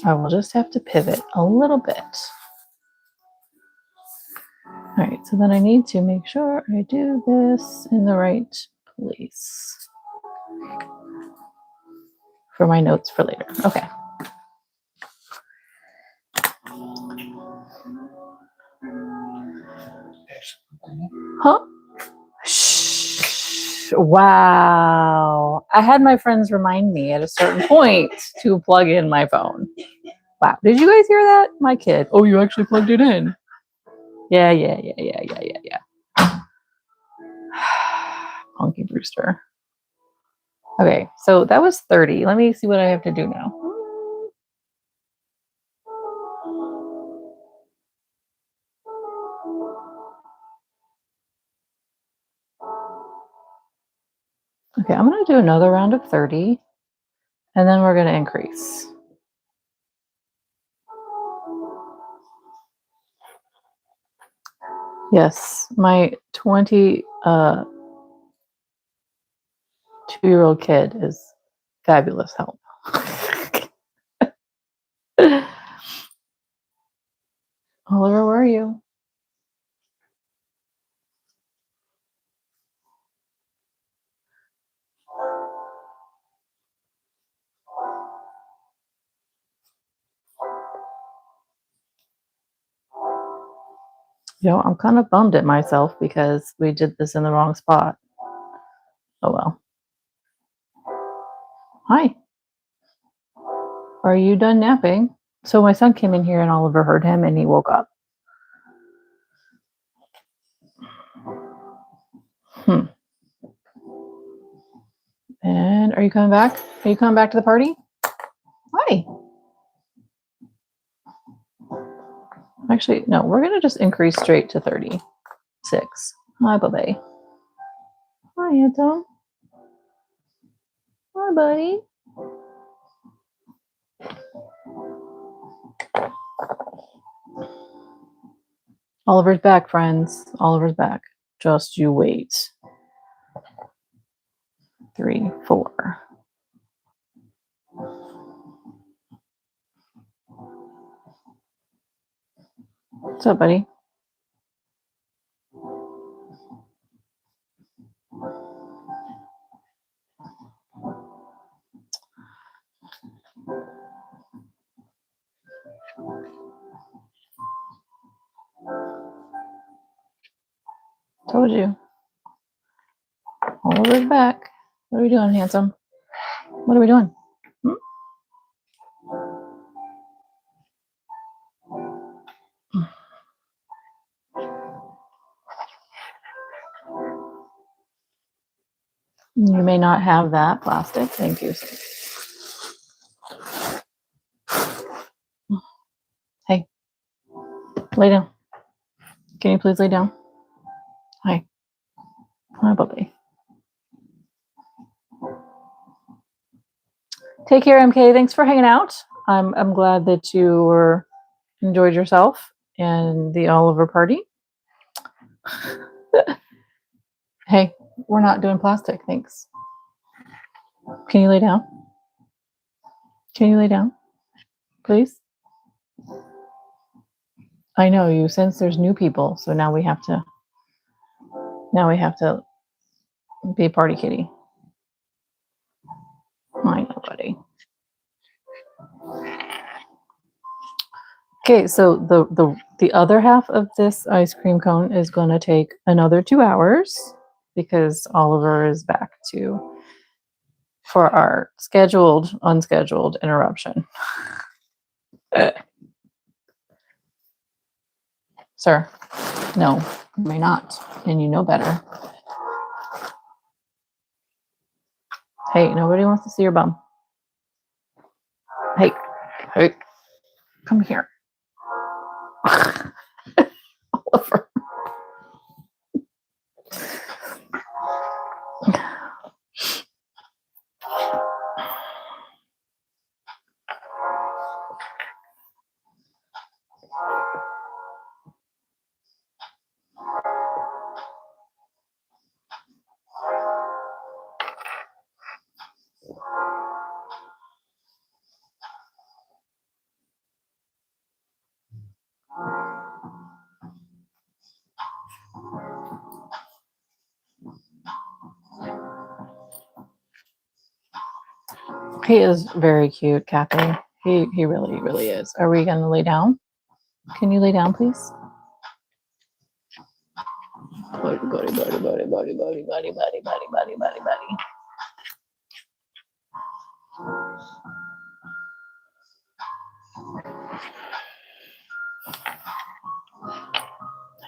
I will just have to pivot a little bit. All right, so then I need to make sure I do this in the right place for my notes for later. Okay. Huh? Shh. Wow. I had my friends remind me at a certain point to plug in my phone. Wow. Did you guys hear that? My kid. Oh, you actually plugged it in. Yeah. Punky Brewster. Okay, so that was 30. Let me see what I have to do now. Okay, I'm going to do another round of 30, and then we're going to increase. Yes, my 22-year-old kid is fabulous help. Oliver, where are you? You know, I'm kind of bummed at myself because we did this in the wrong spot. Oh well. Hi. Are you done napping? So my son came in here and Oliver heard him and he woke up. And are you coming back? Are you coming back to the party? Hi. Actually, no, we're going to just increase straight to 36. Hi, Bubby. Hi, Anton. Hi, buddy. Oliver's back, friends. Oliver's back. Just you wait. 3, 4. What's up, buddy? Told you. Oliver's back. What are we doing, handsome? What are we doing? You may not have that plastic. Thank you. Hey, lay down. Can you please lay down? Hi. Hi, Bubby. Take care, MK. Thanks for hanging out. I'm glad that you enjoyed yourself and the Oliver party. Hey, we're not doing plastic. Thanks. Can you lay down? Can you lay down, please? I know you sense there's new people, so now we have to be party kitty. I know, buddy. Okay, so the other half of this ice cream cone is going to take another 2 hours because Oliver is back for our unscheduled interruption. Sir, no, you may not, and you know better. Hey, nobody wants to see your bum. Hey, come here. Oliver. He is very cute, Kathy. He really, really is. Are we gonna lay down? Can you lay down, please? Buddy.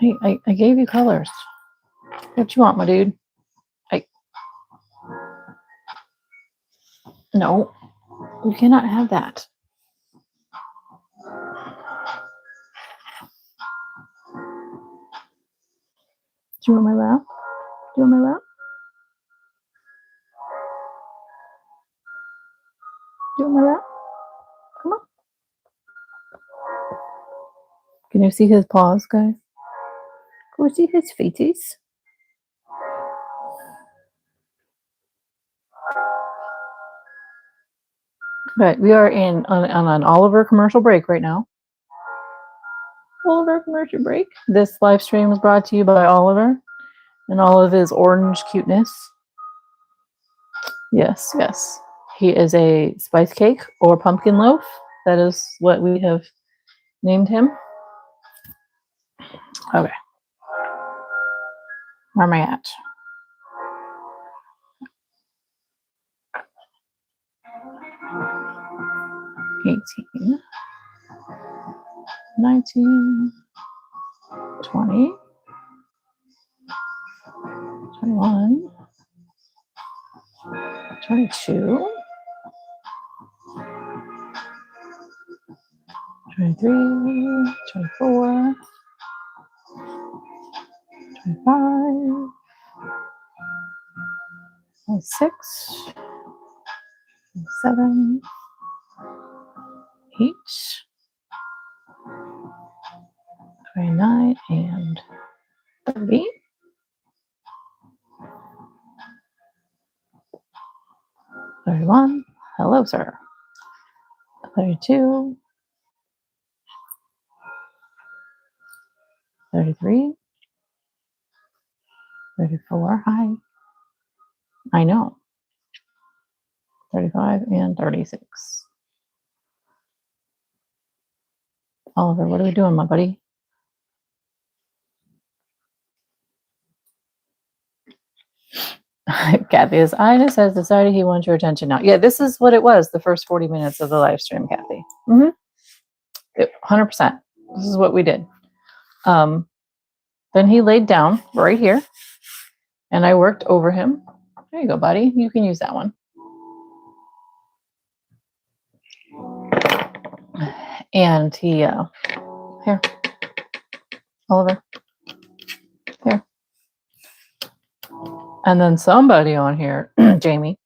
Hey, I gave you colors. What you want, my dude? No, you cannot have that. Do you want my lap? Do you want my lap? Do you want my lap? Come on. Can you see his paws, guys? Can you see his feeties? Right, we are on an Oliver commercial break right now. Oliver commercial break. This live stream is brought to you by Oliver and all of his orange cuteness. Yes. He is a spice cake or pumpkin loaf. That is what we have named him. Okay, Where am I at? 18, 19, 20, 21, 22, 23, 24, 25, 26, 27, 8, 29, and 30. 31. Hello, sir. 32. 33. 34. Hi. I know. 35 and 36. Oliver, what are we doing, my buddy? Kathy, Ines has decided he wants your attention now. Yeah, this is what it was, the first 40 minutes of the live stream, Kathy. 100%. This is what we did. Then he laid down right here, and I worked over him. There you go, buddy. You can use that one. And he, here, Oliver, here. And then somebody on here, Jamie,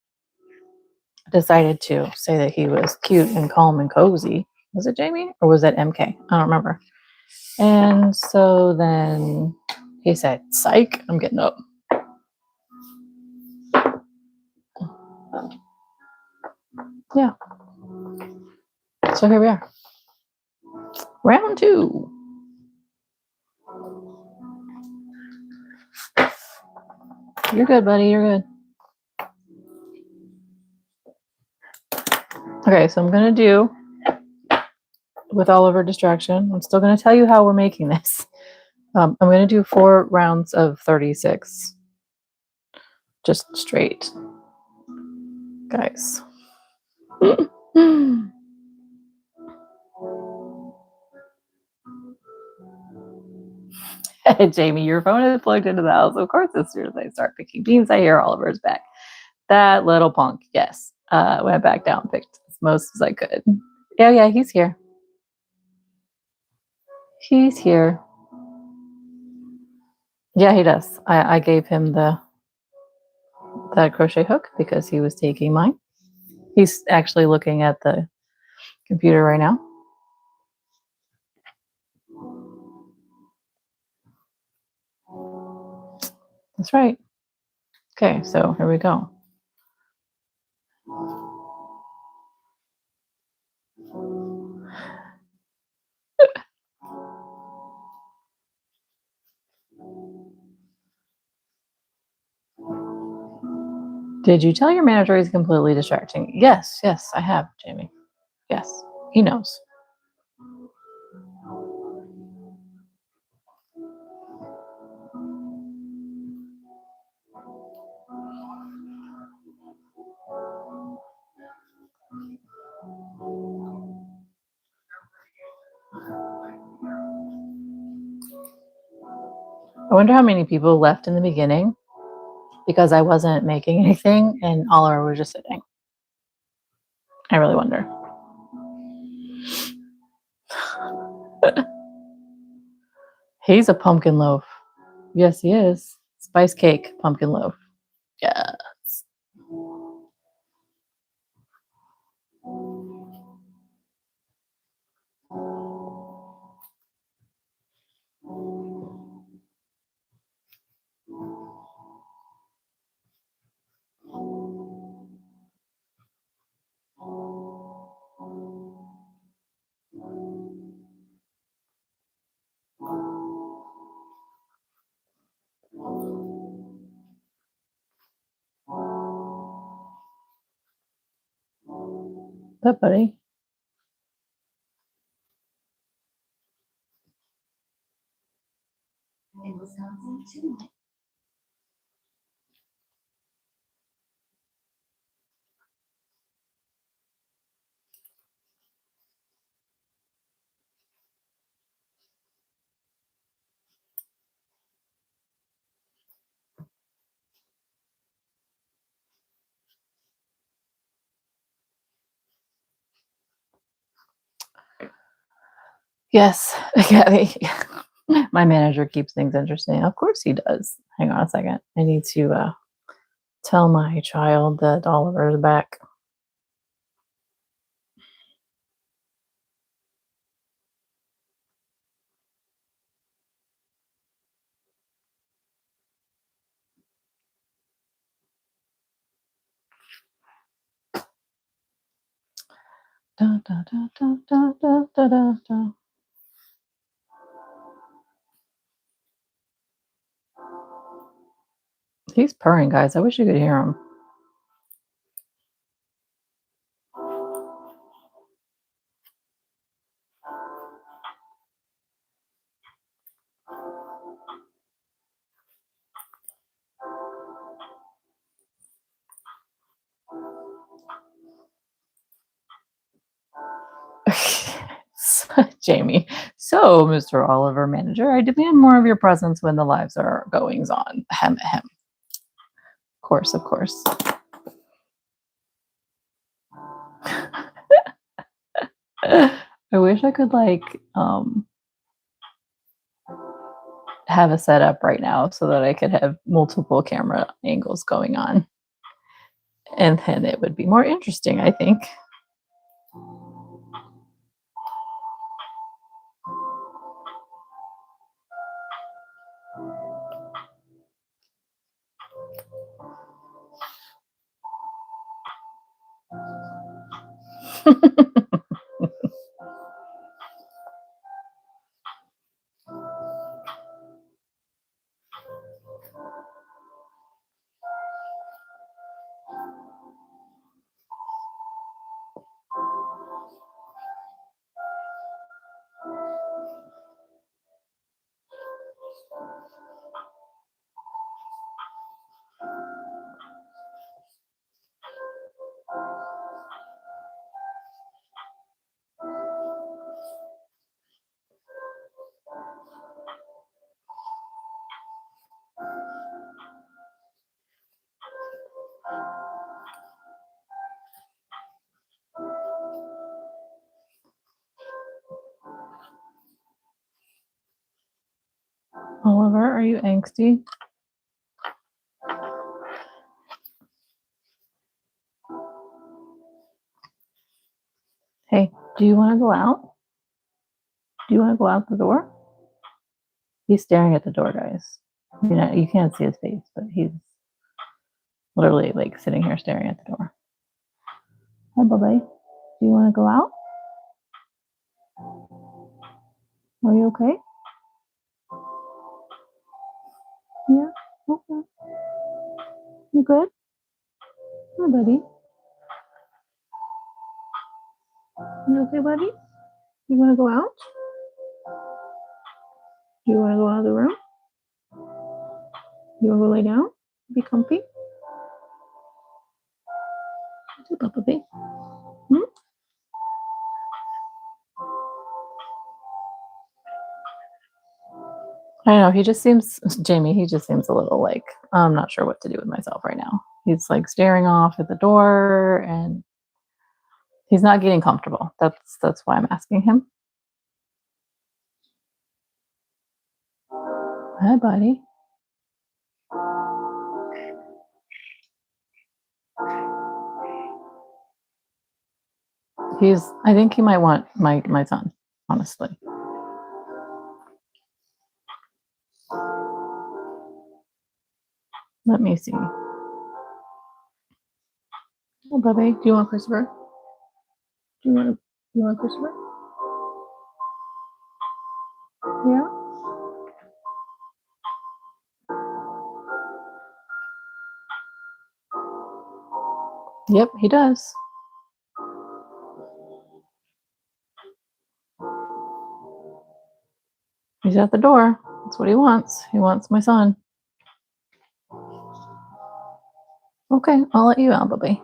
decided to say that he was cute and calm and cozy. Was it Jamie or was it MK? I don't remember. And so then he said, psych, I'm getting up. Yeah. So here we are. Round 2. You're good, buddy. You're good. Okay, so I'm going to do, with Oliver distraction, I'm still going to tell you how we're making this. I'm going to do 4 rounds of 36. Just straight. Guys. Jamie, your phone is plugged into the house. Of course, as soon as I start picking beans, I hear Oliver's back. That little punk, yes. Went back down, picked as most as I could. Yeah, he's here. He's here. Yeah, he does. I gave him that crochet hook because he was taking mine. He's actually looking at the computer right now. That's right. Okay, so here we go. Did you tell your manager he's completely distracting? Yes, I have, Jamie. Yes, he knows. I wonder how many people left in the beginning because I wasn't making anything and Oliver was just sitting. I really wonder. He's a pumpkin loaf. Yes, he is. Spice cake, pumpkin loaf. Yes. What, buddy? It was something too. Yes, Gabby. My manager keeps things interesting. Of course he does. Hang on a second. I need to tell my child that Oliver is back. Da, da, da, da, da, da, da, da, da. He's purring, guys. I wish you could hear him. Jamie. So, Mr. Oliver Manager, I demand more of your presence when the lives are goings on. Ahem, ahem. Of course, of course. I wish I could like have a setup right now so that I could have multiple camera angles going on. And then it would be more interesting, I think. Oliver, are you angsty? Hey, do you want to go out? Do you want to go out the door? He's staring at the door, guys. You know, you can't see his face, but he's literally like sitting here staring at the door. Hi, Bubba. Do you want to go out? Are you okay? Yeah. Okay. You good? Hi, buddy. You okay, buddy? You want to go out? Do you want to go out of the room? You want to go lay down? Be comfy? Hey, Bubba. Hmm? I don't know. He just seems, Jamie, he just seems a little like, I'm not sure what to do with myself right now. He's like staring off at the door and he's not getting comfortable. That's why I'm asking him. Hi, buddy. I think he might want my son, honestly. Let me see. Oh, Bubby, do you want Christopher? Do you want Christopher? Yeah? Yep, he does. He's at the door. That's what he wants. He wants my son. Okay, I'll let you out, Bubby.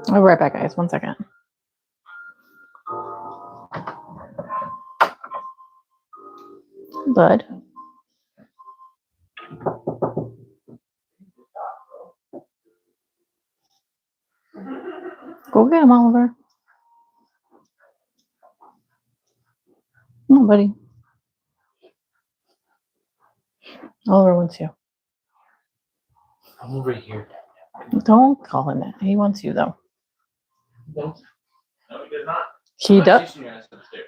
I'll be right back, guys. 1 second. Bud. Go get him, Oliver. Come on, buddy. Oliver wants you. I'm over here. Don't call him that. He wants you, though. No, he did not. He I'm does. chasing your ass upstairs.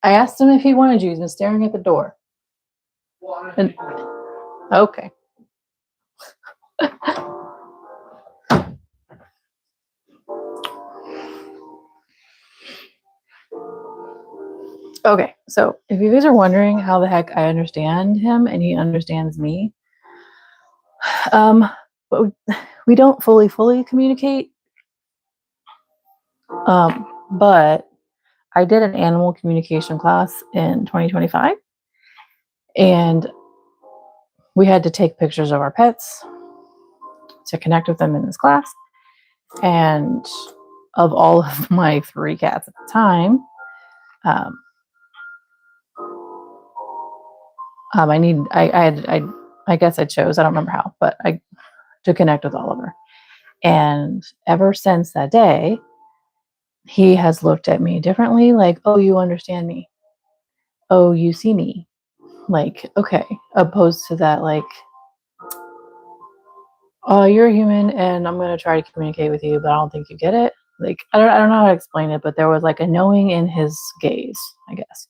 I asked him if he wanted you. He's been staring at the door. Well, I'm And- not Okay. Okay, so if you guys are wondering how the heck I understand him and he understands me, but we don't fully communicate. But I did an animal communication class in 2025, and we had to take pictures of our pets to connect with them in this class. And of all of my 3 cats at the time, I guess I chose, I don't remember how, but to connect with Oliver. And ever since that day, he has looked at me differently, like, oh, you understand me. Oh, you see me. Like, okay. Opposed to that, like, oh, you're a human and I'm going to try to communicate with you, but I don't think you get it. Like, I don't know how to explain it, but there was like a knowing in his gaze, I guess.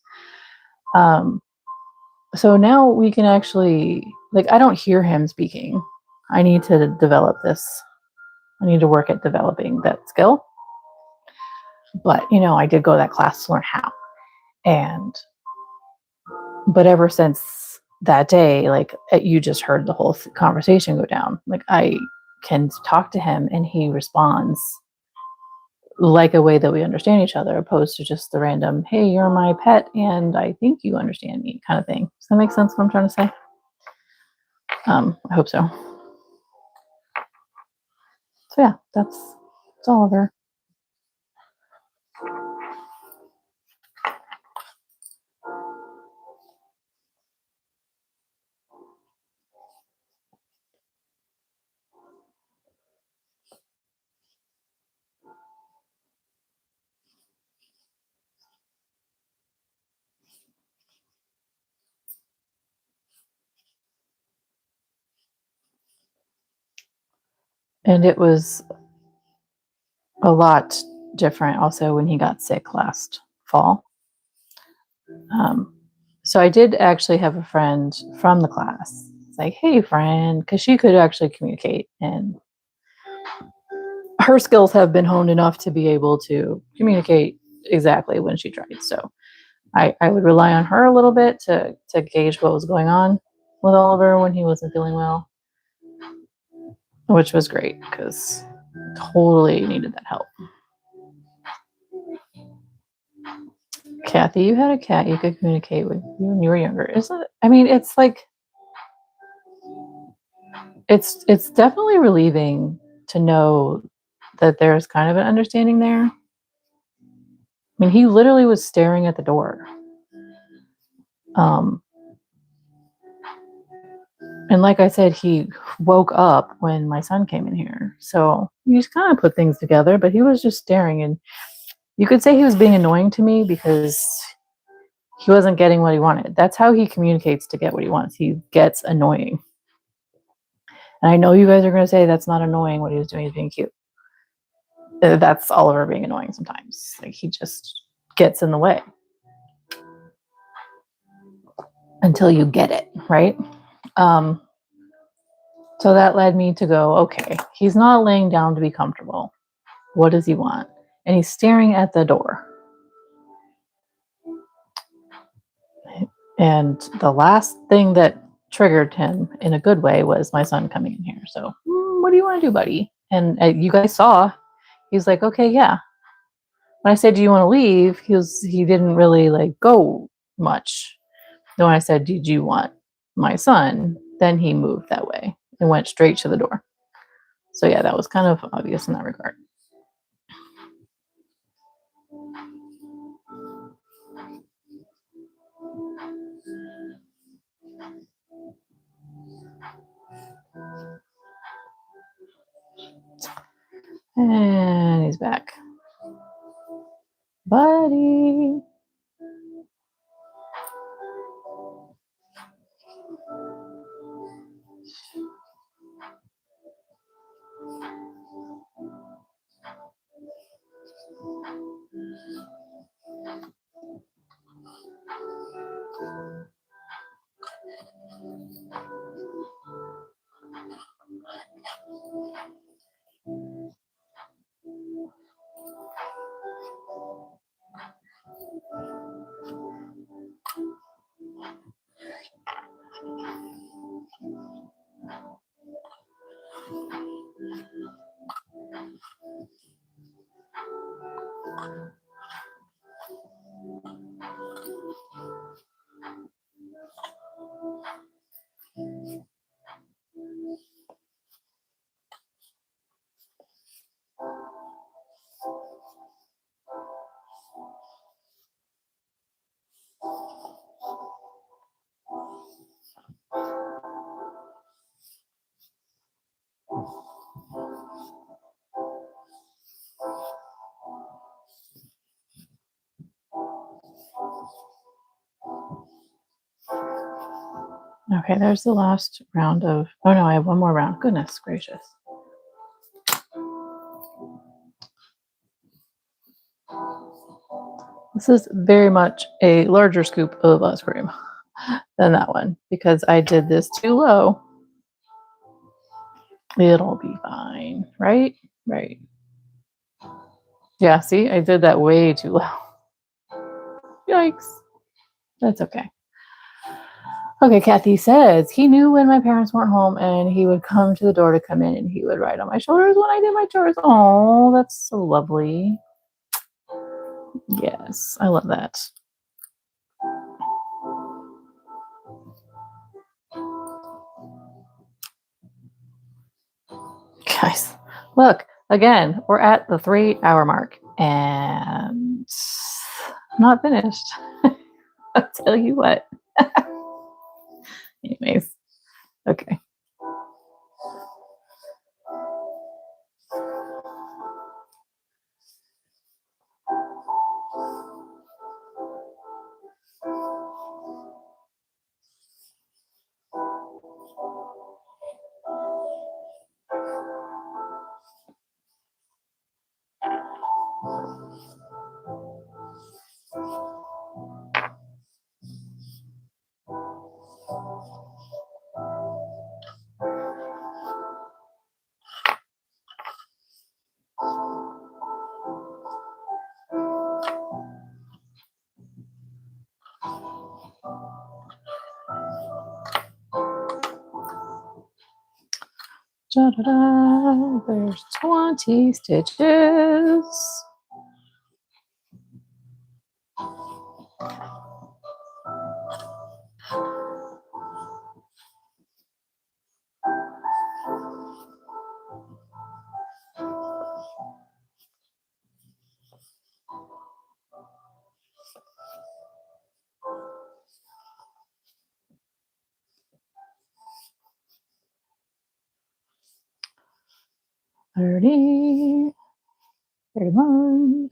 So now we can actually, like, I don't hear him speaking. I need to develop this. I need to work at developing that skill. But, I did go to that class to learn how. But ever since that day, like, you just heard the whole conversation go down. Like, I can talk to him and he responds like a way that we understand each other, opposed to just the random, hey, you're my pet and I think you understand me kind of thing. Does that make sense what I'm trying to say? I hope so. So yeah, that's Oliver. And it was a lot different also when he got sick last fall. So I did actually have a friend from the class. It's like, hey, friend, because she could actually communicate, and her skills have been honed enough to be able to communicate exactly when she tried. So I would rely on her a little bit to gauge what was going on with Oliver when he wasn't feeling well, which was great because totally needed that help. Kathy, you had a cat you could communicate with when you were younger. Isn't it? I mean, it's like, it's definitely relieving to know that there's kind of an understanding there. I mean, he literally was staring at the door. And like I said, he woke up when my son came in here. So he just kind of put things together, but he was just staring. And you could say he was being annoying to me because he wasn't getting what he wanted. That's how he communicates to get what he wants. He gets annoying. And I know you guys are going to say that's not annoying. What he was doing is being cute. That's Oliver being annoying sometimes. Like, he just gets in the way until you get it, right? So that led me to go, okay, he's not laying down to be comfortable. What does he want? And he's staring at the door. And the last thing that triggered him in a good way was my son coming in here. So, what do you want to do, buddy? And you guys saw, he's like, okay, yeah. When I said, do you want to leave? He didn't really like go much. Then when I said, did you want my son? Then he moved that way and went straight to the door. So yeah, that was kind of obvious in that regard. And he's back. ready. Okay, there's the last round of, oh no, I have one more round. Goodness gracious. This is very much a larger scoop of ice cream than that one because I did this too low. It'll be fine, right? Right. Yeah, see, I did that way too low. Yikes. That's okay. Okay, Kathy says he knew when my parents weren't home and he would come to the door to come in and he would ride on my shoulders when I did my chores. Oh, that's so lovely. Yes, I love that. Guys, look, again, we're at the 3-hour mark and I'm not finished. I'll tell you what. Anyways, okay. Da-da-da, there's 20 stitches. Thirty, 31,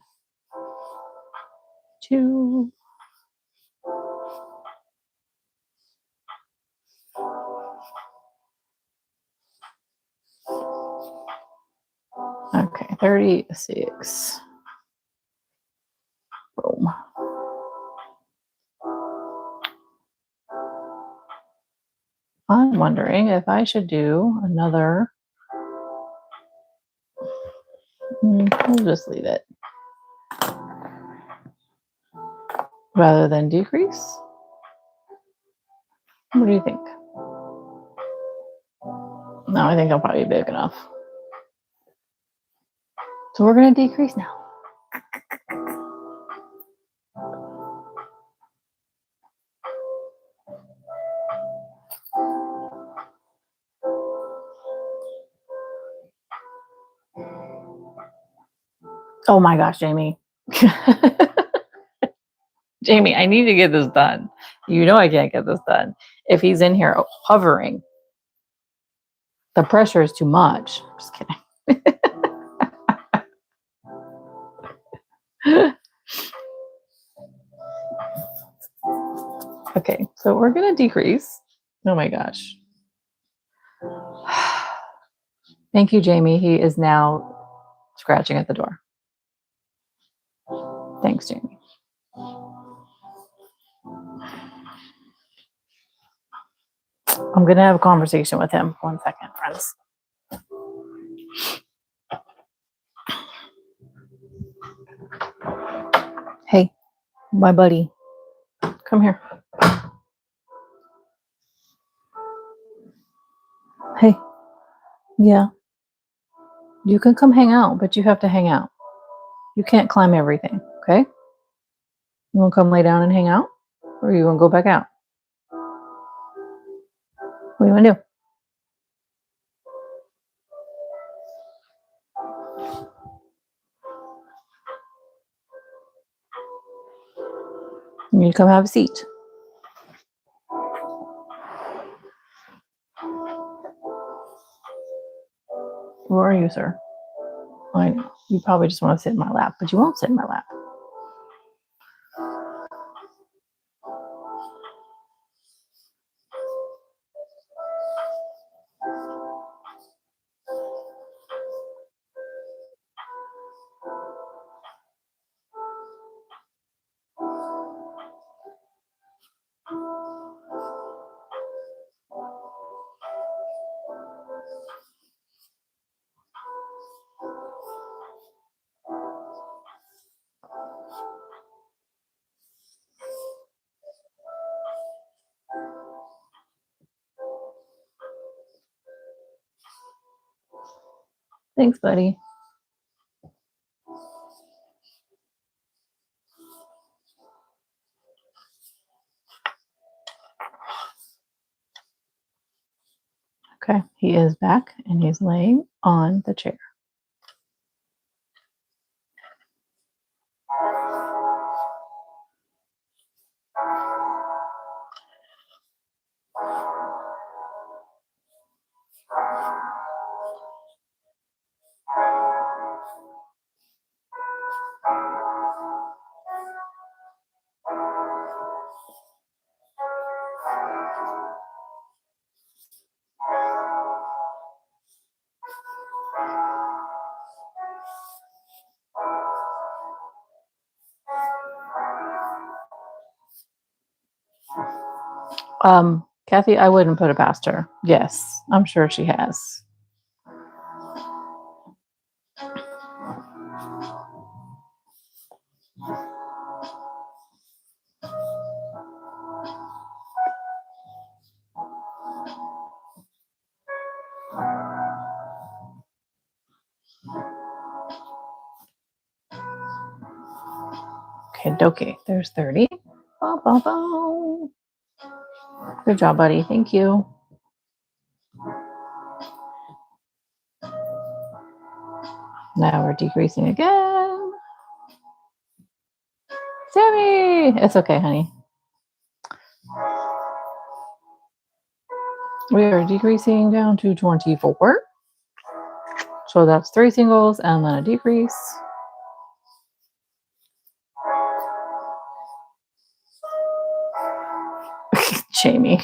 2. Okay, 36. Boom. I'm wondering if I should do another. We'll just leave it. Rather than decrease? What do you think? No, I think I'll probably be big enough. So we're going to decrease now. Oh my gosh, Jamie. Jamie, I need to get this done. You know I can't get this done. If he's in here hovering, the pressure is too much. Just kidding. Okay, so we're gonna decrease. Oh my gosh. Thank you, Jamie. He is now scratching at the door. Thanks, Jamie. I'm gonna have a conversation with him. 1 second, friends. Hey, my buddy. Come here. Hey. Yeah. You can come hang out, but you have to hang out. You can't climb everything, okay? You wanna come lay down and hang out? Or you wanna go back out? What do you wanna do? You need to come have a seat. Where are you, sir? I know. You probably just want to sit in my lap, but you won't sit in my lap. Thanks, buddy. Okay, he is back and he's laying on the chair. Kathy, I wouldn't put it past her. Yes, I'm sure she has. Okay, dokie. There's 30. Ba, ba, ba. Good job, buddy. Thank you. Now we're decreasing again. Sammy! It's okay, honey. We are decreasing down to 24. So that's 3 singles and then a decrease. Jamie.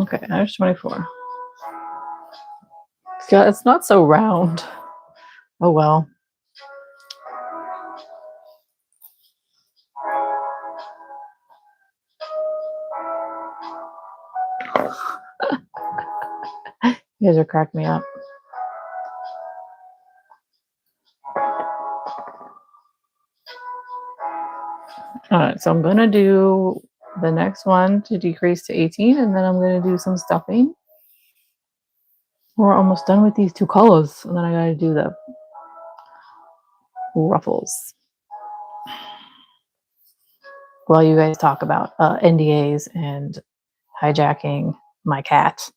Okay, there's 24. Yeah, it's not so round. Oh well. You guys are cracking me up. All right, so I'm gonna do the next one to decrease to 18, and then I'm gonna do some stuffing. We're almost done with these two colors, and then I gotta do the ruffles. While you guys talk about NDAs and hijacking my cat.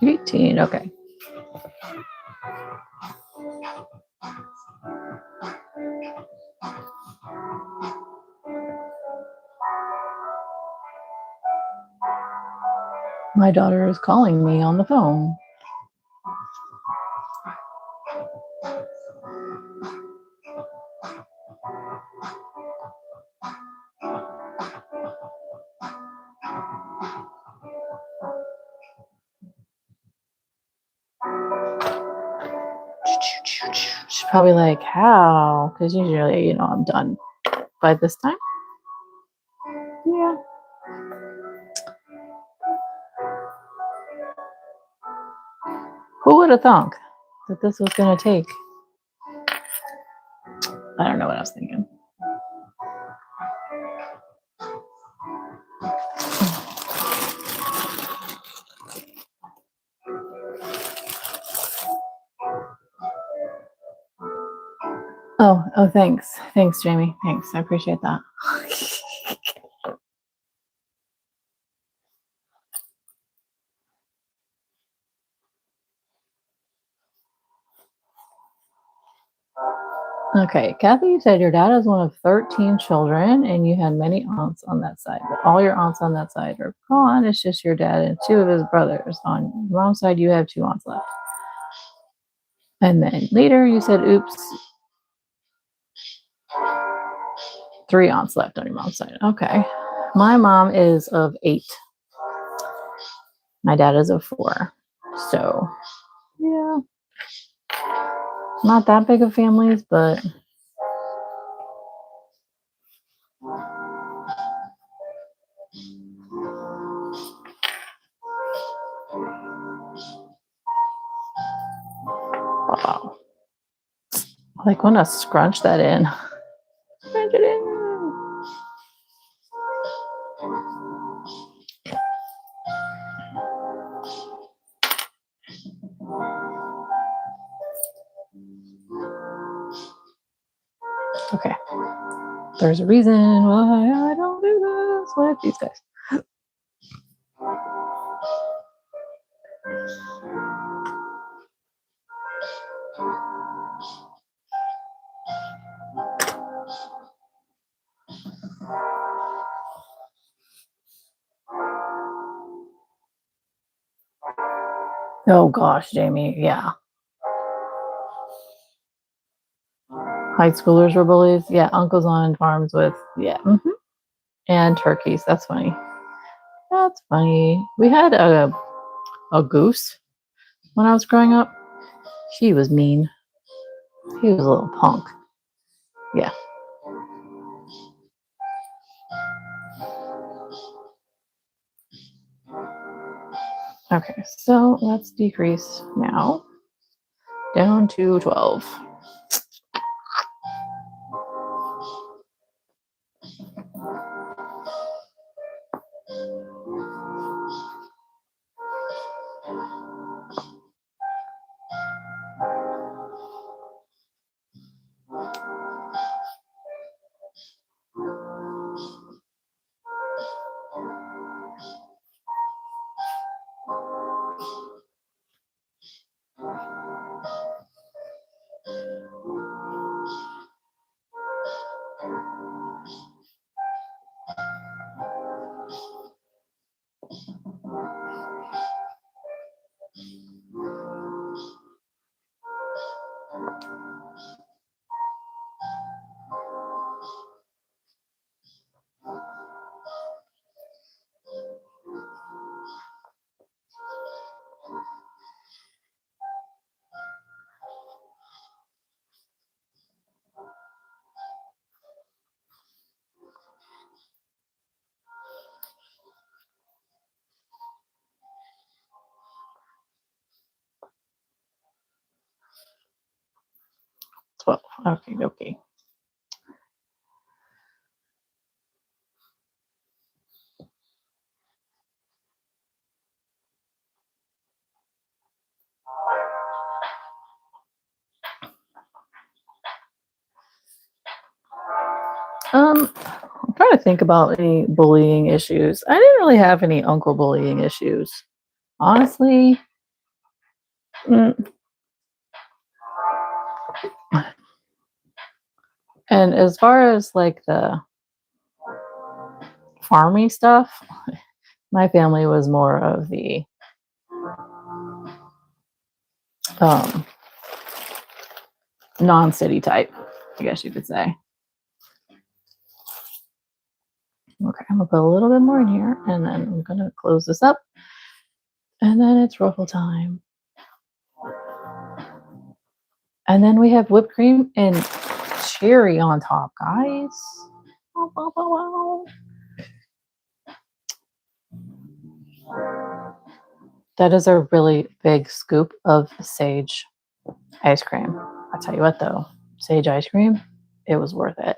$18, okay. My daughter is calling me on the phone. She's probably like, how? Because usually, I'm done by this time. Yeah. Who would have thunk that this was going to take? I don't know what I was thinking. Oh, thanks. Thanks, Jamie. Thanks. I appreciate that. Okay, Kathy, you said your dad is one of 13 children and you had many aunts on that side, but all your aunts on that side are gone. It's just your dad and two of his brothers. On your mom's side, you have two aunts left. And then later you said, oops, three aunts left on your mom's side. Okay. My mom is of 8. My dad is of 4. So, yeah. Not that big of families, but wow. I like want to scrunch that in. Scrunch it in. Okay. There's a reason why I don't do this with these guys. Oh gosh, Jamie, yeah. High schoolers were bullies. Yeah, uncles on farms with, yeah. And turkeys. That's funny. That's funny. We had a goose when I was growing up. He was mean. He was a little punk. Yeah. Okay, so let's decrease now down to 12. Okay, okay. I'm trying to think about any bullying issues. I didn't really have any uncle bullying issues. Honestly, mm, and as far as like the farmy stuff, my family was more of the um, non-city type, I guess you could say. Okay, I'm gonna put a little bit more in here, and then I'm gonna close this up, and then it's ruffle time. And then we have whipped cream and cherry on top, guys. Wow, wow, wow, wow. That is a really big scoop of sage ice cream. I'll tell you what though, sage ice cream, it was worth it.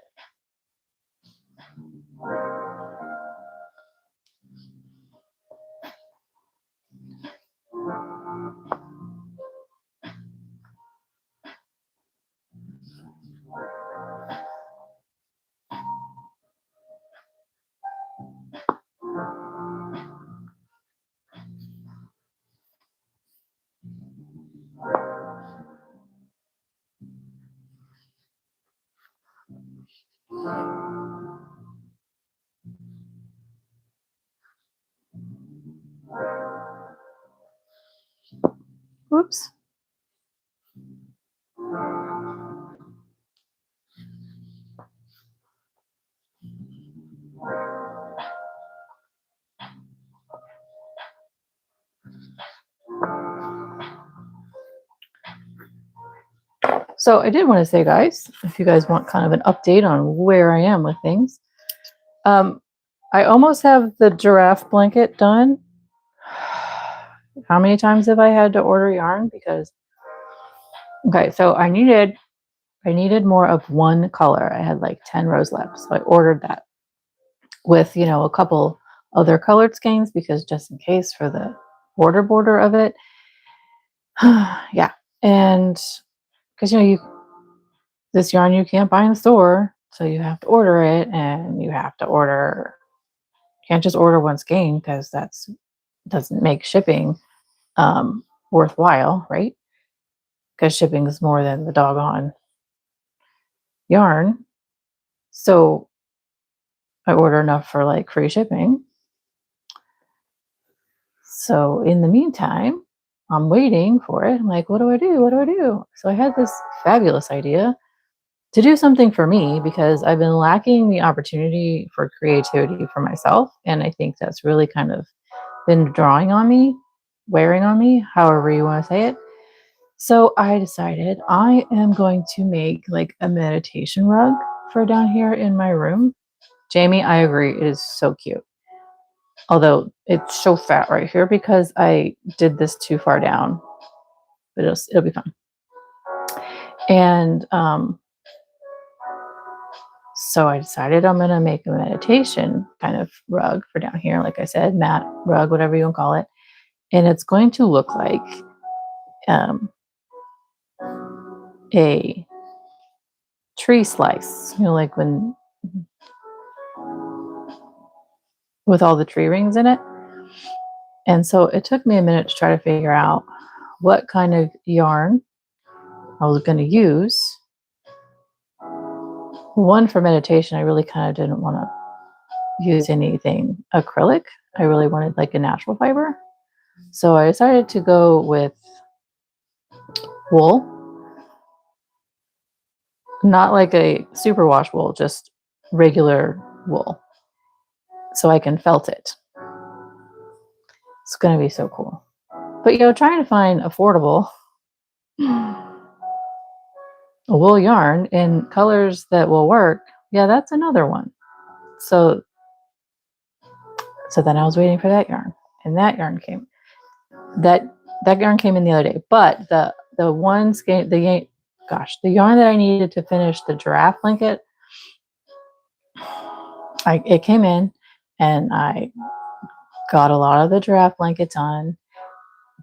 Oops. So I did want to say, guys, if you guys want kind of an update on where I am with things, I almost have the giraffe blanket done. How many times have I had to order yarn? Because okay, so I needed more of one color. I had like 10 rows left, so I ordered that with a couple other colored skeins because just in case for the border of it. Yeah, and because this yarn you can't buy in the store, so you have to order it, and you have to order. Can't just order one skein because that's doesn't make shipping worthwhile, right? Because shipping is more than the doggone yarn. So I order enough for like free shipping. So in the meantime, I'm waiting for it. I'm like, what do I do? What do I do? So I had this fabulous idea to do something for me because I've been lacking the opportunity for creativity for myself. And I think that's really kind of been drawing on me, wearing on me, however you want to say it. So I decided I am going to make like a meditation rug for down here in my room. Jamie, I agree. It is so cute. Although it's so fat right here because I did this too far down, but it'll be fun. And so I decided I'm going to make a meditation kind of rug for down here. Like I said, mat, rug, whatever you want to call it. And it's going to look like a tree slice, like when with all the tree rings in it. And so it took me a minute to try to figure out what kind of yarn I was going to use. One, for meditation, I really kind of didn't want to use anything acrylic. I really wanted like a natural fiber. So I decided to go with wool, not like a superwash wool, just regular wool, so I can felt it. It's going to be so cool. But trying to find affordable wool in in colors that will work, that's another one. So then I was waiting for that yarn, and that yarn came. That yarn came in the other day. But the yarn that I needed to finish the giraffe blanket, it came in, and I got a lot of the giraffe blankets on.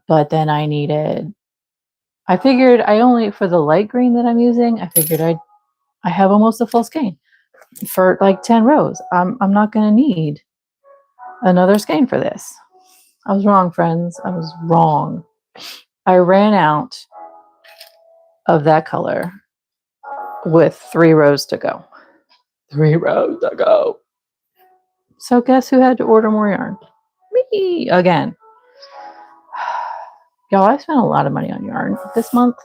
But then I figured I only, for the light green that I'm using, I figured I have almost a full skein for like 10 rows. I'm not going to need another skein for this. I was wrong, friends. I was wrong. I ran out of that color with 3 rows to go. 3 rows to go. So guess who had to order more yarn? Me again. Y'all, I spent a lot of money on yarn this month.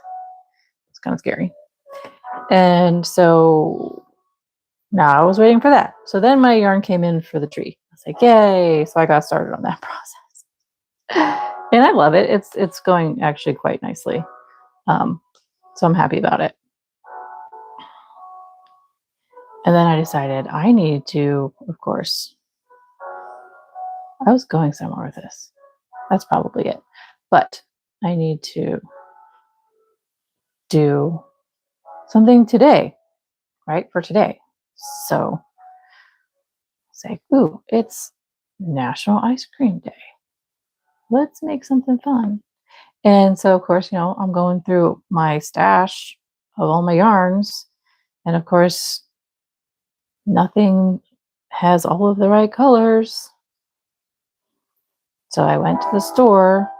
It's kind of scary. And so now I was waiting for that. So then my yarn came in for the tree. I was like, yay. So I got started on that process. And I love it. It's going actually quite nicely. So I'm happy about it. And then I decided I need to, of course, I was going somewhere with this. That's probably it. But I need to do something today, right? For today. So say, ooh, it's National Ice Cream Day. Let's make something fun. And so, of course, I'm going through my stash of all my yarns. And of course, nothing has all of the right colors. So I went to the store,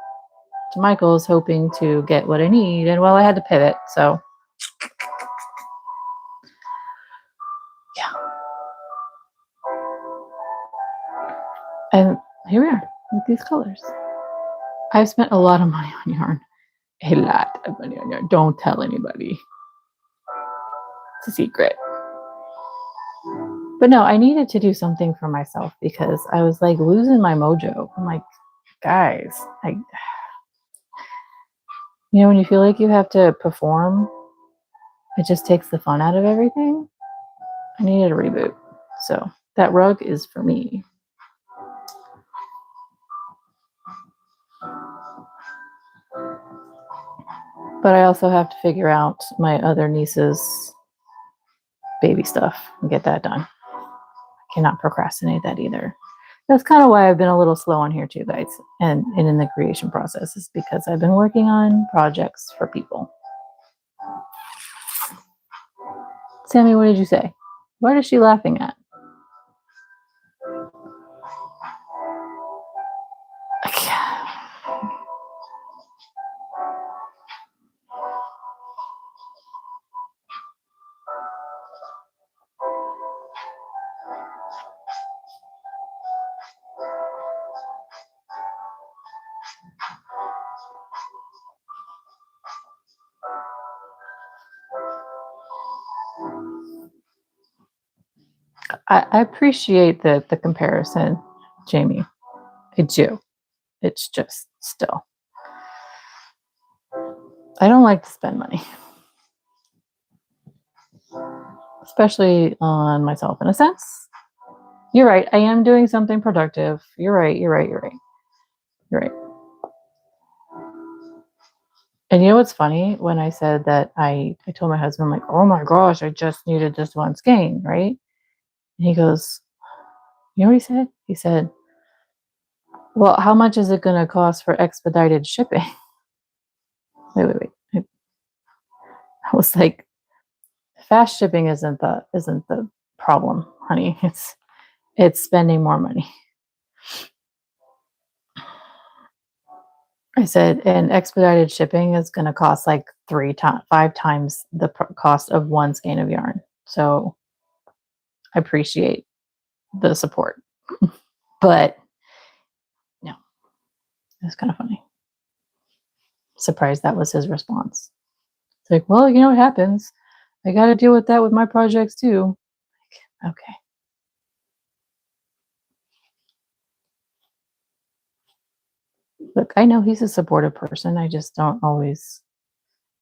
to Michael's, hoping to get what I need. And well, I had to pivot. So yeah. And here we are with these colors. I've spent a lot of money on yarn. A lot of money on yarn. Don't tell anybody. It's a secret. But no, I needed to do something for myself because I was like losing my mojo. I'm like, guys, when you feel like you have to perform, it just takes the fun out of everything. I needed a reboot. So that rug is for me. But I also have to figure out my other niece's baby stuff and get that done. I cannot procrastinate that either. That's kind of why I've been a little slow on here too, guys, and in the creation process, is because I've been working on projects for people. Sammy, what did you say? What is she laughing at? I appreciate the comparison, Jamie. I do. It's just still. I don't like to spend money, especially on myself in a sense. You're right. I am doing something productive. You're right. You're right. You're right. You're right. And you know what's funny? When I said that I told my husband, like, oh my gosh, I just needed this one skein, right? And he goes, you know what he said? He said, well, how much is it going to cost for expedited shipping? Wait. I was like, fast shipping isn't the problem, honey. It's spending more money. I said, and expedited shipping is going to cost like 5 times the cost of one skein of yarn. So I appreciate the support, but no, it's kind of funny. Surprised that was his response. It's like, well, you know what happens? I got to deal with that with my projects too. Like, okay. Look, I know he's a supportive person. I just don't always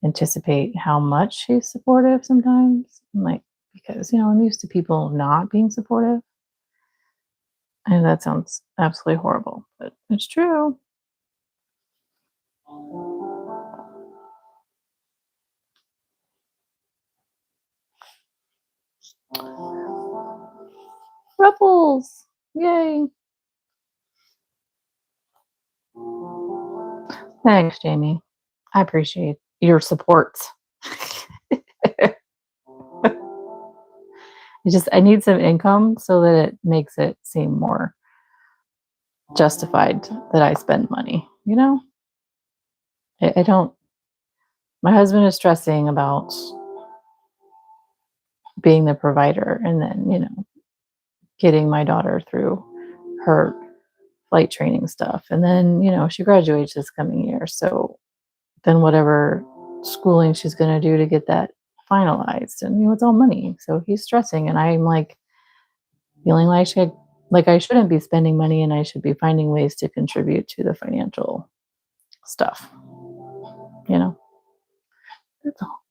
anticipate how much he's supportive sometimes. I'm like, because, I'm used to people not being supportive. And that sounds absolutely horrible, but it's true. Ruffles! Yay! Thanks, Jamie. I appreciate your support. I need some income so that it makes it seem more justified that I spend money, I don't. My husband is stressing about being the provider and then, getting my daughter through her flight training stuff. And then, she graduates this coming year. So then whatever schooling she's going to do to get that finalized. And, it's all money. So he's stressing. And I'm like feeling like I shouldn't be spending money and I should be finding ways to contribute to the financial stuff. That's all.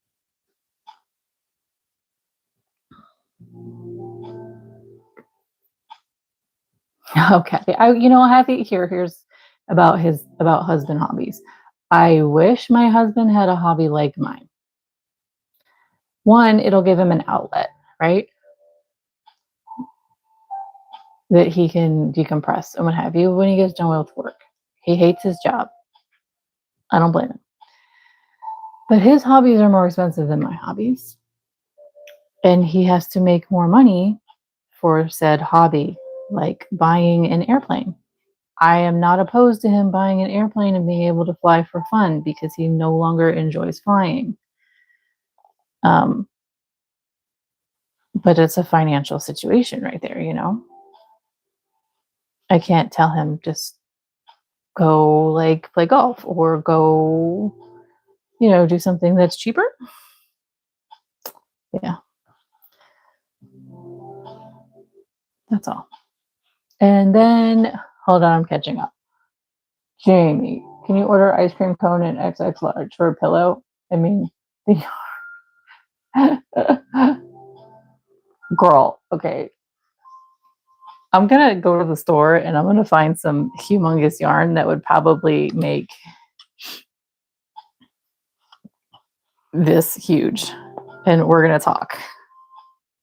Okay. I have to here's about husband hobbies. I wish my husband had a hobby like mine. One, it'll give him an outlet, right? That he can decompress and what have you when he gets done with work. He hates his job. I don't blame him. But his hobbies are more expensive than my hobbies. And he has to make more money for said hobby, like buying an airplane. I am not opposed to him buying an airplane and being able to fly for fun because he no longer enjoys flying. But it's a financial situation right there, I can't tell him just go like play golf or go, do something that's cheaper. Yeah. That's all. And then, hold on, I'm catching up. Jamie, can you order ice cream cone in XX large for a pillow? I mean, girl, okay. I'm going to go to the store and I'm going to find some humongous yarn that would probably make this huge. And we're going to talk.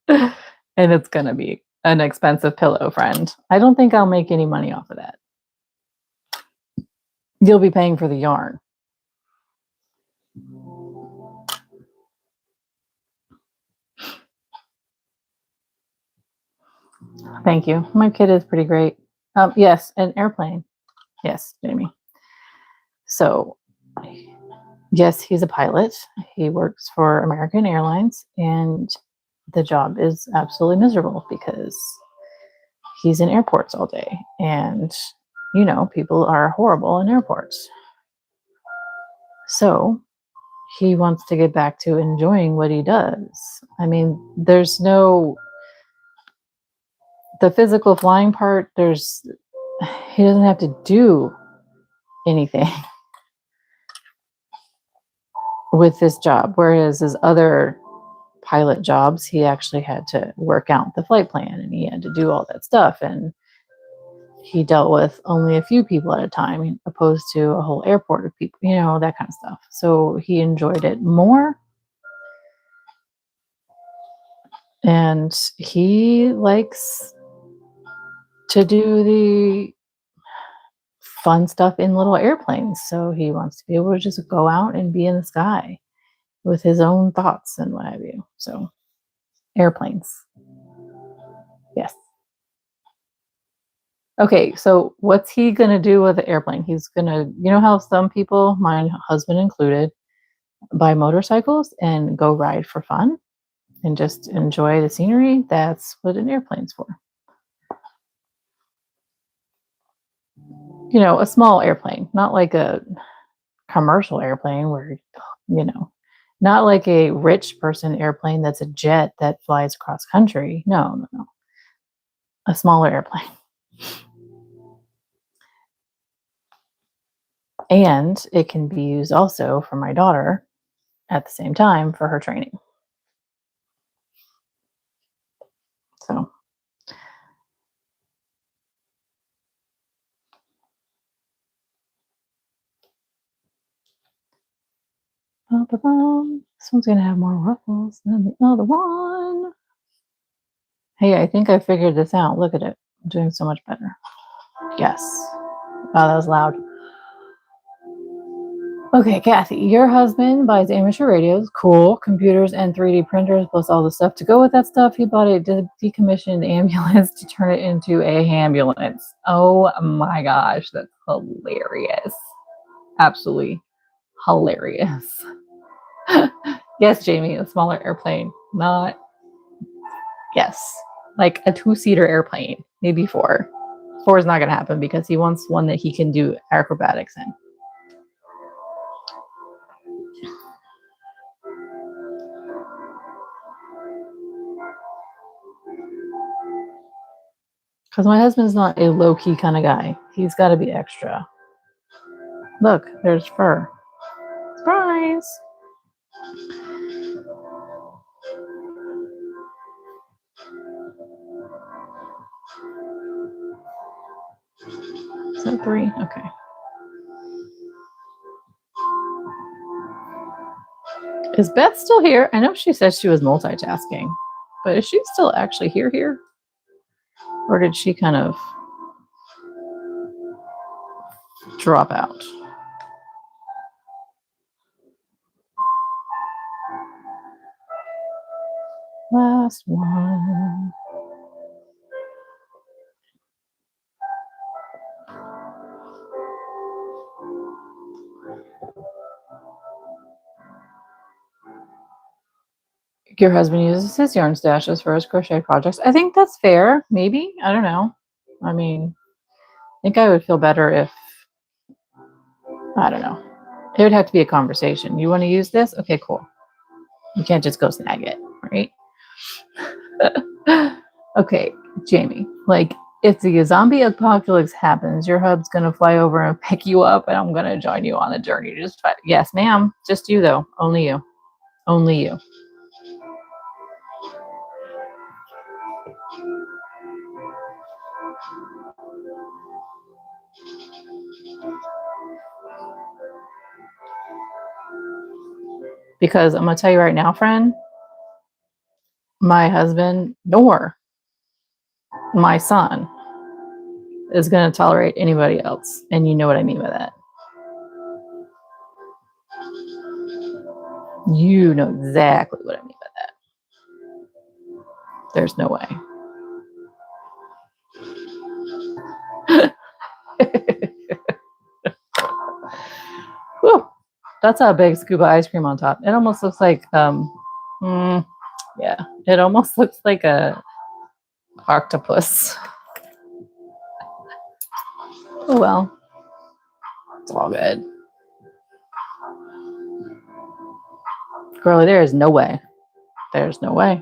And it's going to be an expensive pillow, friend. I don't think I'll make any money off of that. You'll be paying for the yarn. Thank you. My kid is pretty great. Yes, an airplane. Yes, Jamie. So, yes, he's a pilot. He works for American Airlines, and the job is absolutely miserable because he's in airports all day. And, people are horrible in airports. So, he wants to get back to enjoying what he does. I mean, there's no... The physical flying part, he doesn't have to do anything. with this job, whereas his other pilot jobs, he actually had to work out the flight plan and he had to do all that stuff. And he dealt with only a few people at a time, opposed to a whole airport of people, that kind of stuff. So he enjoyed it more. And he likes to do the fun stuff in little airplanes. So he wants to be able to just go out and be in the sky with his own thoughts and what have you. So airplanes. Yes. Okay, so what's he going to do with the airplane? He's going to, how some people, my husband included, buy motorcycles and go ride for fun and just enjoy the scenery? That's what an airplane's for. A small airplane, not like a commercial airplane where, not like a rich person airplane that's a jet that flies across country. No. A smaller airplane. And it can be used also for my daughter at the same time for her training. So this one's going to have more ruffles than the other one. Hey, I think I figured this out. Look at it. I'm doing so much better. Yes. Wow, that was loud. Okay, Kathy, your husband buys amateur radios, cool, computers, and 3D printers, plus all the stuff to go with that stuff. He bought a decommissioned ambulance to turn it into a ambulance. Oh my gosh, that's hilarious. Absolutely hilarious. Yes, Jamie, a smaller airplane. Not, yes, like a 2-seater airplane, maybe 4. 4 is not going to happen because he wants one that he can do acrobatics in. Because my husband's not a low-key kind of guy. He's got to be extra. Look, there's fur. Surprise! Is that 3? Okay. Is Beth still here? I know she said she was multitasking, but is she still actually here? Or did she kind of drop out? Last one. Your husband uses his yarn stashes for his crochet projects. I think that's fair. Maybe. I don't know. I mean, I think I would feel better if, I don't know. It would have to be a conversation. You want to use this? Okay, cool. You can't just go snag it, right? Okay, Jamie, like if the zombie apocalypse happens, your hub's gonna fly over and pick you up, and I'm gonna join you on the journey. Yes, ma'am. Just you though. Only you. Only you. Because I'm gonna tell you right now, friend, my husband nor my son is gonna tolerate anybody else, and you know what I mean by that. You know exactly what I mean by that. There's no way. Whew. That's a big scoop of ice cream on top. It almost looks like, yeah, it almost looks like a octopus. Oh well, it's all good. Girlie, there is no way. There's no way.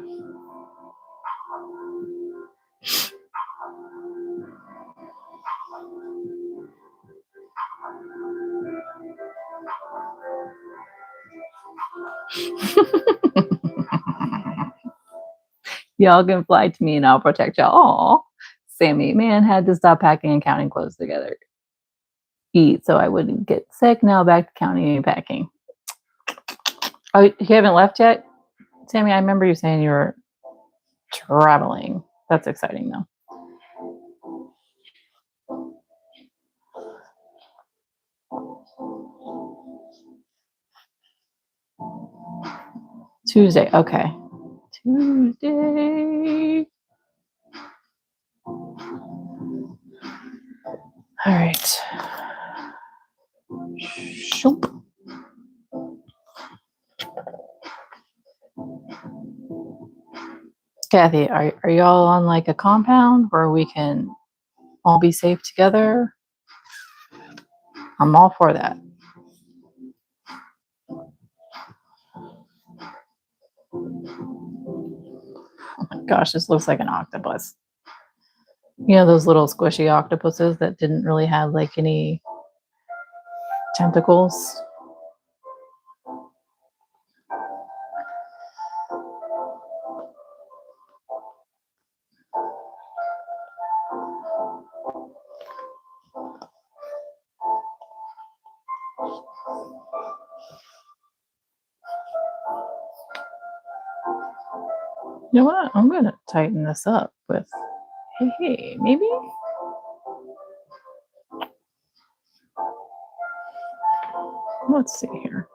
Y'all can fly to me and I'll protect y'all. Aw. Sammy, man, had to stop packing and counting clothes together. Eat so I wouldn't get sick. Now back to counting and packing. Oh, you haven't left yet? Sammy, I remember you saying you were traveling. That's exciting though. Tuesday. Okay. Tuesday. All right. Shoop. Kathy, are y'all on like a compound where we can all be safe together? I'm all for that. Oh my gosh, this looks like an octopus. You know those little squishy octopuses that didn't really have like any tentacles? You know what? I'm going to tighten this up with, hey, maybe? Let's see here.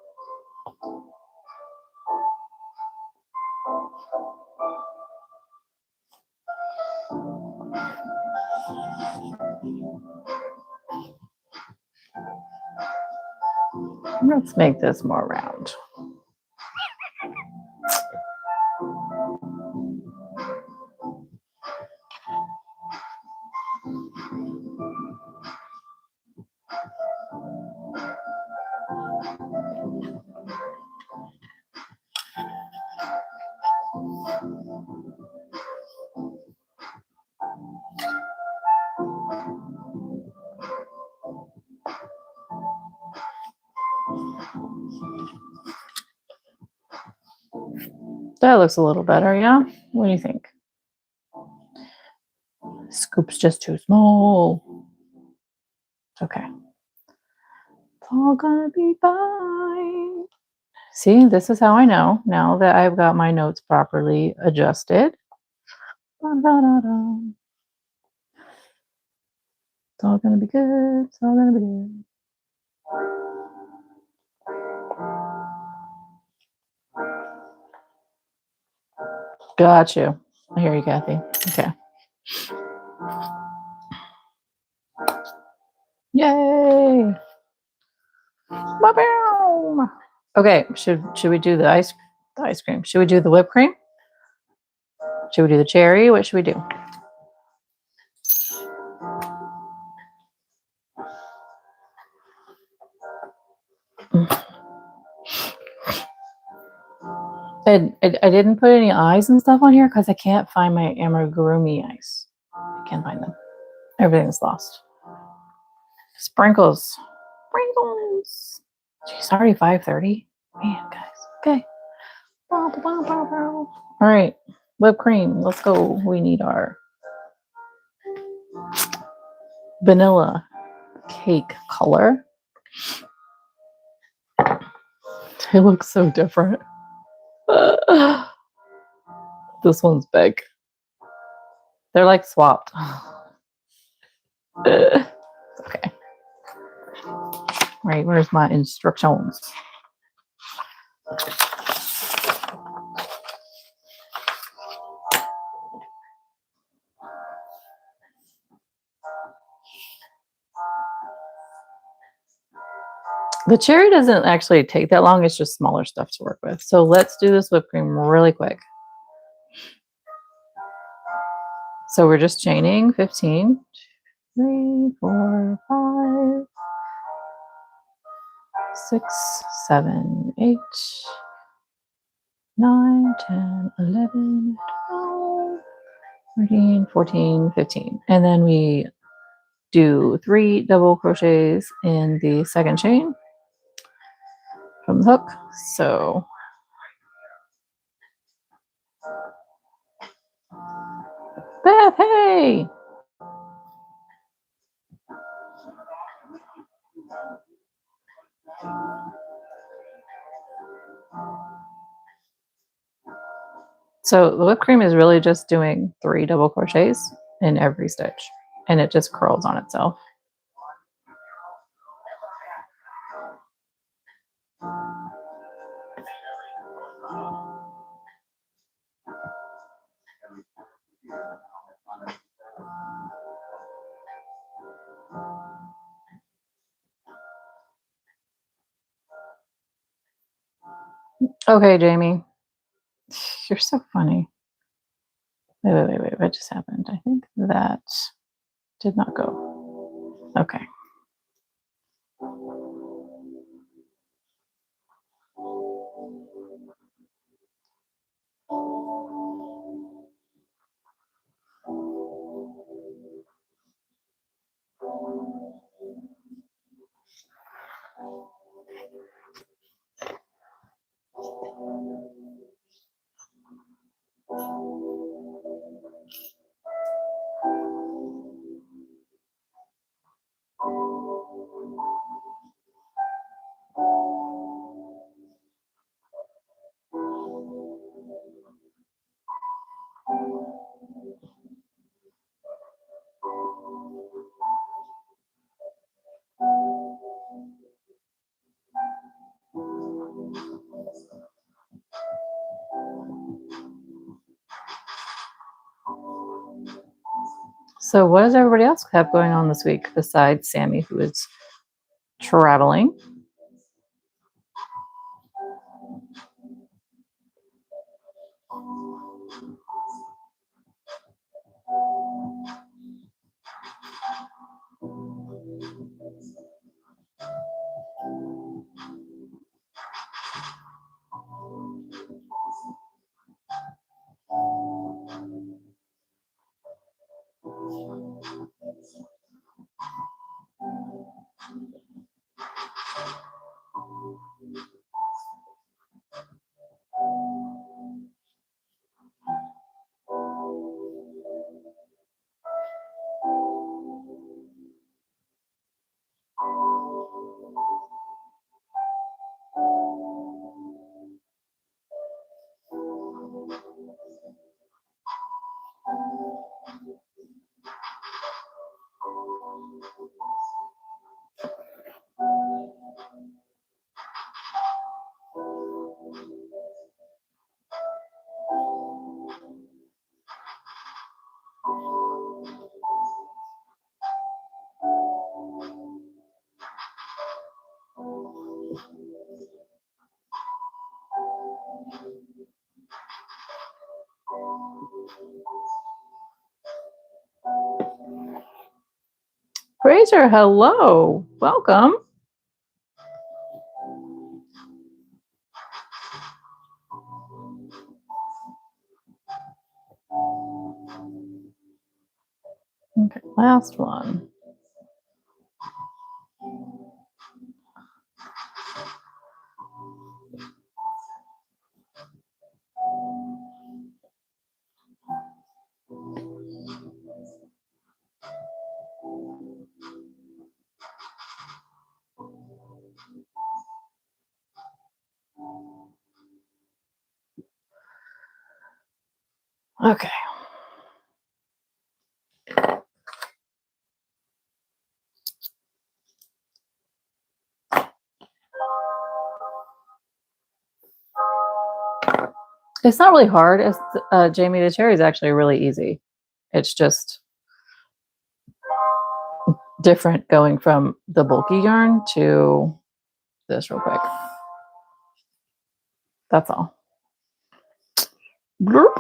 Let's make this more round. That looks a little better, yeah? What do you think? Scoop's just too small. It's okay. It's all gonna be fine. See, this is how I know now that I've got my notes properly adjusted. Da-da-da-da. It's all gonna be good. It's all gonna be good. Got you. I hear you, Kathy. Okay. Yay! Ba-boom! Okay, should we do the ice cream? Should we do the whipped cream? Should we do the cherry? What should we do? I didn't put any eyes and stuff on here because I can't find my Amigurumi eyes. I can't find them. Everything's lost. Sprinkles. Sprinkles. Geez, already 5:30. Man, guys. Okay. All right. Whipped cream. Let's go. We need our vanilla cake color. It looks so different. This one's big. They're like swapped. Okay. Right, where's my instructions? The cherry doesn't actually take that long. It's just smaller stuff to work with. So let's do this whipped cream really quick. So we're just chaining 15. 3, 4, 5, 6, 7, 8, 9, 10, 11, 12, 13, 14, 15. And then we do 3 double crochets in the second chain from the hook. So Beth, hey. So the whipped cream is really just doing 3 double crochets in every stitch, and it just curls on itself. Okay, Jamie. You're so funny. Wait. What just happened? I think that did not go. Okay. So what does everybody else have going on this week besides Sammy, who is traveling? Fraser, hello. Welcome. Okay, last one. Okay. It's not really hard. It's, Jamie, the cherry is actually really easy. It's just different going from the bulky yarn to this real quick. That's all. Bloop.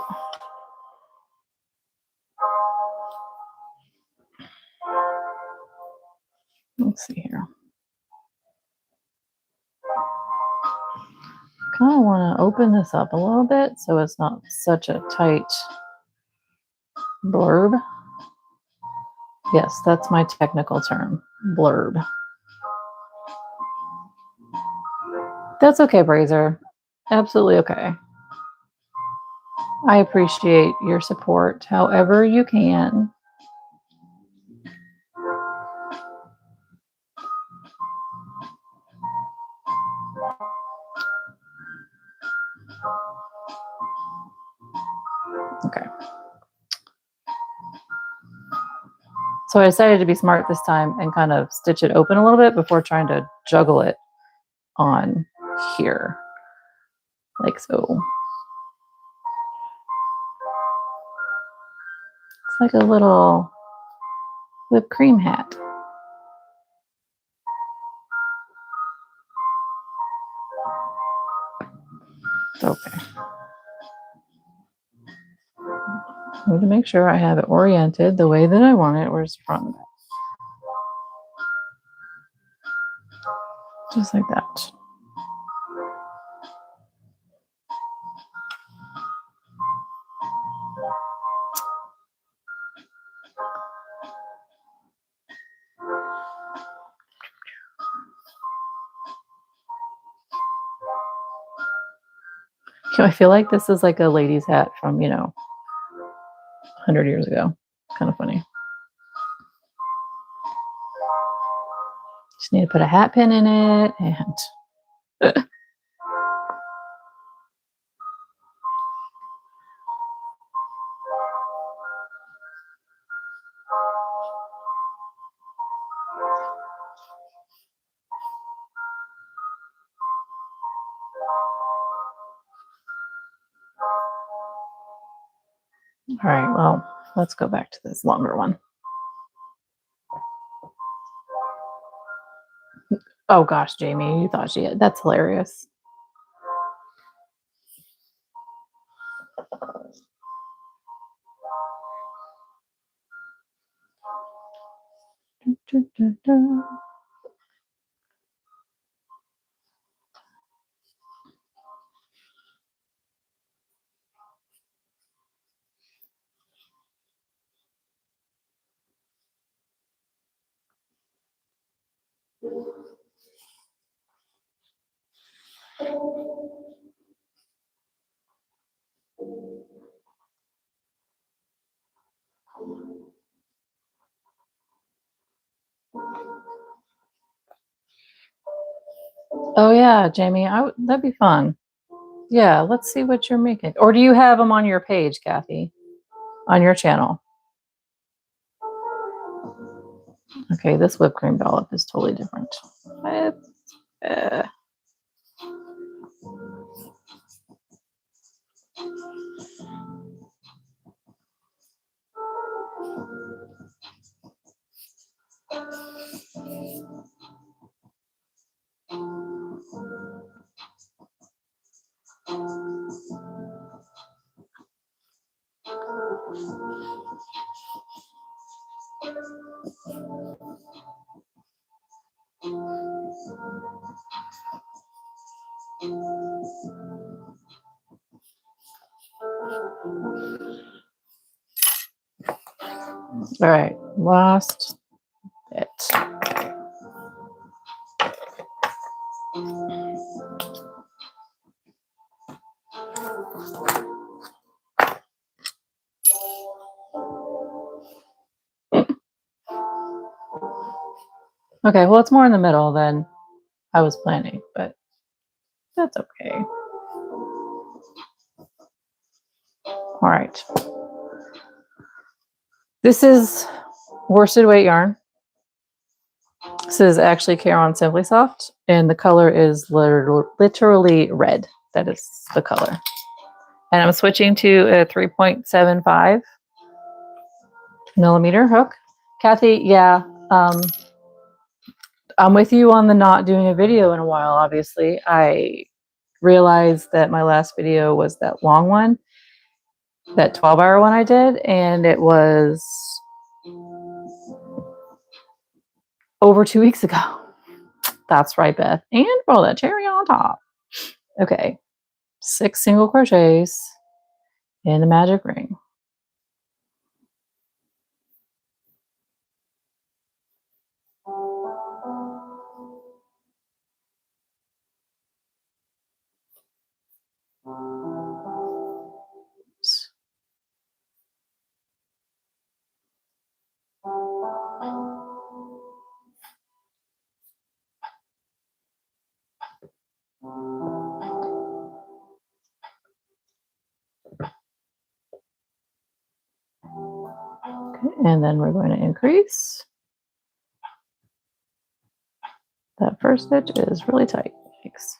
Let's see here. Kind of want to open this up a little bit so it's not such a tight blurb. Yes, that's my technical term, blurb. That's okay, Brazier. Absolutely okay. I appreciate your support however you can. Okay. So I decided to be smart this time and kind of stitch it open a little bit before trying to juggle it on here, like so. It's like a little whipped cream hat. Okay. I need to make sure I have it oriented the way that I want it. Where's the front and back? Just like that. I feel like this is like a lady's hat from, 100 years ago. Kind of funny. Just need to put a hat pin in it and all right, well, let's go back to this longer one. Oh gosh, Jamie, you thought she had, that's hilarious. Oh yeah, Jamie, that'd be fun. Yeah, let's see what you're making. Or do you have them on your page, Kathy? On your channel? Okay, this whipped cream dollop is totally different. Uh, all right, last bit. Okay, well, it's more in the middle than I was planning, but that's okay. All right. This is worsted weight yarn. This is actually Caron Simply Soft, and the color is literally red. That is the color. And I'm switching to a 3.75 millimeter hook. Kathy, yeah, I'm with you on the not doing a video in a while, obviously. I realized that my last video was that long one, that 12-hour one I did, and it was over 2 weeks ago. That's right, Beth. And roll that cherry on top. Okay, 6 single crochets in the magic ring. Okay, and then we're going to increase. That first stitch is really tight. Thanks.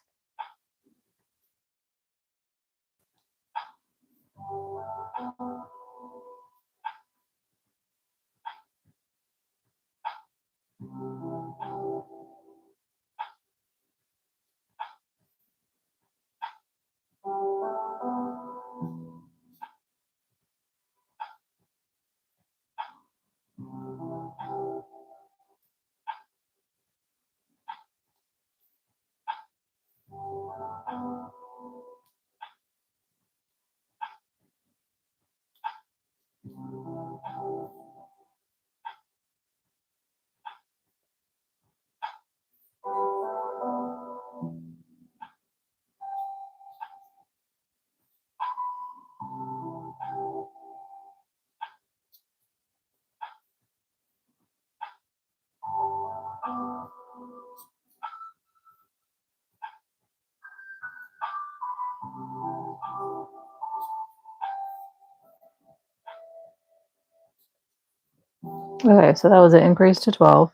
Okay, so that was an increase to 12.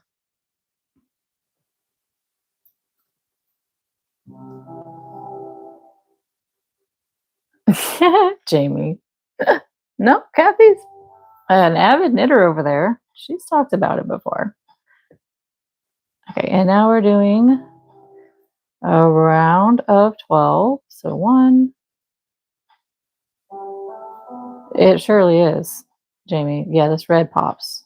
Jamie. No, Kathy's an avid knitter over there. She's talked about it before. Okay, and now we're doing a round of 12. So 1. It surely is, Jamie. Yeah, this red pops.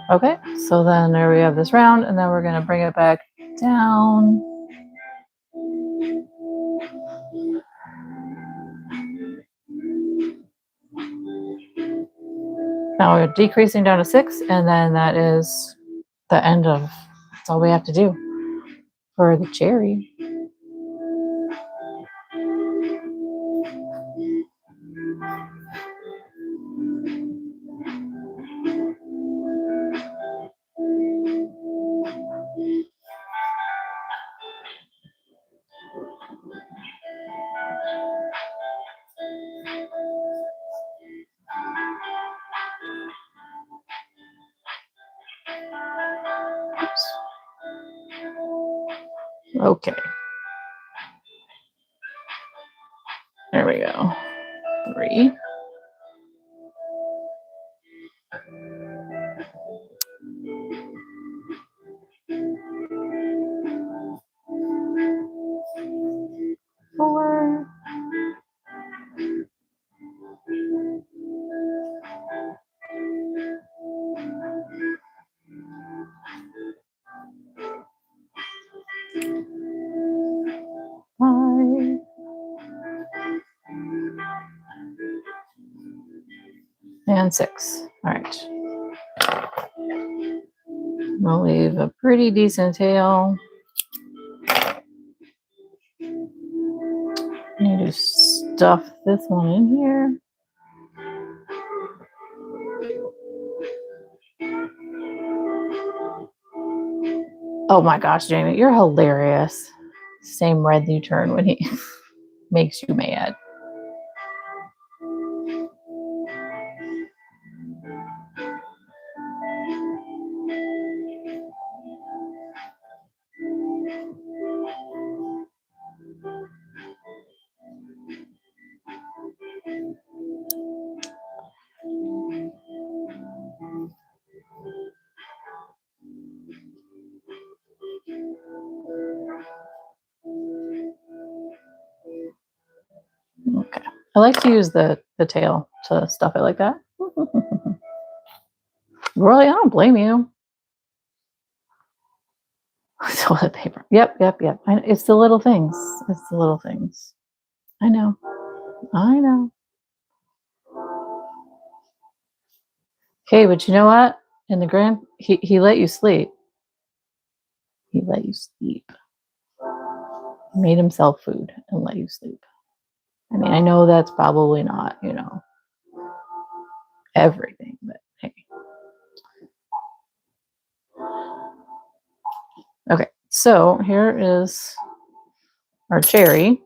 Okay, so then there we have this round, and then we're going to bring it back down. Now we're decreasing down to 6, and then that is the end of, that's all we have to do for the cherry. Oops. Okay. There we go. 3. Four. Five. And 6. All right. We'll leave a pretty decent tail. Need to stuff this one in here. Oh my gosh, Jamie, you're hilarious. Same red you turn when he makes you mad. Okay. I like to use the tail to stuff it like that. Really, I don't blame you. Toilet paper. Yep. It's the little things. It's the little things. I know. I know. Okay, but you know what? In the grand, he let you sleep. He let you sleep. He made himself food and let you sleep. I mean, I know that's probably not, everything, but hey. Okay, so here is our cherry.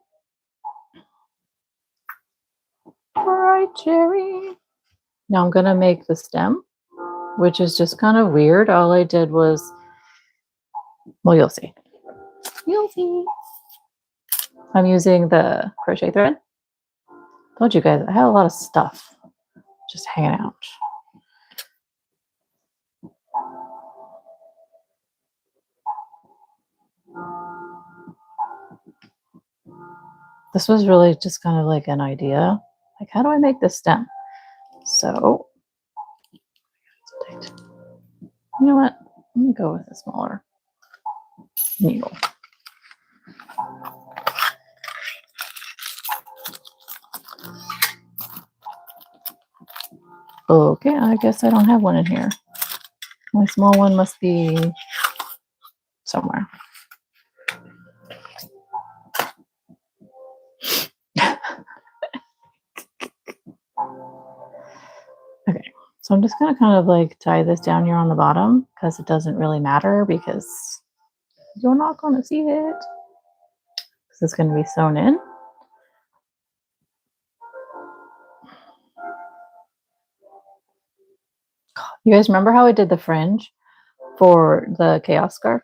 All right, cherry. Now I'm gonna make the stem, which is just kind of weird. All I did was, well, you'll see. You'll see. I'm using the crochet thread. Told you guys, I had a lot of stuff just hanging out. This was really just kind of like an idea. Like, how do I make this stem? So, you know what? I'm gonna go with a smaller needle. Okay, I guess I don't have one in here. My small one must be somewhere. Okay, so I'm just gonna kind of like tie this down here on the bottom because it doesn't really matter because you're not gonna see it. This is gonna be sewn in. You guys remember how I did the fringe for the chaos scarf?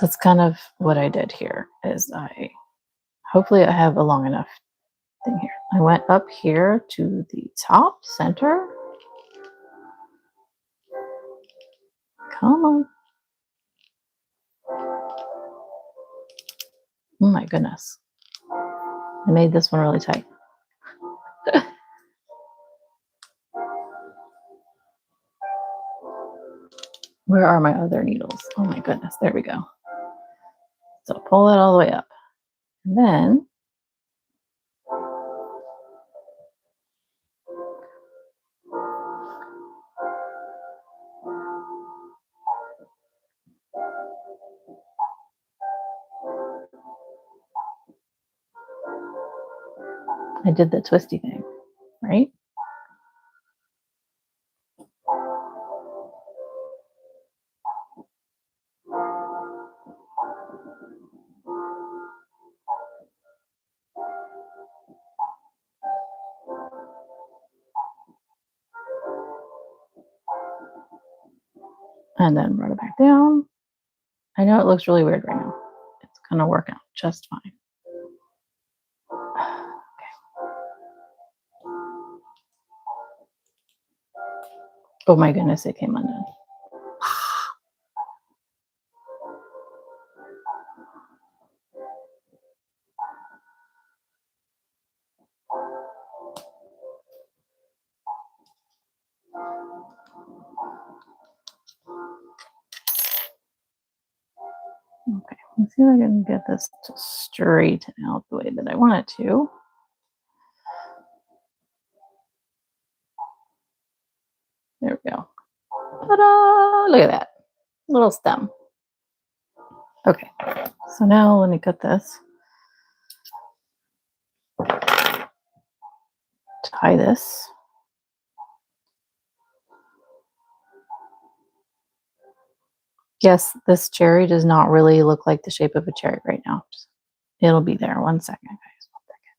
That's kind of what I did here. Hopefully I have a long enough thing here. I went up here to the top center. Come on. Oh my goodness. I made this one really tight. Where are my other needles? Oh my goodness. There we go. So pull that all the way up. And then I did the twisty thing, right? And then run it back down. I know it looks really weird right now. It's gonna work out just fine. Okay. Oh my goodness, it came undone. Okay, let's see if I can get this to straighten out the way that I want it to. There we go. Ta-da! Look at that. Little stem. Okay, so now let me cut this. Tie this. Yes, this cherry does not really look like the shape of a cherry right now. It'll be there. 1 second, guys. 1 second.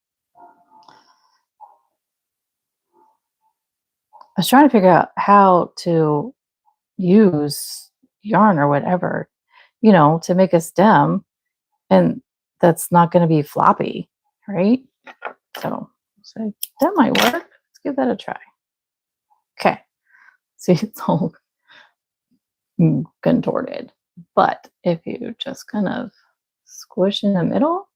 I was trying to figure out how to use yarn or whatever, to make a stem, and that's not going to be floppy, right? So that might work. Let's give that a try. Okay. See, it's all contorted. But if you just kind of squish in the middle,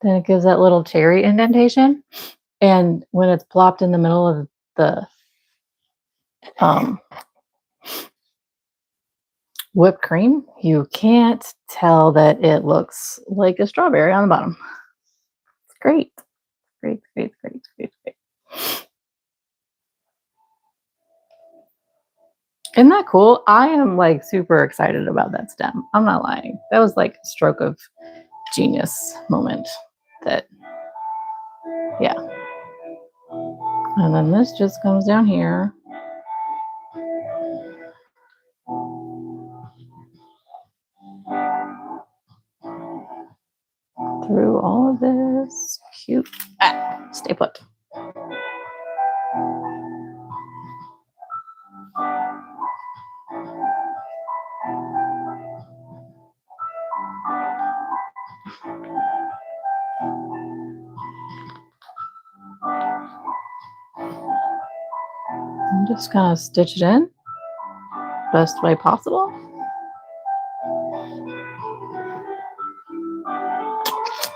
then it gives that little cherry indentation. And when it's plopped in the middle of the whipped cream, you can't tell that it looks like a strawberry on the bottom. It's great. Great, great, great, great, great. Isn't that cool? I am like super excited about that stem. I'm not lying. That was like a stroke of genius moment. That, yeah. And then this just comes down here. Through all of this. Cute. Ah, stay put. I'm just gonna stitch it in best way possible.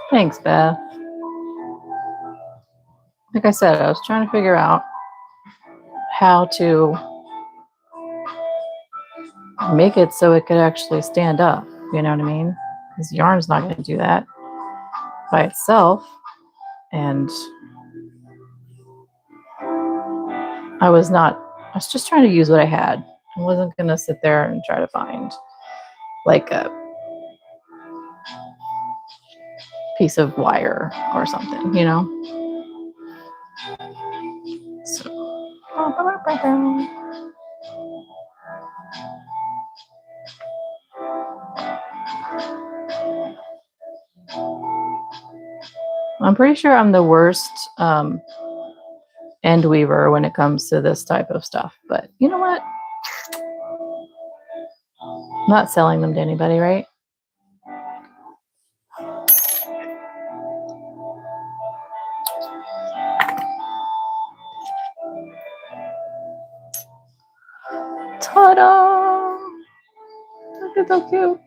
Thanks, Beth. Like I said, I was trying to figure out how to make it so it could actually stand up. You know what I mean? Because yarn's not going to do that by itself. And I was just trying to use what I had. I wasn't going to sit there and try to find like a piece of wire or something, you know? So. I'm pretty sure I'm the worst end weaver when it comes to this type of stuff, but you know what? I'm not selling them to anybody, right? Ta-da! Look at so cute.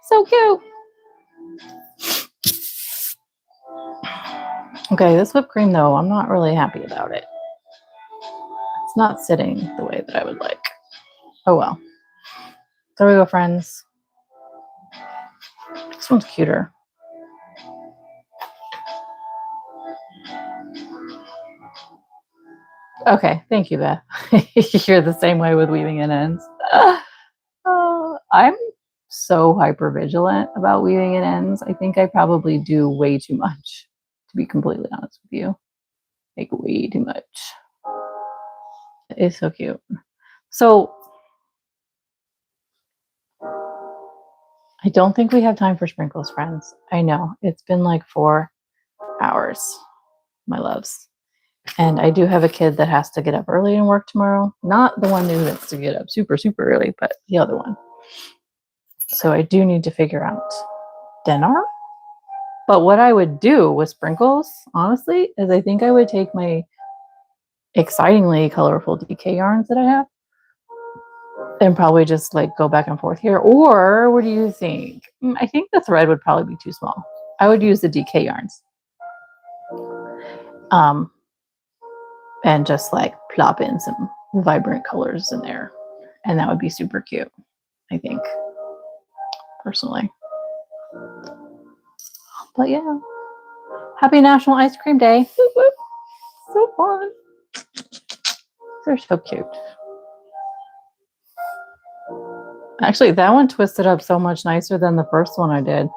So cute. Okay, this whipped cream though, I'm not really happy about it. It's not sitting the way that I would like. Oh well. There we go, friends. This one's cuter. Okay, thank you, Beth. You're the same way with weaving in ends. I'm so hyper vigilant about weaving in ends. I think I probably do way too much, to be completely honest with you. Like way too much. It's so cute. So I don't think we have time for sprinkles, friends. I know it's been like 4 hours, my loves. And I do have a kid that has to get up early and work tomorrow. Not the one who has to get up super, super early, but the other one. So I do need to figure out dinner. But what I would do with sprinkles, honestly, is I think I would take my excitingly colorful DK yarns that I have and probably just like go back and forth here. Or what do you think? I think the thread would probably be too small. I would use the DK yarns. And just like plop in some vibrant colors in there. And that would be super cute, I think, personally. But yeah, happy National Ice Cream Day. So fun. They're so cute. Actually, that one twisted up so much nicer than the first one I did.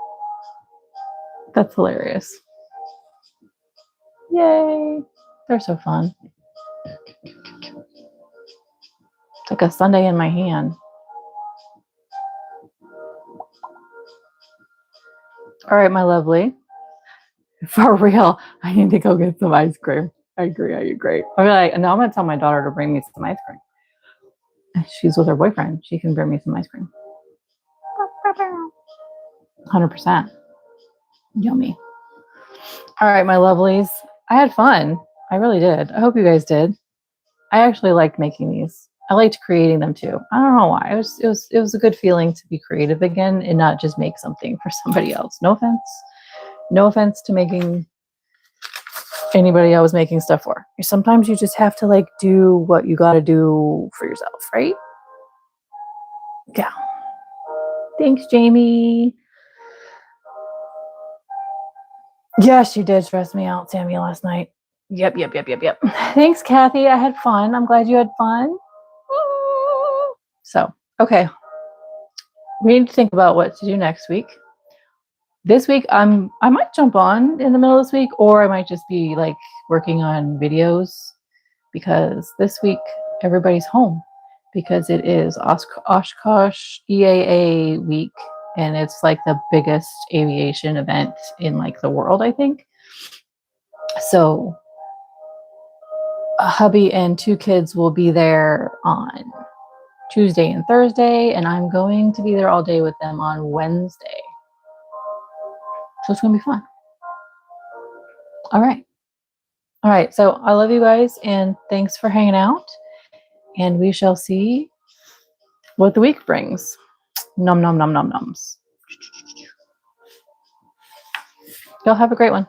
That's hilarious. Yay. They're so fun. It's like a sundae in my hand. All right, my lovely. For real, I need to go get some ice cream. I agree. Okay, like, no, I'm going to tell my daughter to bring me some ice cream. She's with her boyfriend. She can bring me some ice cream. 100%. Yummy. All right, my lovelies. I had fun. I really did. I hope you guys did. I actually liked making these. I liked creating them too. I don't know why. It was a good feeling to be creative again and not just make something for somebody else. No offense. No offense to making anybody I was making stuff for. Sometimes you just have to like do what you got to do for yourself, right? Yeah. Thanks, Jamie. Yes, you did stress me out, Sammy, last night. Yep. Thanks, Kathy. I had fun. I'm glad you had fun. So, okay. We need to think about what to do next week. This week, I might jump on in the middle of this week, or I might just be like working on videos because this week everybody's home because it is Oshkosh EAA week, and it's like the biggest aviation event in like the world, I think. So hubby and 2 kids will be there on Tuesday and Thursday, and I'm going to be there all day with them on Wednesday. So it's going to be fun. All right. So I love you guys, and thanks for hanging out. And we shall see what the week brings. Nom nom nom nom noms. Y'all have a great one.